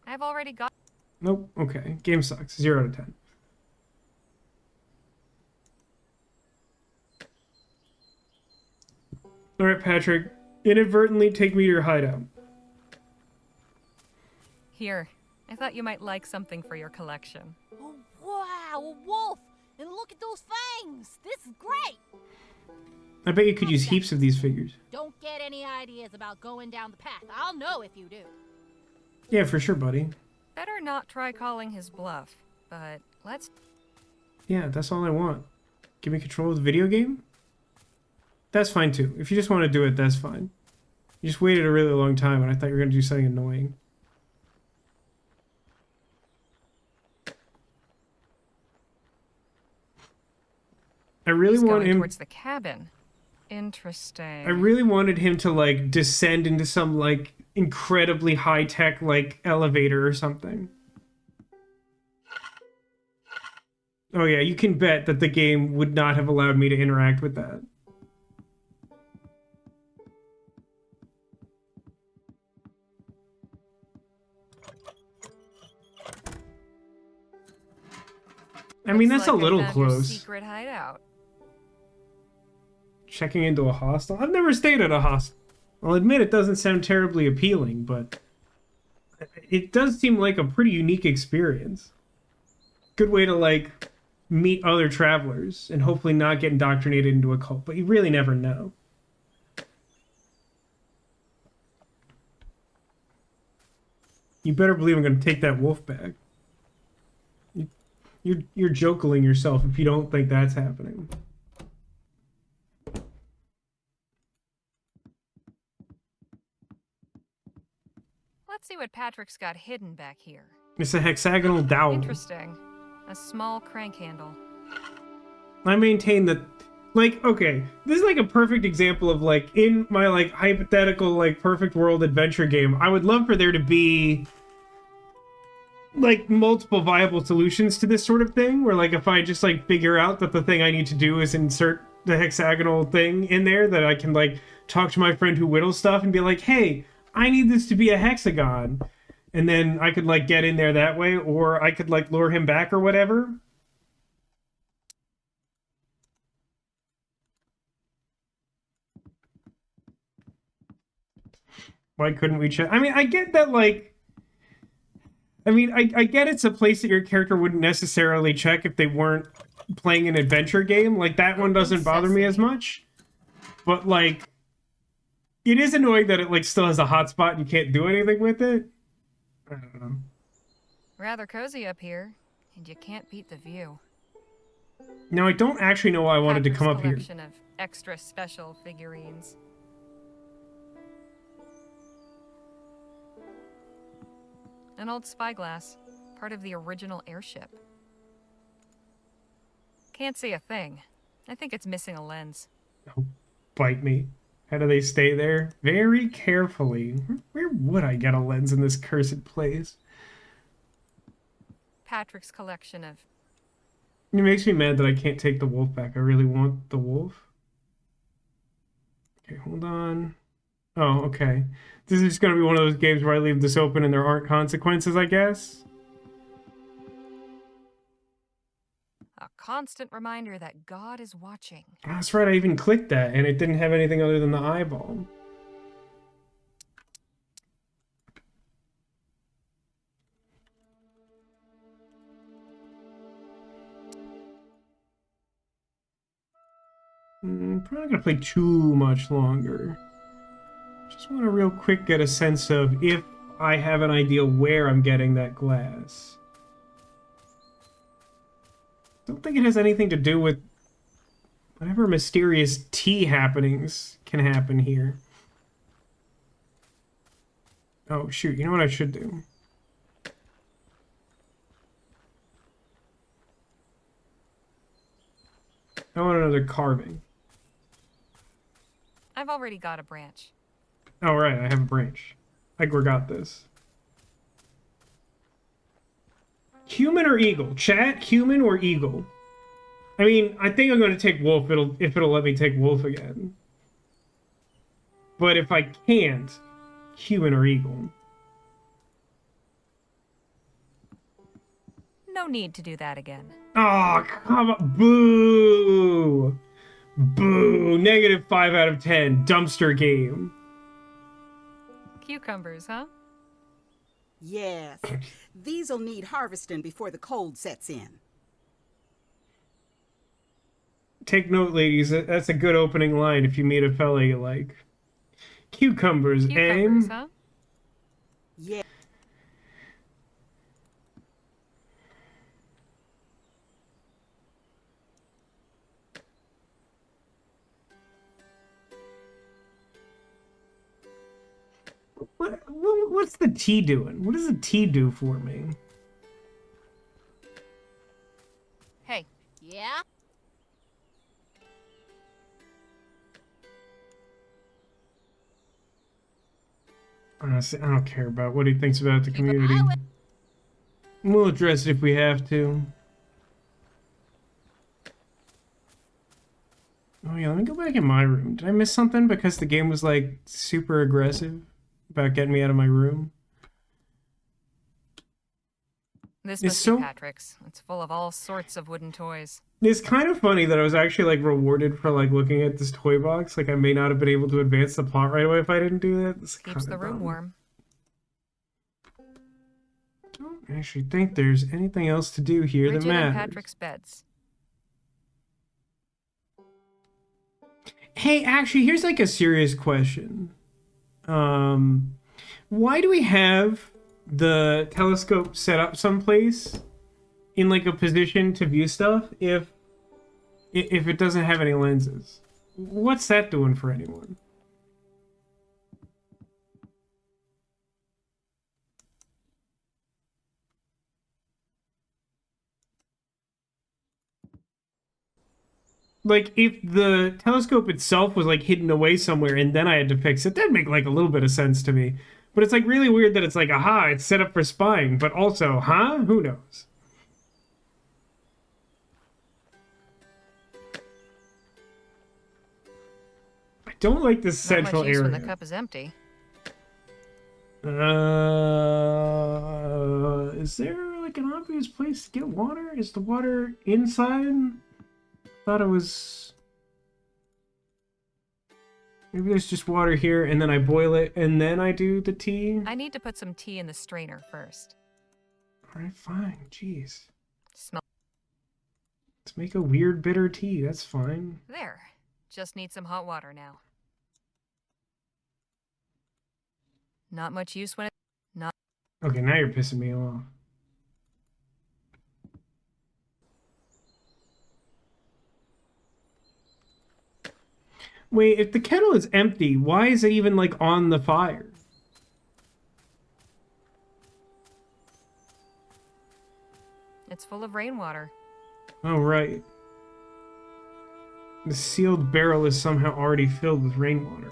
I've already got... Nope, okay. Game sucks. 0 out of 10. Alright, Patrick. Inadvertently take me to your hideout. Here. I thought you might like something for your collection. Oh, wow, a wolf! And look at those fangs! This is great! I bet you could use heaps of these figures. Don't get any ideas about going down the path. I'll know if you do. Yeah, for sure, buddy. Better not try calling his bluff, but let's... Yeah, that's all I want. Give me control of the video game? That's fine, too. If you just want to do it, that's fine. You just waited a really long time, and I thought you were going to do something annoying. I really want him towards the cabin. Interesting. I really wanted him to like descend into some like incredibly high-tech like elevator or something. Oh yeah, you can bet that the game would not have allowed me to interact with that. I mean, that's a little close. Secret hideout. Checking into a hostel? I've never stayed at a hostel. I'll admit it doesn't sound terribly appealing, but it does seem like a pretty unique experience. Good way to, like, meet other travelers and hopefully not get indoctrinated into a cult, but you really never know. You better believe I'm going to take that wolf back. You're joking yourself if you don't think that's happening. Let's see what Patrick's got hidden back here. It's a hexagonal dowel. Interesting. A small crank handle. I maintain that, like, okay, this is like a perfect example of, like, in my, like, hypothetical, like, perfect world adventure game, I would love for there to be, like, multiple viable solutions to this sort of thing, where, like, if I just, like, figure out that the thing I need to do is insert the hexagonal thing in there, that I can, like, talk to my friend who whittles stuff and be like, hey, I need this to be a hexagon. And then I could, like, get in there that way, or I could, like, lure him back or whatever. Why couldn't we check? I mean, I get that, like... I mean, I get it's a place that your character wouldn't necessarily check if they weren't playing an adventure game. Like, that one doesn't bother me as much. But, like... It is annoying that it, like, still has a hotspot and you can't do anything with it. I don't know. Rather cozy up here, and you can't beat the view. No, I don't actually know why I wanted to come up here. Collection of extra special figurines. An old spyglass, part of the original airship. Can't see a thing. I think it's missing a lens. Oh, bite me. How do they stay there? Very carefully. Where would I get a lens in this cursed place? Patrick's collection of... It makes me mad that I can't take the wolf back. I really want the wolf. Okay, hold on. Oh, okay. This is just going to be one of those games where I leave this open and there aren't consequences, I guess. A constant reminder that God is watching. That's right, I even clicked that and it didn't have anything other than the eyeball. Probably not going to play too much longer. Just want to real quick get a sense of if I have an idea where I'm getting that glass. Don't think it has anything to do with whatever mysterious tea happenings can happen here. Oh, shoot. You know what I should do? I want another carving. I've already got a branch. Oh, right. I have a branch. I got this. Human or eagle? Chat, human or eagle? I mean, I think I'm going to take wolf if it'll let me take wolf again. But if I can't, human or eagle? No need to do that again. Oh, come on. Boo! Boo! -5 out of 10. Dumpster game. Cucumbers, huh? Yes. These'll need harvesting before the cold sets in. Take note, ladies. That's a good opening line if you meet a fella you like. Cucumbers, Cucumbers, eh? huh? Yeah. What's the tea doing? What does the tea do for me? Hey. Yeah? Honestly, I don't care about what he thinks about the community. We'll address it if we have to. Oh yeah, let me go back in my room. Did I miss something because the game was like super aggressive about getting me out of my room? This must be Patrick's. It's full of all sorts of wooden toys. It's kind of funny that I was actually like rewarded for like looking at this toy box. Like I may not have been able to advance the plot right away if I didn't do that. It's Keeps the room warm. I don't actually think there's anything else to do here Bridget that matters. and Patrick's beds. Hey, actually, here's like a serious question. Why do we have the telescope set up someplace in like a position to view stuff if it doesn't have any lenses? What's that doing for anyone? Like, if the telescope itself was, like, hidden away somewhere and then I had to fix it, that'd make, like, a little bit of sense to me. But it's, like, really weird that it's like, aha, it's set up for spying, but also, huh? Who knows? I don't like this central Not much use area. when the cup is empty. Is there, like, an obvious place to get water? Is the water inside? Thought it was... Maybe there's just water here, and then I boil it, and then I do the tea? I need to put some tea in the strainer first. Alright, fine. Jeez. Smell. Let's make a weird bitter tea. That's fine. There. Just need some hot water now. Not much use when it... Not... Okay, now you're pissing me off. Wait, if the kettle is empty, why is it even, like, on the fire? It's full of rainwater. Oh, right. The sealed barrel is somehow already filled with rainwater.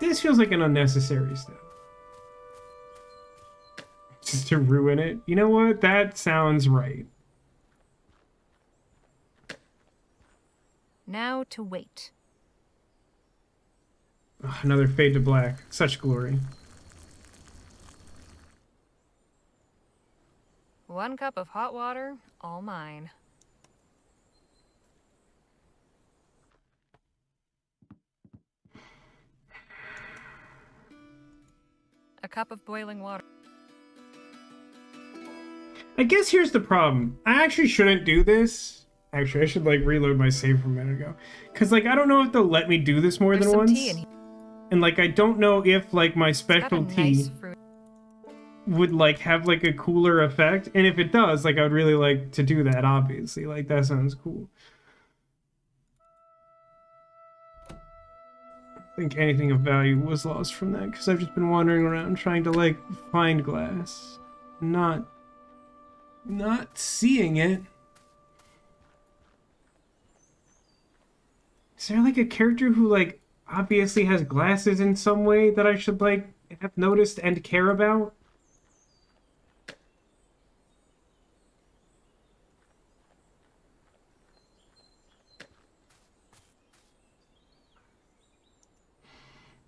This feels like an unnecessary step. Just to ruin it? You know what? That sounds right. Now to wait. Ugh, another fade to black. Such glory. 1 cup of hot water, all mine. A cup of boiling water. I guess here's the problem. I actually shouldn't do this. Actually, I should, like, reload my save from a minute ago. Because, like, I don't know if they'll let me do this more than once. And, like, I don't know if, like, my specialty would like have like a cooler effect, and if it does, like I would really like to do that, obviously. Like that sounds cool. I think anything of value was lost from that because I've just been wandering around trying to like find glass, not seeing it. Is there like a character who like obviously has glasses in some way that I should like have noticed and care about?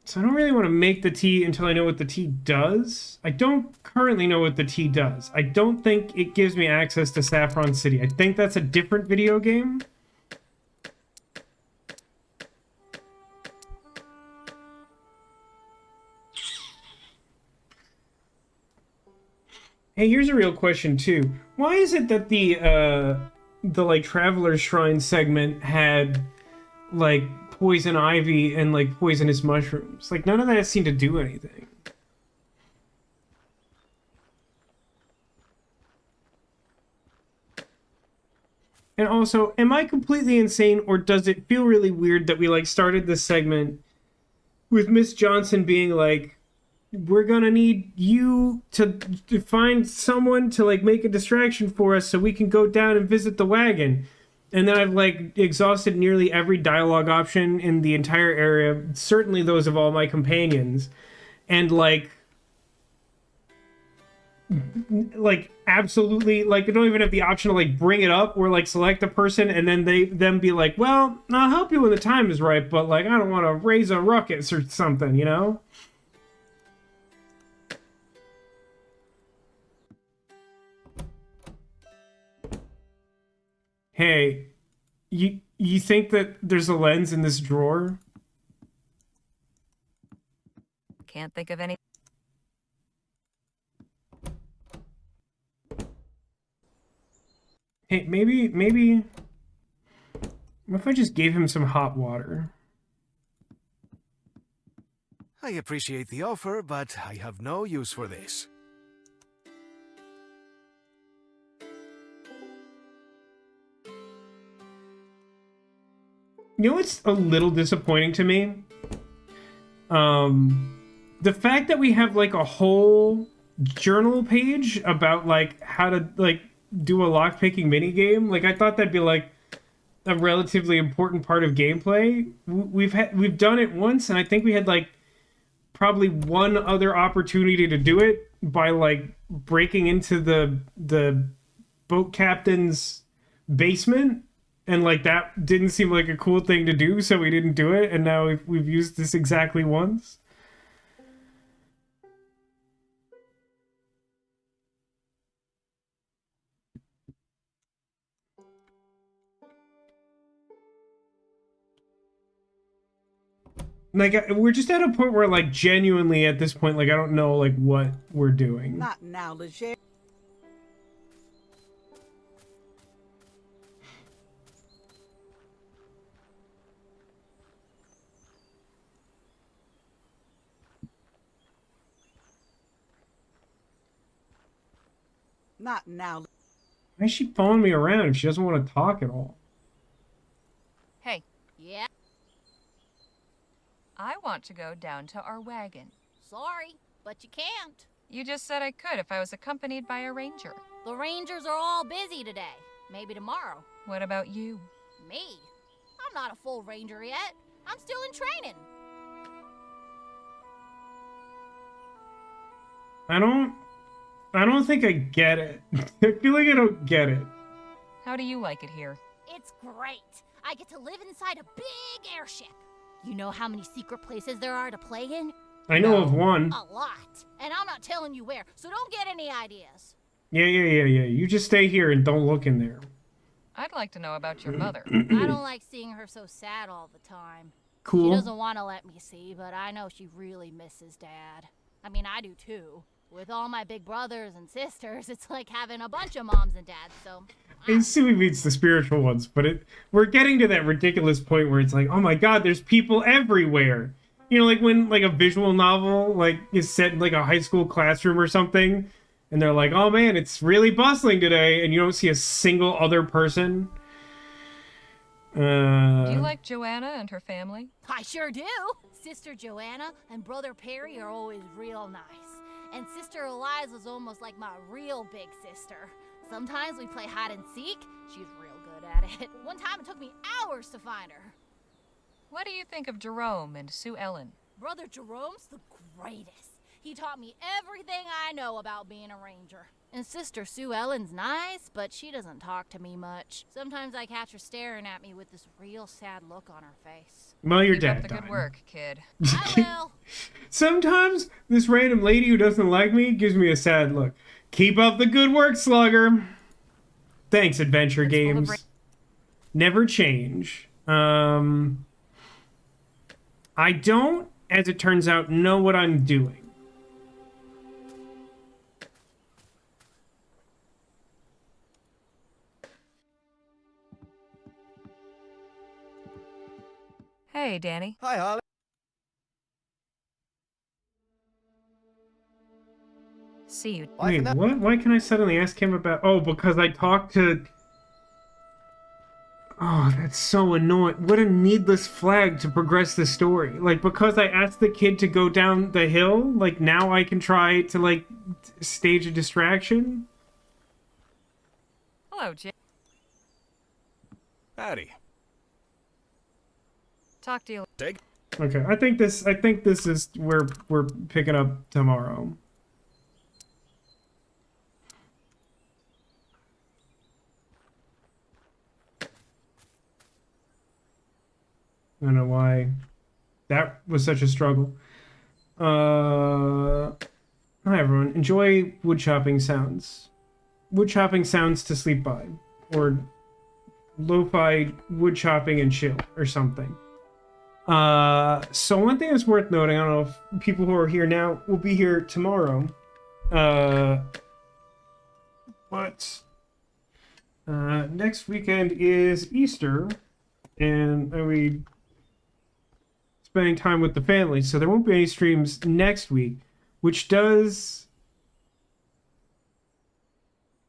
So I don't really want to make the tea until I know what the tea does. I don't currently know what the tea does. I don't think it gives me access to Saffron City. I think that's a different video game. Hey, here's a real question too. Why is it that the like Traveler's Shrine segment had like poison ivy and like poisonous mushrooms? Like none of that seemed to do anything. And also, am I completely insane, or does it feel really weird that we like started this segment with Miss Johnson being like, we're gonna need you to find someone to like make a distraction for us so we can go down and visit the wagon. And then I've like exhausted nearly every dialogue option in the entire area, certainly those of all my companions. And like absolutely, like I don't even have the option to like bring it up or like select a person and then them be like, well, I'll help you when the time is right, but like I don't want to raise a ruckus or something, you know? Hey, you think that there's a lens in this drawer? Can't think of any. Hey, maybe what if I just gave him some hot water? I appreciate the offer, but I have no use for this. You know what's a little disappointing to me? The fact that we have like a whole journal page about like how to like do a lockpicking minigame. Like I thought that'd be like a relatively important part of gameplay. We've done it once, and I think we had like probably one other opportunity to do it by like breaking into the boat captain's basement. And like that didn't seem like a cool thing to do, so we didn't do it. And now we've used this exactly once. Like we're just at a point where like genuinely at this point, like I don't know like what we're doing. Not now, Leger. Not now. Why is she following me around if she doesn't want to talk at all? Hey, Yeah, I want to go down to our wagon. sorry, but you can't. You just said I could if I was accompanied by a ranger. The Rangers are all busy today. Maybe tomorrow. What about you? Me? I'm not a full Ranger yet. I'm still in training. I don't think I get it. I feel like I don't get it. How do you like it here? It's great. I get to live inside a big airship. You know how many secret places there are to play in? I know of one. A lot. And I'm not telling you where, so don't get any ideas. Yeah. You just stay here and don't look in there. I'd like to know about your mother. I don't like seeing her so sad all the time. Cool. She doesn't want to let me see, but I know she really misses Dad. I mean, I do too. With all my big brothers and sisters, it's like having a bunch of moms and dads, so... Sui meets the spiritual ones, but we're getting to that ridiculous point where it's like, oh my god, there's people everywhere. You know, like when like a visual novel like is set in like a high school classroom or something, and they're like, "Oh man, it's really bustling today," and you don't see a single other person. Do you like Joanna and her family? I sure do. Sister Joanna and Brother Perry are always real nice. And Sister Eliza's almost like my real big sister. Sometimes we play hide and seek. She's real good at it. One time it took me hours to find her. What do you think of Jerome and Sue Ellen? Brother Jerome's the greatest. He taught me everything I know about being a ranger. And Sister Sue Ellen's nice, but she doesn't talk to me much. Sometimes I catch her staring at me with this real sad look on her face. Well, your Keep dad up the died. good work, kid. I will. Sometimes this random lady who doesn't like me gives me a sad look. Keep up the good work, Slugger. Thanks, adventure games. Never change. I don't, as it turns out, know what I'm doing. Hey, Danny. Hi, Harley. See you. Wait, what? Why can I suddenly ask him about... Oh, because I talked to... Oh, that's so annoying. What a needless flag to progress the story. Like, because I asked the kid to go down the hill, like, now I can try to, like, stage a distraction? Hello, Jim. Howdy. Talk to you. Take. Okay, I think this is where we're picking up tomorrow. I don't know why that was such a struggle. Hi everyone. Enjoy wood chopping sounds. Wood chopping sounds to sleep by. Or lo-fi wood chopping and chill or something. So one thing that's worth noting, I don't know if people who are here now will be here tomorrow. But next weekend is Easter, and we spending time with the family, so there won't be any streams next week, which does...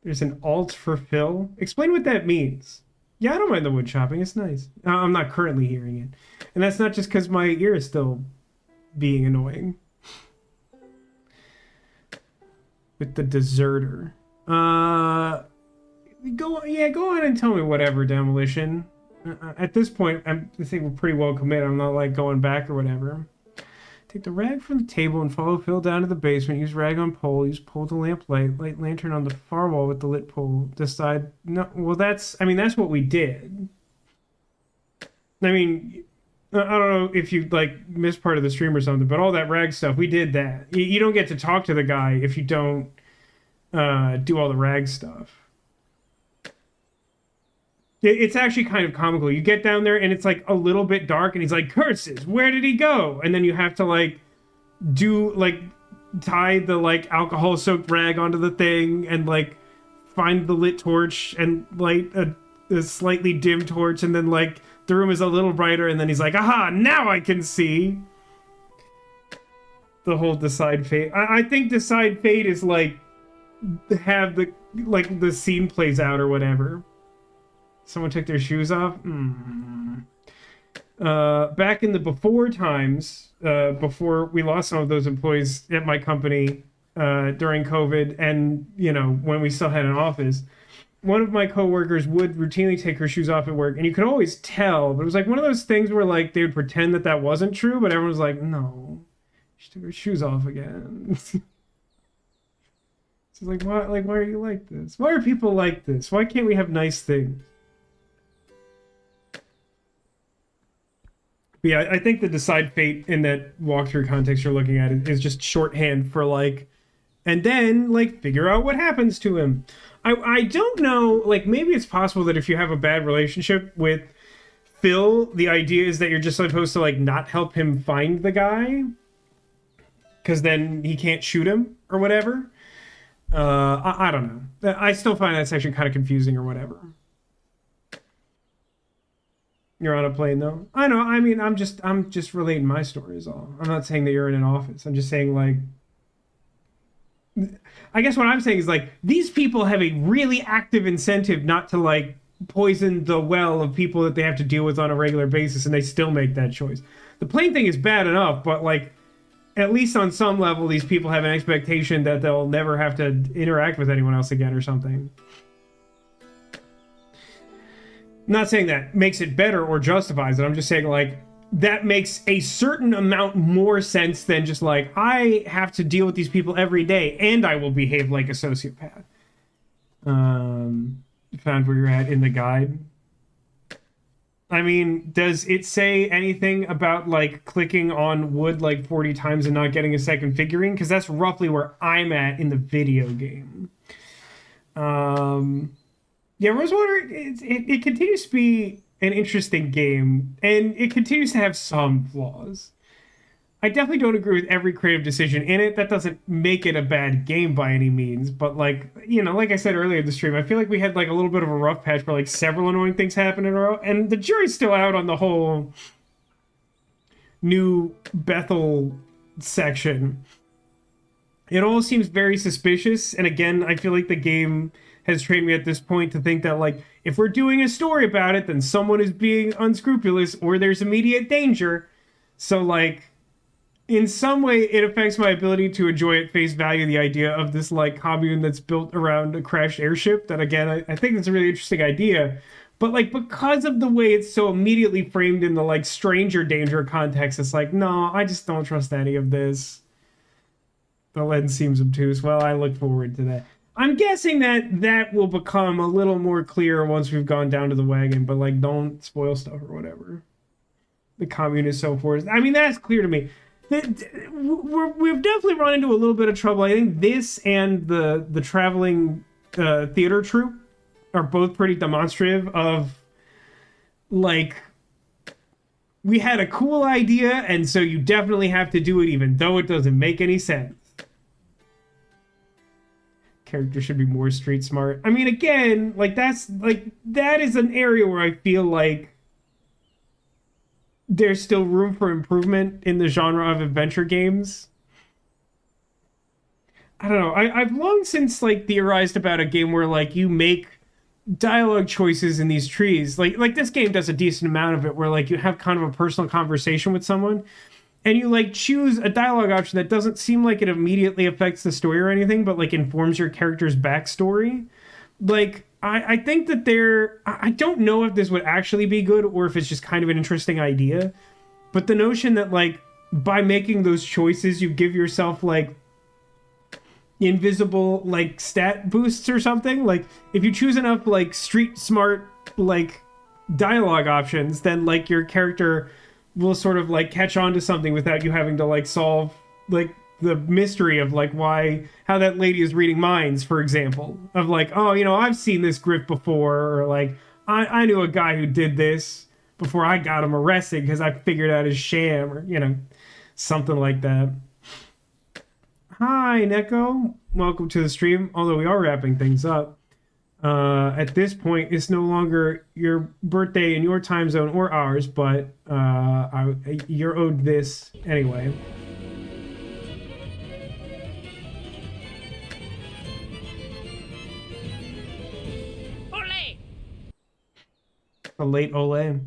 There's an alt for Phil. Explain what that means. Yeah, I don't mind the wood chopping. It's nice. I'm not currently hearing it. And that's not just because my ear is still being annoying. With the deserter. Go on and tell me whatever, Demolition. At this point, I think we're pretty well committed. I'm not, like, going back or whatever. Take the rag from the table and follow Phil down to the basement. Use rag on pole. Use pole to lamplight. Light lantern on the far wall with the lit pole. Decide... No, well, that's what we did. I mean, I don't know if you, like, missed part of the stream or something, but all that rag stuff, we did that. You don't get to talk to the guy if you don't do all the rag stuff. It's actually kind of comical. You get down there and it's like a little bit dark and he's like, curses, where did he go? And then you have to like tie the like alcohol soaked rag onto the thing and like find the lit torch and light a slightly dim torch, and then like the room is a little brighter and then he's like, aha, now I can see. The whole decide fate. I think decide fate is like have the scene plays out or whatever. Someone took their shoes off? Back in the before times, before we lost some of those employees at my company during COVID, and, you know, when we still had an office, one of my coworkers would routinely take her shoes off at work, and you could always tell, but it was like one of those things where, like, they would pretend that wasn't true, but everyone was like, no, she took her shoes off again. So, like, why are you like this? Why are people like this? Why can't we have nice things? Yeah, I think the decide fate in that walkthrough context you're looking at is just shorthand for like, and then like figure out what happens to him. I don't know, like maybe it's possible that if you have a bad relationship with Phil, the idea is that you're just supposed to like not help him find the guy, because then he can't shoot him or whatever. I don't know. I still find that section kind of confusing or whatever. You're on a plane though. I know. I mean, I'm just relating my story is all. I'm not saying that you're in an office. I'm just saying like. I guess what I'm saying is like these people have a really active incentive not to like poison the well of people that they have to deal with on a regular basis, and they still make that choice. The plane thing is bad enough, but like at least on some level, these people have an expectation that they'll never have to interact with anyone else again or something. I'm not saying that makes it better or justifies it. I'm just saying like that makes a certain amount more sense than just like I have to deal with these people every day and I will behave like a sociopath. Found where you're at in the guide. I mean, does it say anything about like clicking on wood like 40 times and not getting a second figurine? Because that's roughly where I'm at in the video game. Yeah, Rosewater, it continues to be an interesting game, and it continues to have some flaws. I definitely don't agree with every creative decision in it. That doesn't make it a bad game by any means, but like, you know, like I said earlier in the stream, I feel like we had like a little bit of a rough patch where like several annoying things happened in a row, and the jury's still out on the whole new Bethel section. It all seems very suspicious, and again, I feel like the game has trained me at this point to think that like if we're doing a story about it, then someone is being unscrupulous or there's immediate danger. So like in some way it affects my ability to enjoy at face value the idea of this like commune that's built around a crashed airship. That again, I think it's a really interesting idea, but like because of the way it's so immediately framed in the like stranger danger context, it's like, no, I just don't trust any of this. The lens seems obtuse. Well, I look forward to that. I'm guessing that will become a little more clear once we've gone down to the wagon, but like don't spoil stuff or whatever. The commune is so forced. I mean, that's clear to me. We've definitely run into a little bit of trouble. I think this and the traveling theater troupe are both pretty demonstrative of like we had a cool idea, and so you definitely have to do it even though it doesn't make any sense. Character should be more street smart. I mean, again, like that is an area where I feel like there's still room for improvement in the genre of adventure games. I don't know. I've long since like theorized about a game where like you make dialogue choices in these trees. Like this game does a decent amount of it where like you have kind of a personal conversation with someone and you like choose a dialogue option that doesn't seem like it immediately affects the story or anything, but like informs your character's backstory. Like I think that I don't know if this would actually be good or if it's just kind of an interesting idea, but the notion that like by making those choices you give yourself like invisible like stat boosts or something. Like if you choose enough like street smart like dialogue options, then like your character will sort of like catch on to something without you having to like solve like the mystery of like how that lady is reading minds, for example, of like, oh, you know, I've seen this grift before, or like I knew a guy who did this before I got him arrested because I figured out his sham, or you know, something like that. Hi Neko, welcome to the stream, although we are wrapping things up. At this point, it's no longer your birthday in your time zone or ours, but you're owed this anyway. Ole! A late Ole.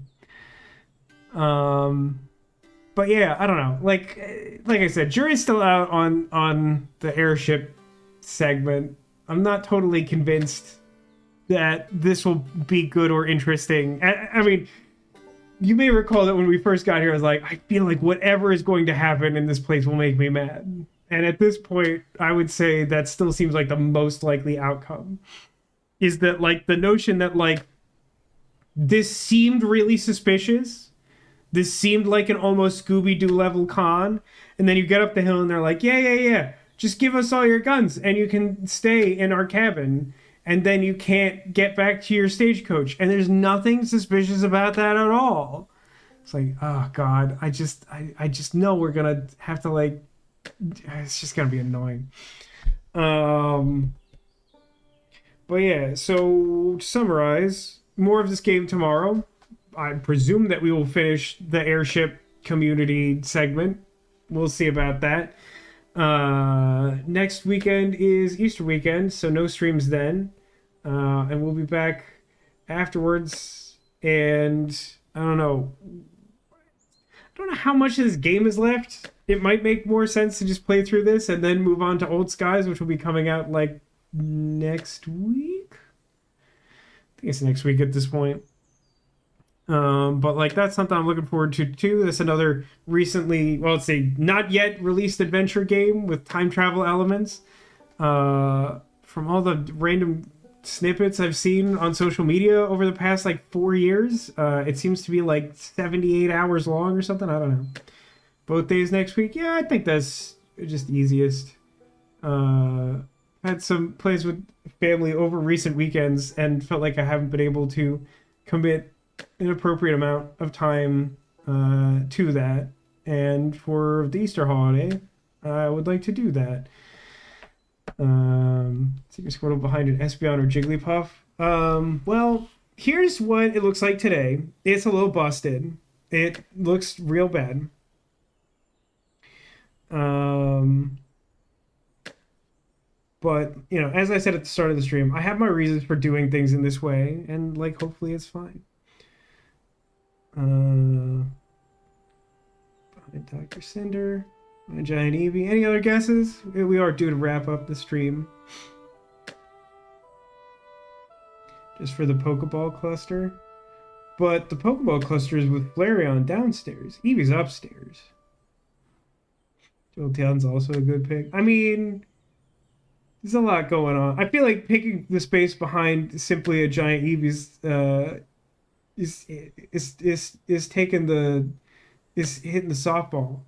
But yeah, I don't know. Like I said, jury's still out on the airship segment. I'm not totally convinced that this will be good or interesting. I mean, you may recall that when we first got here, I was like, I feel like whatever is going to happen in this place will make me mad. And at this point, I would say that still seems like the most likely outcome. Is that, like, the notion that, like, this seemed really suspicious. This seemed like an almost Scooby-Doo level con. And then you get up the hill and they're like, yeah. Just give us all your guns and you can stay in our cabin. And then you can't get back to your stagecoach. And there's nothing suspicious about that at all. It's like, oh God, I just know we're gonna have to like, it's just gonna be annoying. But yeah, so to summarize, more of this game tomorrow. I presume that we will finish the airship community segment. We'll see about that. Next weekend is Easter weekend, so no streams then. And we'll be back afterwards. And I don't know how much of this game is left. It might make more sense to just play through this and then move on to Old Skies, which will be coming out like next week. I think it's next week at this point. But like that's something I'm looking forward to too. That's another recently, well, let's say not yet released adventure game with time travel elements. From all the random snippets I've seen on social media over the past like 4 years, it seems to be like 78 hours long or something. I don't know. Both days next week. Yeah, I think that's just easiest. Had some plays with family over recent weekends and felt like I haven't been able to commit an appropriate amount of time to that. And for the Easter holiday, I would like to do that. Secret Squirtle behind an Espeon or Jigglypuff. Well, here's what it looks like today. It's a little busted. It looks real bad. But, you know, as I said at the start of the stream, I have my reasons for doing things in this way, and, like, hopefully it's fine. Behind Dr. Cinder, my Giant Eevee. Any other guesses? We are due to wrap up the stream. Just for the Pokeball cluster. But the Pokeball cluster is with Flareon downstairs. Eevee's upstairs. Jolteon's also a good pick. I mean, there's a lot going on. I feel like picking the space behind simply a Giant Eevee's is taking the is hitting the softball.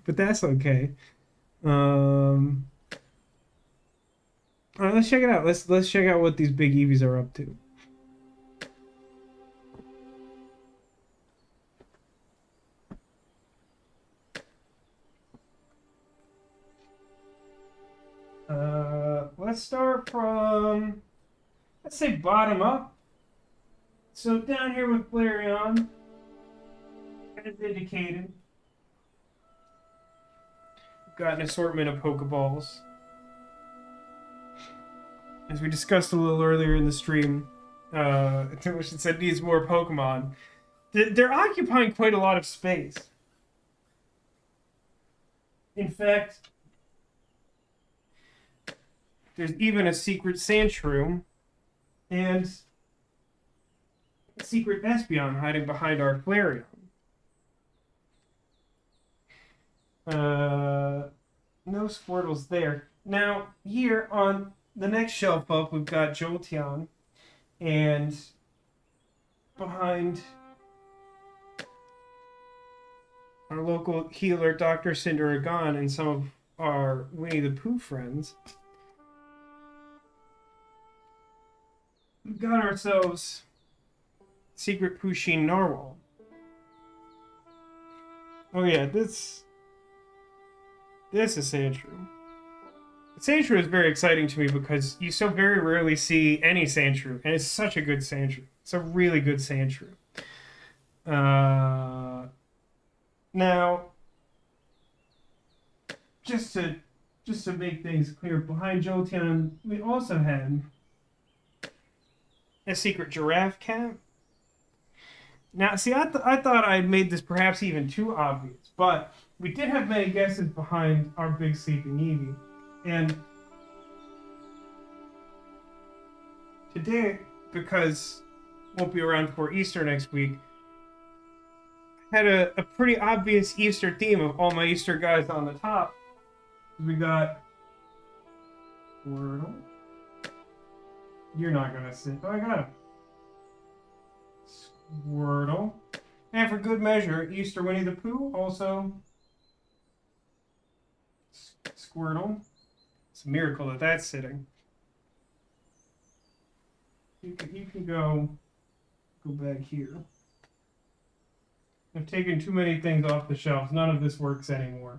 But that's okay. All right, let's check it out. Let's check out what these big Eevees are up to. Let's start from, let's say, bottom up. So down here with Flareon, as indicated, we've got an assortment of Pokeballs. As we discussed a little earlier in the stream, which it said needs more Pokemon. They're occupying quite a lot of space. In fact, there's even a secret Sandshrew and a secret Espeon hiding behind our Flareon. No Squirtles there. Now, here on the next shelf up, we've got Jolteon, and behind our local healer, Dr. Cinder Agon, and some of our Winnie the Pooh friends, we've got ourselves Secret Pusheen Narwhal. Oh yeah, this is Sandshrew. Sandshrew is very exciting to me because you so very rarely see any Sandshrew, and it's such a good Sandshrew. It's a really good Sandshrew. Now, just to make things clear, behind Jolteon, we also had a secret Giraffe Cat. Now, see, I thought I had made this perhaps even too obvious, but we did have many guesses behind our big sleeping Eevee. And today, because won't be around for Easter next week, I had a pretty obvious Easter theme of all my Easter guys on the top. We got Squirtle. You're not gonna sit. Oh, I got him. Squirtle. And for good measure, Easter Winnie the Pooh, also Squirtle. It's a miracle that that's sitting. You can go back here. I've taken too many things off the shelves. None of this works anymore.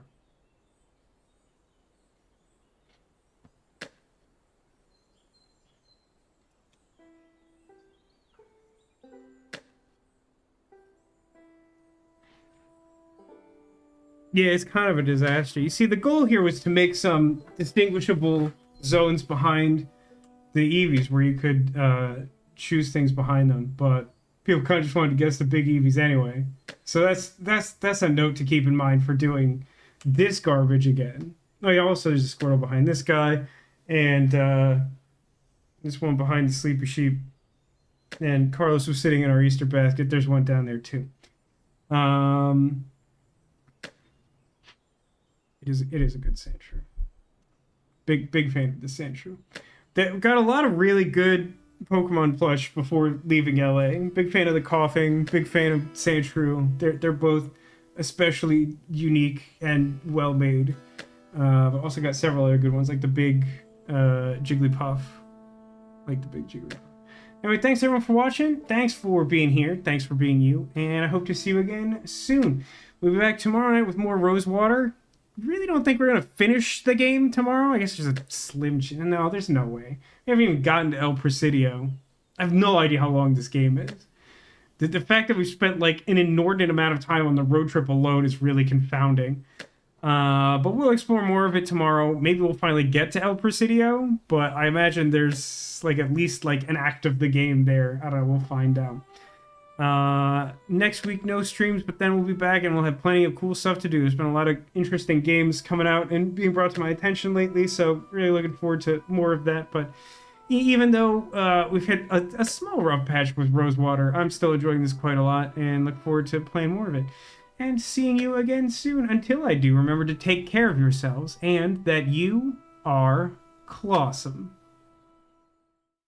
Yeah, it's kind of a disaster. You see, the goal here was to make some distinguishable zones behind the Eevees where you could choose things behind them, but people kind of just wanted to guess the big Eevees anyway. So that's a note to keep in mind for doing this garbage again. Oh yeah, also there's a Squirtle behind this guy, and this one behind the sleepy sheep. And Carlos was sitting in our Easter basket. There's one down there too. It is a good sand shrew. Big fan of the sand shrew. They got a lot of really good Pokemon plush before leaving LA. Big fan of the coughing. Big fan of sand shrew. They're both especially unique and well made. But also got several other good ones like the big Jigglypuff. Anyway, thanks everyone for watching. Thanks for being here. Thanks for being you. And I hope to see you again soon. We'll be back tomorrow night with more Rosewater. Really don't think we're going to finish the game tomorrow. I guess there's a slim chance. No, there's no way. We haven't even gotten to El Presidio. I have no idea how long this game is. The fact that we spent like an inordinate amount of time on the road trip alone is really confounding. But we'll explore more of it tomorrow. Maybe we'll finally get to El Presidio, but I imagine there's like at least like an act of the game there. I don't know, we'll find out. Next week no streams, but then we'll be back and we'll have plenty of cool stuff to do. There's been a lot of interesting games coming out and being brought to my attention lately, so really looking forward to more of that. But even though we've hit a small rough patch with Rosewater, I'm still enjoying this quite a lot and look forward to playing more of it and seeing you again soon. Until I do, remember to take care of yourselves and that you are clawsome.